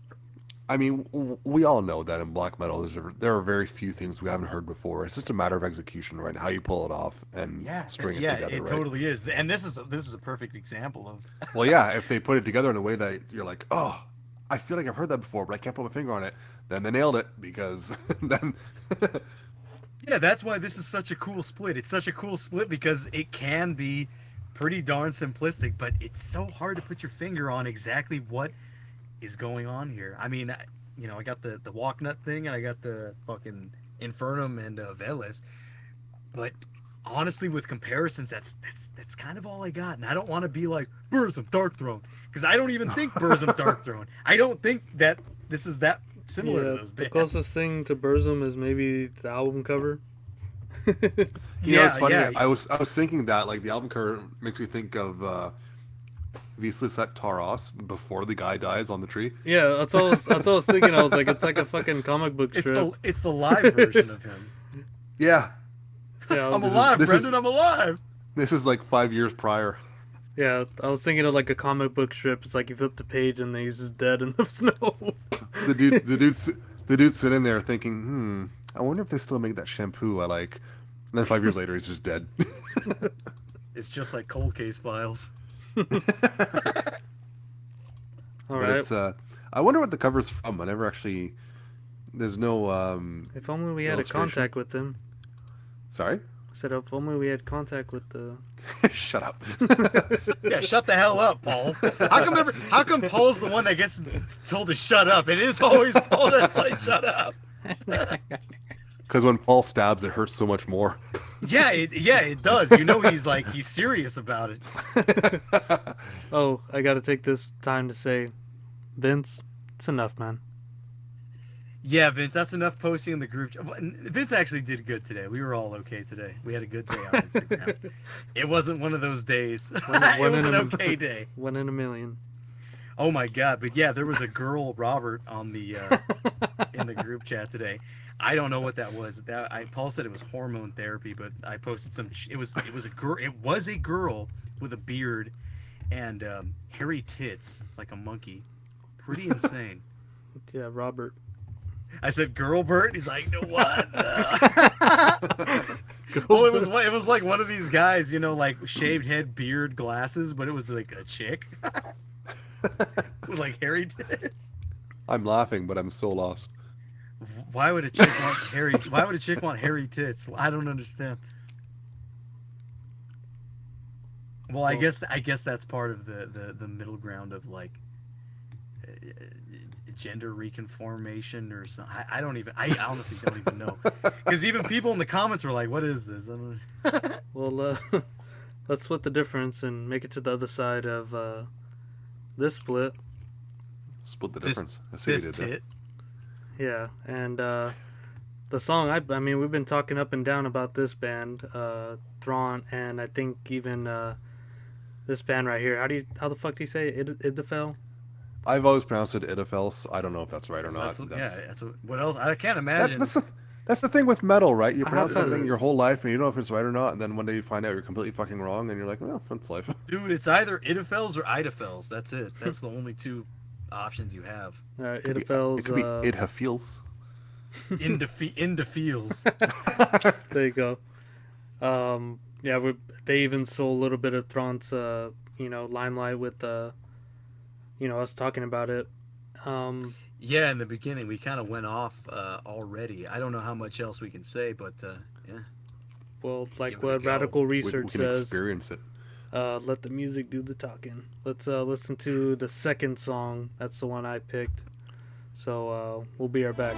I mean, we all know that in black metal, there are very few things we haven't heard before. It's just a matter of execution, right? How you pull it off and string it together, it right? totally is. And this is a perfect example of. Well, yeah, if they put it together in a way that you're like, oh, I feel like I've heard that before, but I can't put my finger on it, then they nailed it, because then. Yeah, that's why this is such a cool split. It's such a cool split because it can be pretty darn simplistic, but it's so hard to put your finger on exactly what is going on here. I mean, I got the Walknut thing and I got the fucking Infernum and Veles, but honestly, with comparisons, that's kind of all I got. And I don't want to be like Burzum Darkthrone, because I don't even think Burzum Darkthrone. I don't think that this is that similar to those bands. The closest thing to Burzum is maybe the album cover. It's funny. Yeah. I was thinking that, like, the album cover makes me think of Vislis at Taros before the guy dies on the tree. Yeah, that's what I was thinking. I was like, it's like a fucking comic book strip. It's the live version of him. Yeah. I'm alive, Brendan. I'm alive. This is like 5 years prior. Yeah, I was thinking of like a comic book strip. It's like you flip the page and he's just dead in the snow. The dude's sitting there thinking, I wonder if they still make that shampoo I like. And then 5 years later, he's just dead. It's just like Cold Case Files. All right. It's, I wonder what the cover's from. I never actually. There's no. If only we had a contact with them. Sorry? I said, if only we had contact with the. Shut up. Yeah, shut the hell up, Paul. How come Paul's the one that gets told to shut up? It is always Paul that's like, shut up. Because when Paul stabs, it hurts so much more. Yeah, it does. He's serious about it. Oh, I got to take this time to say, Vince, it's enough, man. Yeah, Vince, that's enough posting in the group. Vince actually did good today. We were all okay today. We had a good day on Instagram. It wasn't one of those days. It was an okay day. 1 in a million. Oh my God! But yeah, there was a girl, Robert, on the in the group chat today. I don't know what that was. Paul said it was hormone therapy, but I posted some. It was a girl. It was a girl with a beard and hairy tits like a monkey. Pretty insane. Yeah, Robert. I said, "Girl, Bert." He's like, "No, what?" Well, it was like one of these guys, like shaved head, beard, glasses, but it was like a chick with like hairy tits. I'm laughing, but I'm so lost. Why would a chick want hairy? Why would a chick want hairy tits? I don't understand. Well, I guess that's part of the middle ground of like gender reconformation or something. I honestly don't even know, because even people in the comments were like, "What is this?" Well, let's split the difference and make it to the other side of this split. Split the difference. I see what you did there. Yeah, and the song, I mean, we've been talking up and down about this band, Throndt, and I think even this band right here. How the fuck do you say it? Idhafels? I've always pronounced it Idhafels. I don't know if that's right or So not. that's what else? I can't imagine. That's the thing with metal, right? You I pronounce have something to- your whole life and you don't know if it's right or not, and then one day you find out you're completely fucking wrong, and you're like, well, that's life. Dude, it's either Idhafels or Idhafels. That's it. That's the only two options you have. All right, It Idhafels. could be Idhafels. Into feels. There you go. Yeah, they even stole a little bit of Throndt's, limelight with, us talking about it. Yeah, in the beginning we kind of went off already. I don't know how much else we can say, but yeah. Well, like Give it a what go. Radical We Research can says, experience it. let the music do the talking. Let's listen to the second song. That's the one I picked. So we'll be right back.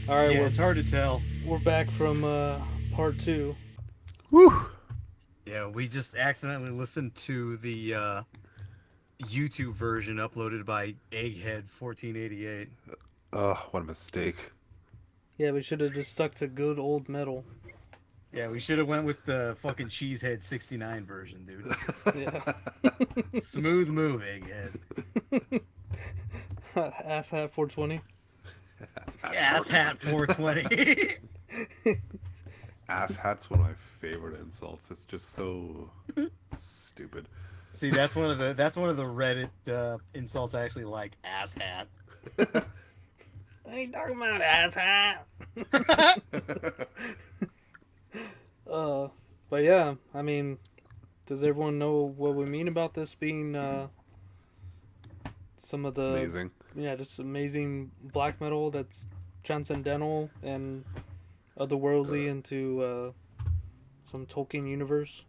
All right, Yeah, it's hard to tell. we're back from part 2. Woo! Yeah, we just accidentally listened to the YouTube version uploaded by Egghead1488. What a mistake. Yeah, we should have just stuck to good old metal. Yeah, we should have went with the fucking Cheesehead69 version, dude. Yeah. Smooth move, Egghead. Ass hat 420. Ass hat 420. Ass hat's one of my favorite insults. It's just so stupid. See, that's one of the Reddit insults I actually like. Ass hat. I ain't talking about ass hat. But yeah, I mean, does everyone know what we mean about this being some of the Amazing. Yeah, just amazing black metal that's transcendental and otherworldly into some Tolkien universe?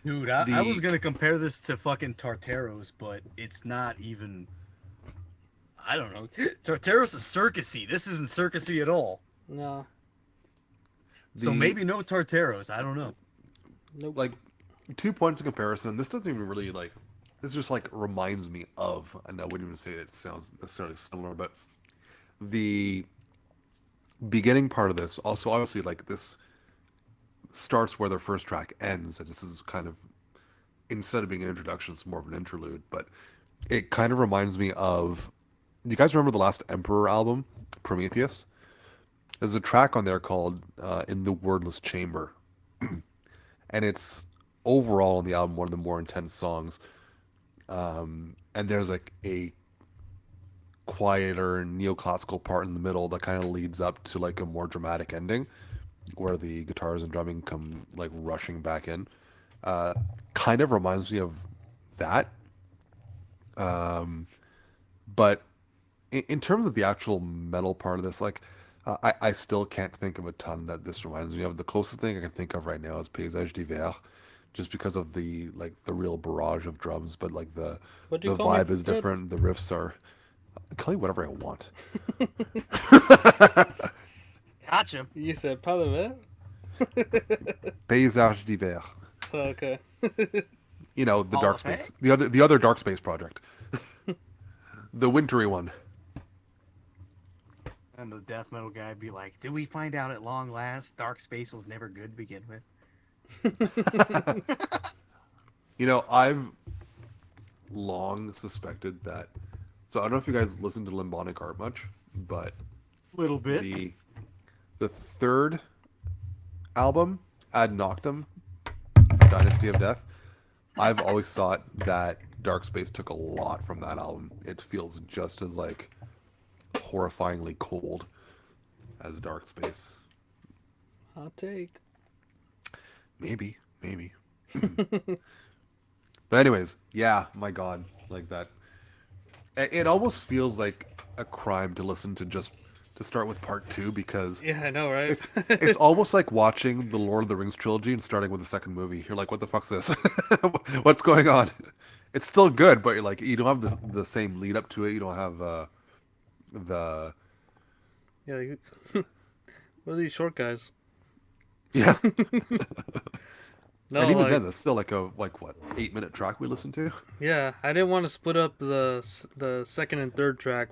Dude, I was gonna compare this to fucking Tartaros, but it's not even. I don't know. Tartaros is circusy. This isn't circusy at all. No. So maybe no Tartaros. I don't know. Nope. Like, 2 points of comparison. This doesn't even really, like... This just, like, reminds me of... And I wouldn't even say it sounds necessarily similar, but... The beginning part of this, also, obviously, like, this starts where their first track ends, and this is kind of... Instead of being an introduction, it's more of an interlude, but... It kind of reminds me of... Do you guys remember the last Emperor album? Prometheus? There's a track on there called In the Wordless Chamber. And it's overall on the album one of the more intense songs. And there's like a quieter neoclassical part in the middle that kind of leads up to like a more dramatic ending where the guitars and drumming come like rushing back in. Kind of reminds me of that. But in terms of the actual metal part of this, like, I still can't think of a ton that this reminds me of. The closest thing I can think of right now is Paysage d'Hiver, just because of the real barrage of drums. But like the vibe is different. The riffs are. I call you whatever I want. Gotcha. You said pas de verre? Paysage d'Hiver. Oh, okay. You know, the Dark Space, the other Dark Space project, the wintry one. And the death metal guy be like, "Did we find out at long last Dark Space was never good to begin with?" You know, I've long suspected that. So I don't know if you guys listen to Limbonic Art much, but Little bit. the third album, Ad Noctem, Dynasty of Death, I've always thought that Dark Space took a lot from that album. It feels just as like horrifyingly cold as Dark Space. Hot take. Maybe. But anyways, yeah, my God, like that. It almost feels like a crime to listen to start with part 2 because Yeah, I know, right? it's almost like watching the Lord of the Rings trilogy and starting with the second movie. You're like, what the fuck's this? What's going on? It's still good, but you're like, you don't have the same lead up to it. You don't have the Yeah. What are these short guys? yeah. No, And even like, then, it's still like a 8-minute track we listened to. yeah, I didn't want to split up the second and third track.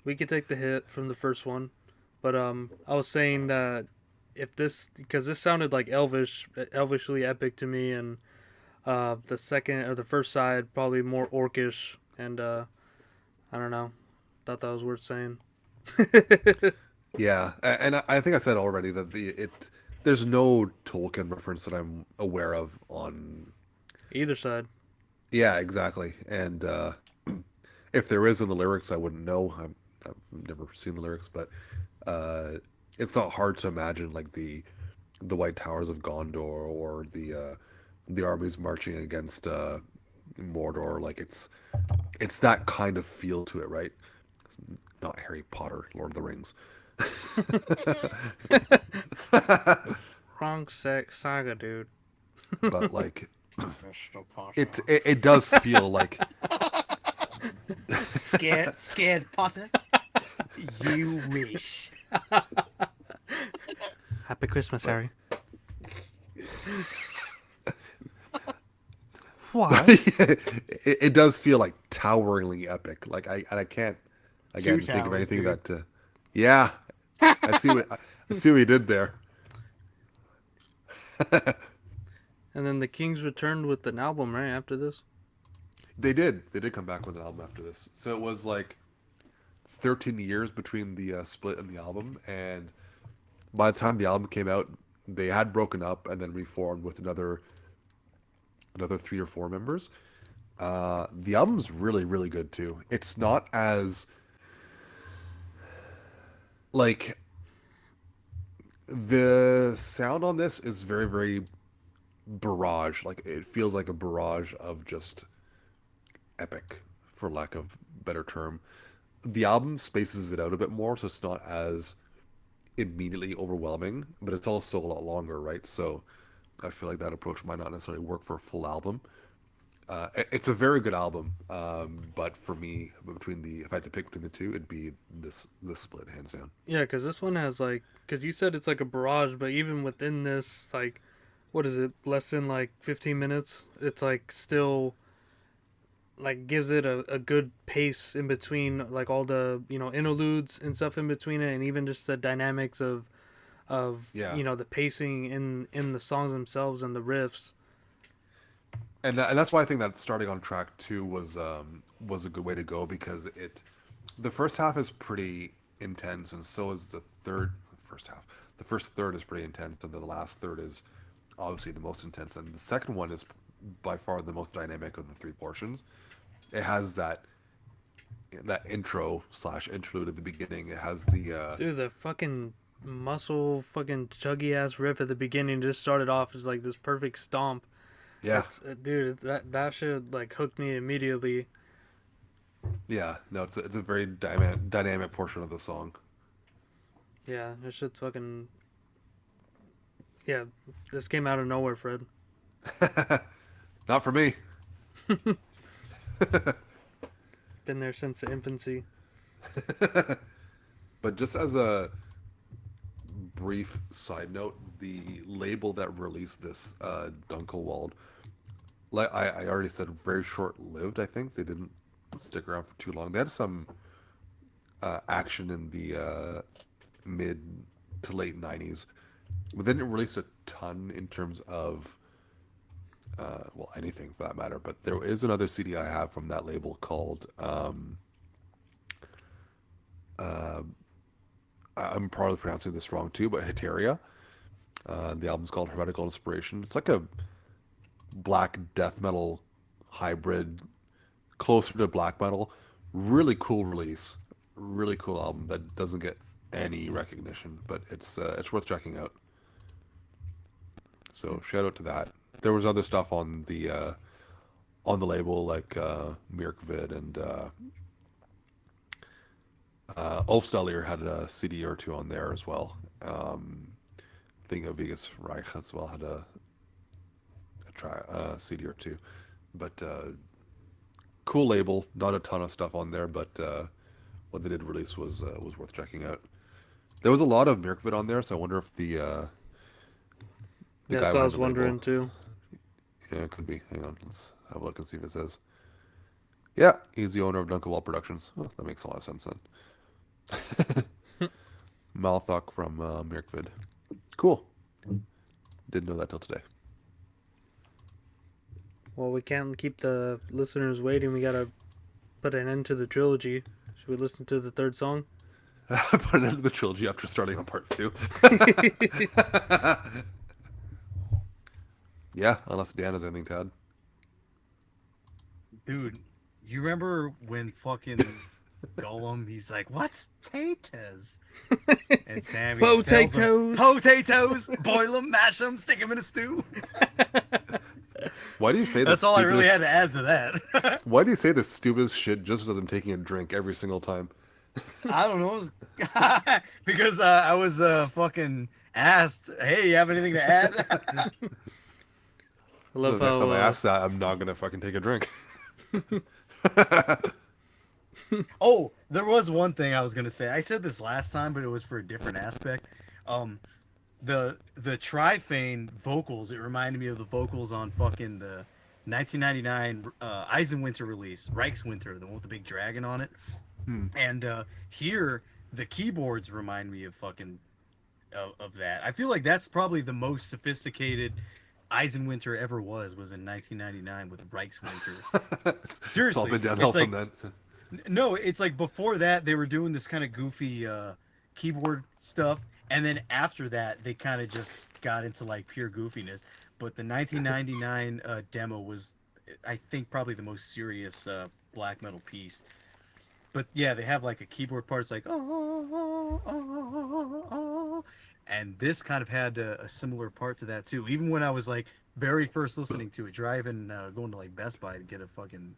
We could take the hit from the first one, but I was saying that because this sounded like elvishly epic to me, and the second or the first side probably more orcish, and I don't know, thought that was worth saying. Yeah, and I think I said already that there's no Tolkien reference that I'm aware of on Either side. Yeah, exactly. And if there is in the lyrics, I wouldn't know. I've never seen the lyrics, but it's not hard to imagine like the White Towers of Gondor or the armies marching against Mordor. Like it's that kind of feel to it, right? It's not Harry Potter, Lord of the Rings. Wrong saga, dude. But like it does feel like scared Potter. You wish. Happy Christmas, Harry. What? It does feel like toweringly epic. Like I can't Two again think of towers, anything dude. that. Yeah, I see what he did there. And then the Kings returned with an album right after this. They did. They did come back with an album after this. So it was like 13 years between the split and the album, and by the time the album came out, they had broken up and then reformed with another 3 or 4 members. The album's really, really good too. It's not as like the sound on this is very, very barrage. Like it feels like a barrage of just epic, for lack of better term. The album spaces it out a bit more, so it's not as immediately overwhelming, but it's also a lot longer, right? So I feel like that approach might not necessarily work for a full album. It's a very good album, but for me, if I had to pick between the two, it'd be this split, hands down. Yeah, because this one has like, because you said it's like a barrage, but even within this, like, what is it? Less than like 15 minutes. It's like still, like, gives it a good pace in between, like all the interludes and stuff in between it, and even just the dynamics of Yeah. the pacing in the songs themselves and the riffs. And that's why I think that starting on track 2 was a good way to go, because the first half is pretty intense, and so is the first half. The first third is pretty intense, and then the last third is obviously the most intense, and the second one is by far the most dynamic of the 3 portions. It has that intro / interlude at the beginning. It has the Dude, the fucking muscle fucking chuggy ass riff at the beginning just started off as like this perfect stomp. yeah. Dude, that shit like hooked me immediately. Yeah, no, it's a very dynamic portion of the song. Yeah, that shit's fucking. Yeah, this came out of nowhere, Fred. Not for me. Been there since infancy. But just as a brief side note, the label that released this, Dunkelwald, like I already said, very short-lived. I think they didn't stick around for too long. They had some action in the mid to late 90s, but they didn't release a ton in terms of anything for that matter. But there is another CD I have from that label called I'm probably pronouncing this wrong too, but Heteria. The album's called Hermetical Inspiration. It's like a black death metal hybrid, closer to black metal. Really cool release. Really cool album that doesn't get any recognition, but it's worth checking out. So shout out to that. There was other stuff on the label like Mirkvid and Ulfstallier had a CD or 2 on there as well. I think Vegas Reich as well had a CD or 2, but cool label. Not a ton of stuff on there, but what they did release was worth checking out. There was a lot of Mirkvid on there, so I wonder if the Yeah, guy that's what I behind was the wondering label. too. Yeah, it could be. Hang on, let's have a look and see if it says. Yeah, he's the owner of Dunkelwald Productions. Oh, that makes a lot of sense then. Malthok from Mirkvid. Cool. Didn't know that till today. Well, we can't keep the listeners waiting. We gotta put an end to the trilogy. Should we listen to the third song? Put an end to the trilogy after starting on part 2. Yeah, unless Dan has anything to add. Dude, you remember when fucking Gollum, he's like, what's taters? And Sammy tells him, Potatoes. potatoes, boil them, mash them, stick them in a stew. Why do you say That's all I really had to add to that. Why do you say the stupidest shit just as I'm taking a drink every single time? I don't know. Because I was fucking asked, hey, you have anything to add? I love So next how time I ask that, I'm not gonna fucking take a drink. Oh, there was one thing I was gonna say. I said this last time, but it was for a different aspect. Um, the Trifane vocals. It reminded me of the vocals on fucking the 1999 Eisenwinter release, Reichswinter, the one with the big dragon on it. And here the keyboards remind me of fucking of that. I feel like that's probably the most sophisticated Eisenwinter ever was in 1999 with Reichswinter. It's all Seriously, been downhill it's like from that. So- no, it's like before that they were doing this kind of goofy keyboard stuff, and then after that they kind of just got into like pure goofiness. But the 1999 demo was, I think, probably the most serious black metal piece. But yeah, they have like a keyboard part. It's like and this kind of had a similar part to that too. Even when I was like very first listening to it, driving, going to like Best Buy to get a fucking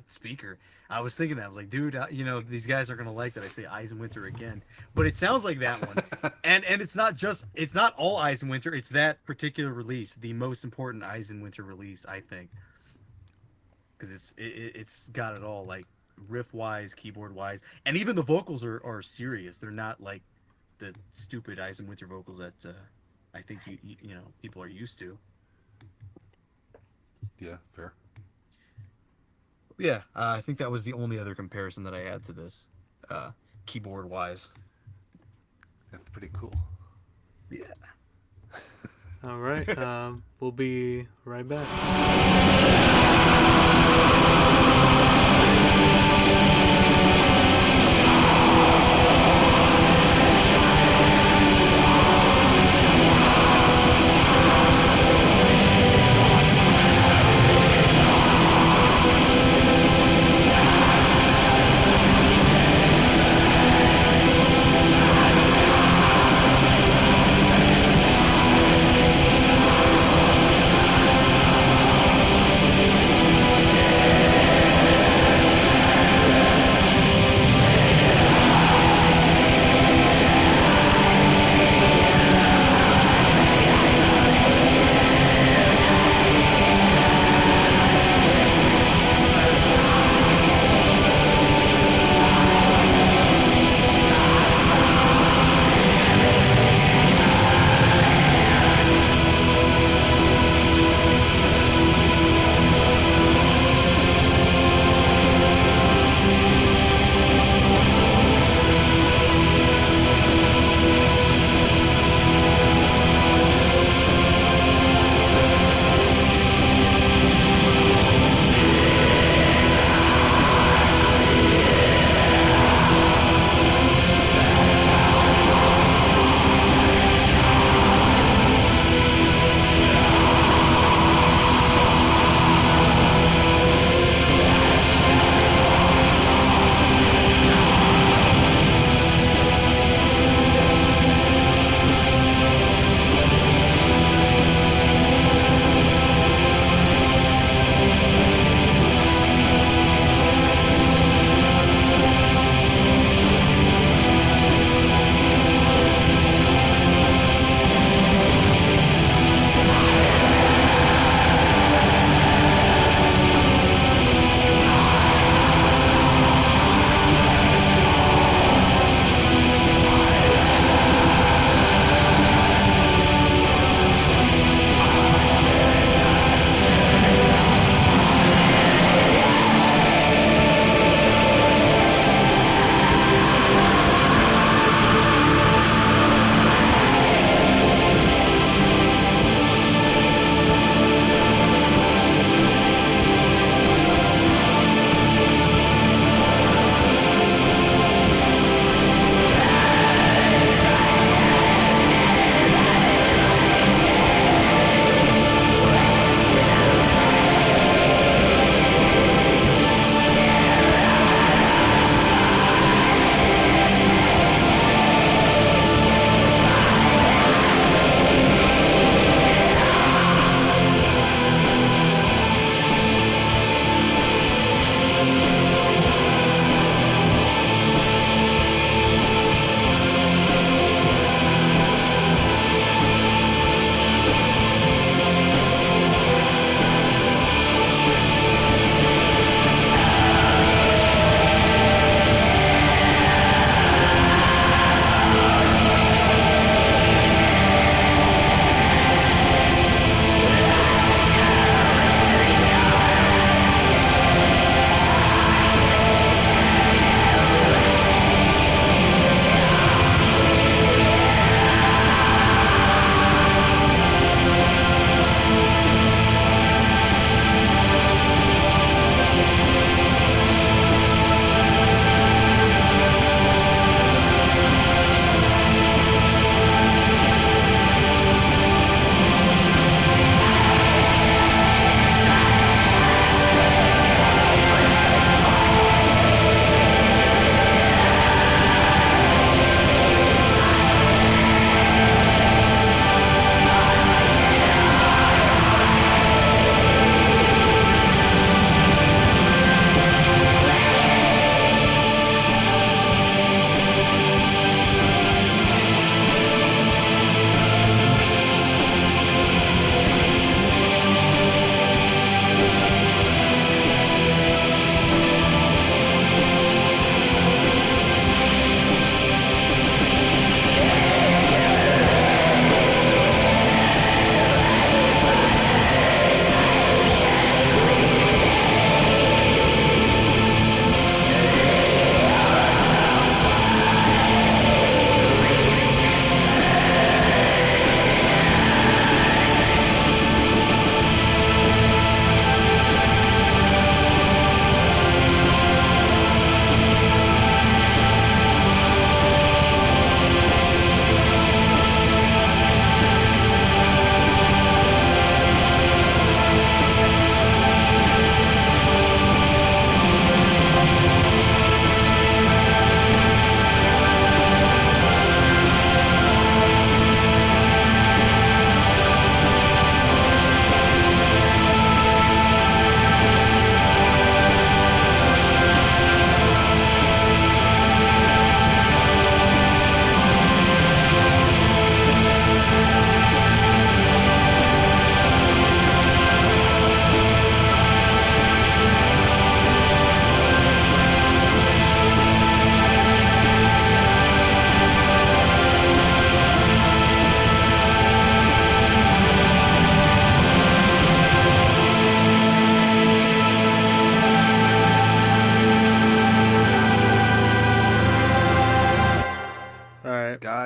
speaker, I was thinking that. I was like, dude, you know, these guys are gonna like that I say Eisenwinter again. But it sounds like that one, and it's not all Eisenwinter. It's that particular release, the most important Eisenwinter release, I think, because it's got it all, like riff wise, keyboard wise, and even the vocals are serious. They're not like the stupid Eisenwinter vocals that I think you know people are used to. Yeah, fair. Yeah, I think that was the only other comparison that I had to this, keyboard wise. That's pretty cool. Yeah. All right. We'll be right back.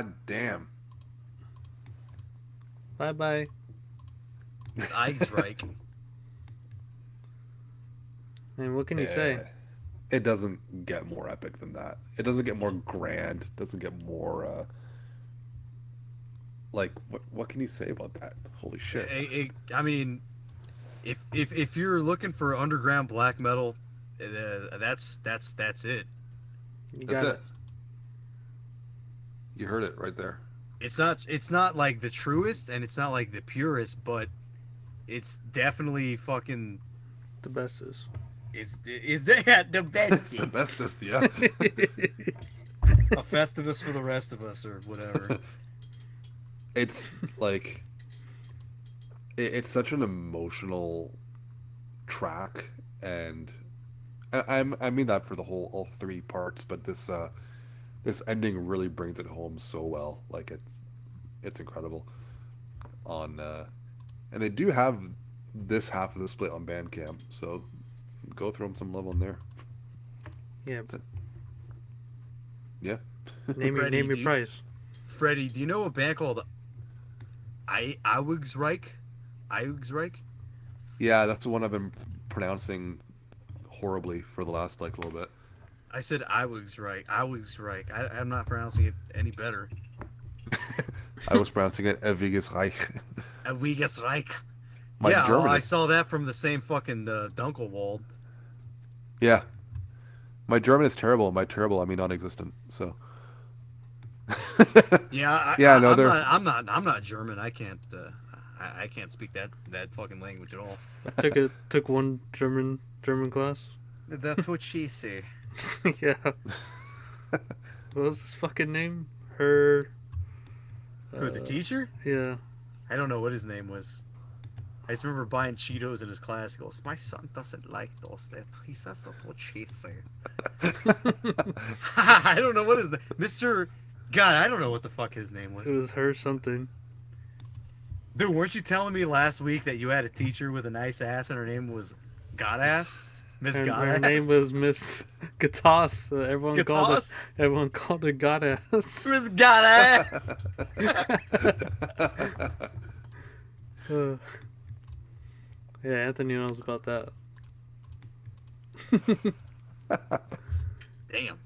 God damn. Bye bye. Eichsreich. And what can you say? It doesn't get more epic than that. It doesn't get more grand. It doesn't get more like what can you say about that? Holy shit. I mean, if you're looking for underground black metal, that's it. You That's got it. You heard it right there. It's not like the truest and it's not like the purest, but it's definitely fucking the bestest. it's the best. The bestest, yeah. A Festivus for the rest of us or whatever. It's like it's such an emotional track, and I mean that for the whole all three parts, but this ending really brings it home so well. Like it's incredible. And they do have this half of the split on Bandcamp, so go throw them some love on there. Yeah. That's it. Yeah. Name your price. Freddie, do you know a band called Eichsreich? Eichsreich? Yeah, that's the one I've been pronouncing horribly for the last like little bit. I said Eichsreich. I'm not pronouncing it any better. I was pronouncing it Ewiges Reich. Eichsreich. My Yeah, German I is... saw that from the same fucking Dunkelwald. Yeah. My German is terrible. By terrible, I mean non-existent. So. Yeah, I'm not German. I can't speak that fucking language at all. I took one German class. That's what she said. Yeah. What was his fucking name? Her. Who, the teacher? Yeah. I don't know what his name was. I just remember buying Cheetos in his class. He goes, "My son doesn't like those. He says that's what she said." I don't know what his name. Mr. God, I don't know what the fuck his name was. It was her something. Dude, weren't you telling me last week that you had a teacher with a nice ass and her name was Godass? Miss Her Godass? name was Miss Gatos. Everyone called her Godass. Miss Godass! Yeah, Anthony knows about that. Damn.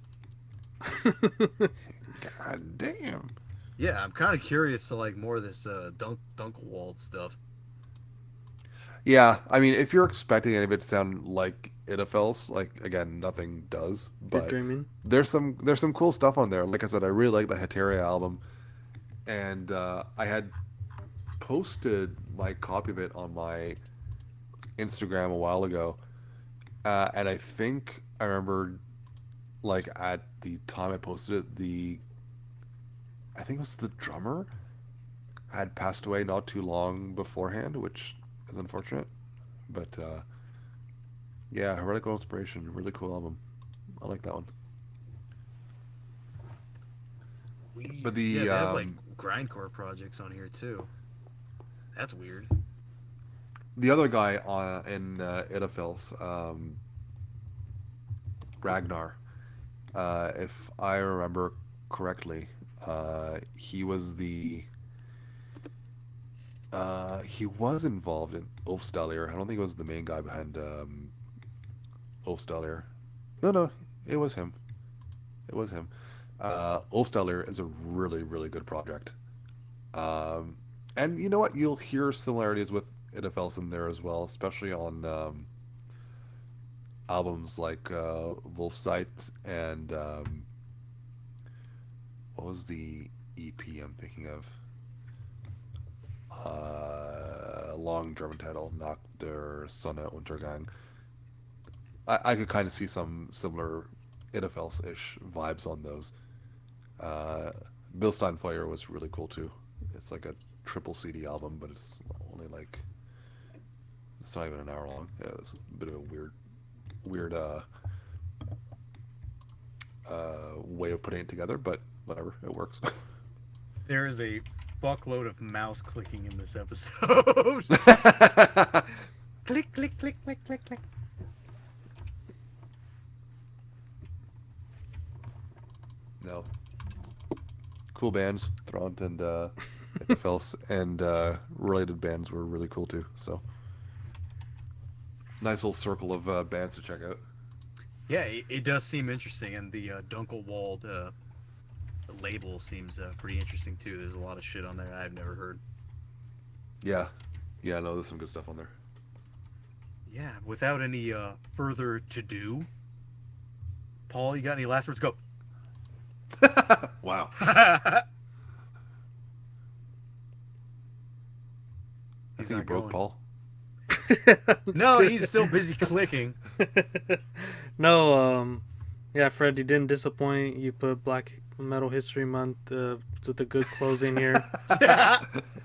God damn. Yeah, I'm kind of curious to like more of this Dunkelwald stuff. Yeah, I mean, if you're expecting any of it to sound like Idhafels, like again, nothing does. You're But dreaming. there's some cool stuff on there. Like I said, I really like the Heteria album, and I had posted my copy of it on my Instagram a while ago, and I think I remember, like at the time I posted it, I think it was the drummer had passed away not too long beforehand, which is unfortunate. But yeah, Heretical Inspiration, really cool album. I like that one. But they have like grindcore projects on here too. That's weird. The other guy in Idhafels, Ragnar, if I remember correctly, he was he was involved in Ulfsdallir. I don't think he was the main guy behind Ulfsdallir. No, it was him. Ulfsdallir is a really, really good project. And you know what? You'll hear similarities with Idhafels in there as well, especially on albums like Wolfsight and what was the EP I'm thinking of? Long German title, Nach der Sonne Untergang. I could kind of see some similar Idhafels-ish vibes on those. Bilstein Fire was really cool too. It's like a triple CD album, but it's only like, it's not even an hour long. Yeah, it's a bit of a weird way of putting it together, but whatever, it works. There is a fuckload of mouse clicking in this episode. Click, click, click, click, click, click. No. cool bands. Throndt and Idhafels and related bands were really cool too. So nice little circle of bands to check out. Yeah, it does seem interesting, and the Dunkelwald label seems pretty interesting too. There's a lot of shit on there I've never heard. Yeah, yeah. No, there's some good stuff on there. Yeah, without any further to do, Paul, you got any last words? Go. Wow. You He's think you not broke going. Paul? No, he's still busy clicking. No, yeah, Fred, you didn't disappoint. You put Black Metal History Month with a good closing here.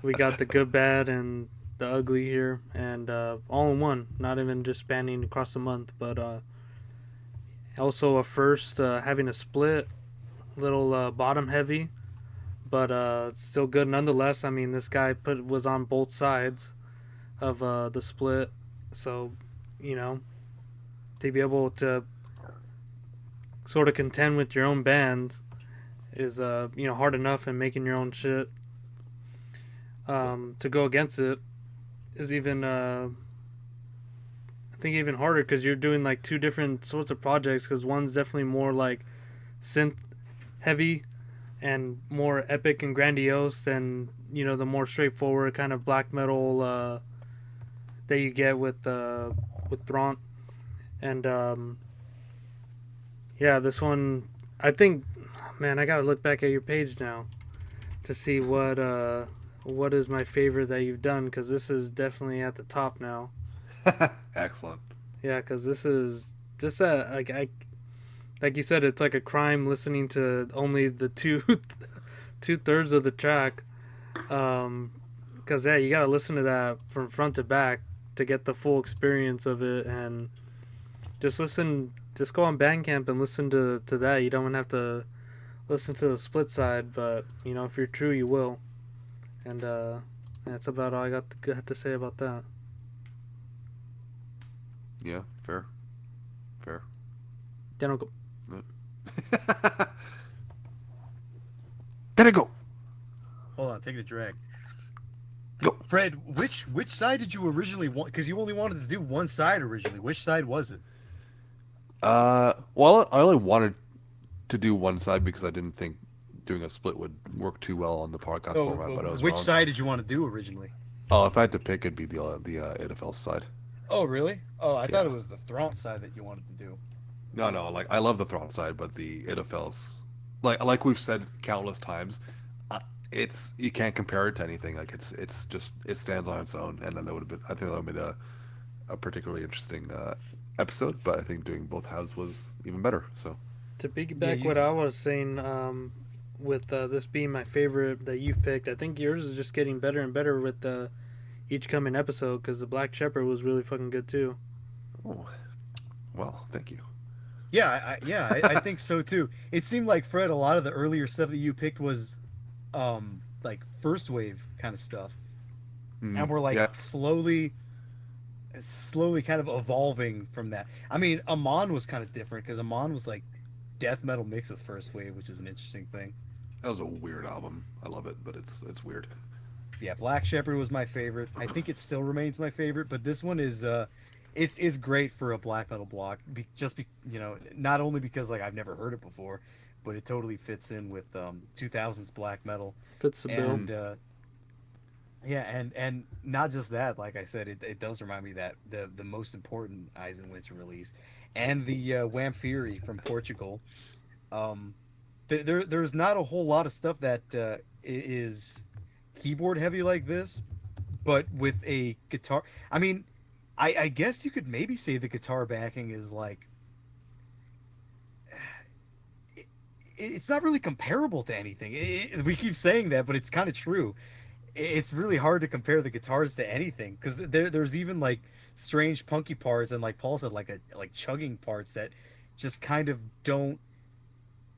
We got the good, bad, and the ugly here, and all in one. Not even just spanning across the month, but also a first having a split, little bottom heavy, but still good nonetheless. I mean, this guy was on both sides of the split, so you know, to be able to sort of contend with your own band is hard enough, and making your own shit to go against it is even I think even harder, because you're doing like two different sorts of projects, because one's definitely more like synth heavy and more epic and grandiose than the more straightforward kind of black metal that you get with Throndt. And yeah, this one, I think, man, I gotta look back at your page now to see what is my favorite that you've done, because this is definitely at the top now. Excellent. Yeah, because this is just like you said, it's like a crime listening to only the two-thirds of the track. Because yeah, you gotta listen to that from front to back to get the full experience of it, and just go on Bandcamp and listen to that. You don't have to listen to the split side, but if you're true, you will. And that's about all I got to say about that. Yeah, fair. Then I'll go. Then I go. Hold on, take a drag. Go. Fred, which side did you originally want? Because you only wanted to do one side originally. Which side was it? Well, I only wanted to do one side because I didn't think doing a split would work too well on the podcast format, but I was which wrong. side did you want to do originally? Oh, if I had to pick, it'd be the Idhafels side. Oh, really? Oh, I thought Yeah. it was the Throndt side that you wanted to do. No, like I love the Throndt side, but the Idhafels, like we've said countless times, it's you can't compare it to anything. Like it's just it stands on its own, and then I think that would have been a particularly interesting episode. But I think doing both halves was even better. So To piggyback what I was saying, with this being my favorite that you've picked, I think yours is just getting better and better with each coming episode, because the Black Shepherd was really fucking good too. oh, well, thank you. Yeah, I think so too. It seemed like, Fred, a lot of the earlier stuff that you picked was like first wave kind of stuff. And we're like Yeah. slowly kind of evolving from that. I mean, Amon was kind of different, because Amon was like death metal mixed with first wave, which is an interesting thing. That was a weird album. I love it, but it's weird. Yeah, Black Shepherd was my favorite. I think it still remains my favorite, but this one is it's great for a black metal block. Not only because like I've never heard it before, but it totally fits in with 2000s black metal. Fits the bill. And yeah, and not just that, like I said, it does remind me that the most important Eyes and Winter release, and the Wamphiri from Portugal. There's not a whole lot of stuff that is keyboard heavy like this, but with a guitar. I mean, I guess you could maybe say the guitar backing is like it's not really comparable to anything. We keep saying that, but it's kind of true. It's really hard to compare the guitars to anything, because there's even like strange punky parts, and like Paul said, like chugging parts that just kind of don't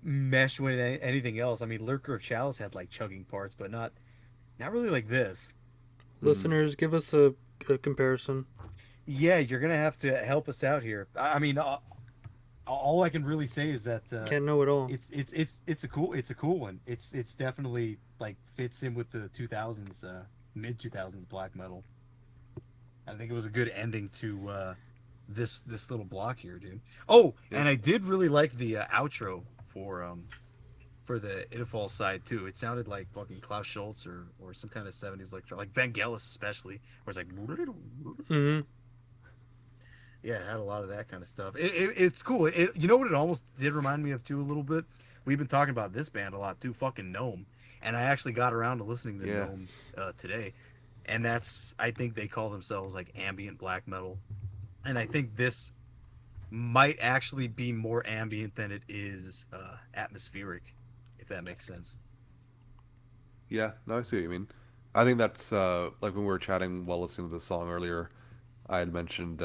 mesh with anything else. I mean, Lurker of Chalice had like chugging parts, but not really like this. Listeners, give us a comparison. Yeah, you're gonna have to help us out here. I mean, all I can really say is that Can't know it all. it's a cool one. It's definitely like fits in with the 2000s mid 2000s black metal. I think it was a good ending to this little block here, dude. Oh, Yeah. and I did really like the outro for the Idhafels side too. It sounded like fucking Klaus Schultz or some kind of 70s electro, like Vangelis especially, where it's like Mm-hmm. yeah, it had a lot of that kind of stuff. It's cool. You know what it almost did remind me of too a little bit. We've been talking about this band a lot too, fucking Gnome, and I actually got around to listening to Yeah. Gnome today, and that's I think they call themselves like ambient black metal, and I think this might actually be more ambient than it is atmospheric, if that makes sense. Yeah, no, I see what you mean. I think that's like when we were chatting while listening to the song earlier. I had mentioned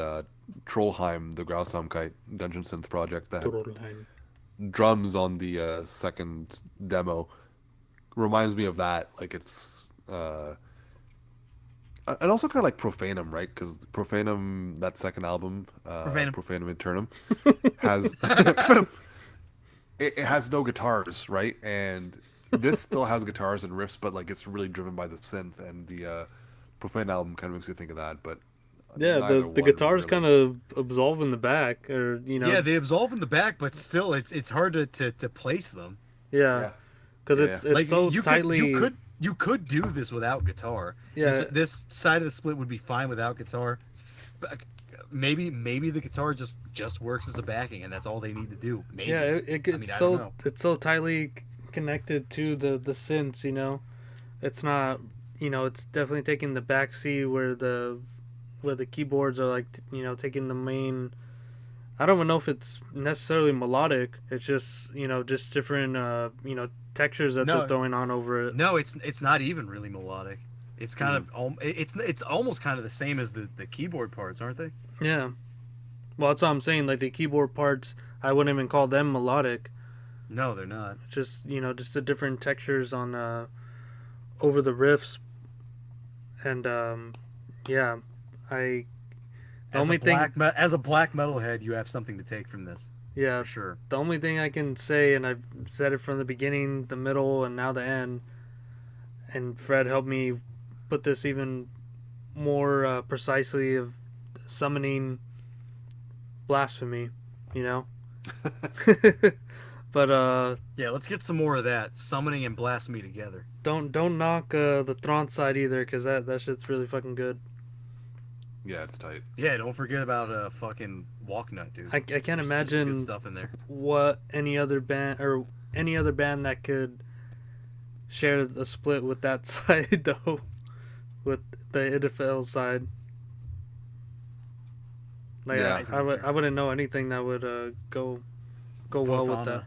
Trollheim, the Grausamkeit Dungeon Synth project that Trollheim. drums on the second demo reminds me of that. Like it's and also kind of like Profanum, right? Because Profanum, that second album, Profanum. Profanum Internum, has it has no guitars, right? And this still has guitars and riffs, but like it's really driven by the synth. And the Profane album kind of makes you think of that, but Yeah, neither the one guitars really. kind of absolve in the back, or Yeah, they absolve in the back, but still, it's hard to place them. yeah, Yeah, because yeah, it's yeah. it's Like so tightly. you could do this without guitar. Yeah, This side of the split would be fine without guitar. But maybe the guitar just works as a backing, and that's all they need to do. Maybe. yeah, I mean, it's I don't so know. tightly connected to the synths. It's not. It's definitely taking the back seat where the keyboards are like taking the main. I don't even know if it's necessarily melodic. It's just just different textures that they're No, throwing on over it. no, it's not even really melodic. It's kind of it's almost kind of the same as the keyboard parts, aren't they? Yeah. Well, that's what I'm saying. Like the keyboard parts, I wouldn't even call them melodic. No, they're not. It's just just the different textures on over the riffs, and yeah, I the As a only thing as a black metalhead, you have something to take from this yeah for sure. the only thing I can say, and I've said it from the beginning, the middle, and now the end, and Fred helped me put this even more precisely of summoning blasphemy, you know. But Yeah, let's get some more of that summoning and blasphemy together. don't knock the Throndt side either, because that shit's really fucking good. Yeah, it's tight. Yeah, don't forget about fucking Walknut, dude. I can't There's some imagine good stuff in there. what any other band that could share the split with that side though, with the Idhafels side. Like Yeah. I wouldn't know anything that would go well with that.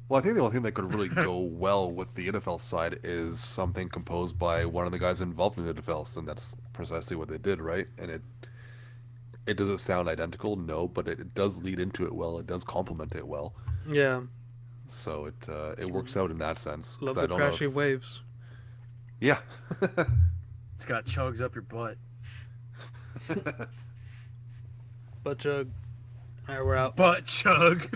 Well, I think the only thing that could really go well with the Idhafels side is something composed by one of the guys involved in Idhafels, and that's precisely what they did, right? And it doesn't sound identical, no, but it does lead into it well. It does complement it well. Yeah, So it works out in that sense. 'Cause love I the don't know crashy waves. Yeah. It's got chugs up your butt. But Jug, alright, we're out. Butt chug.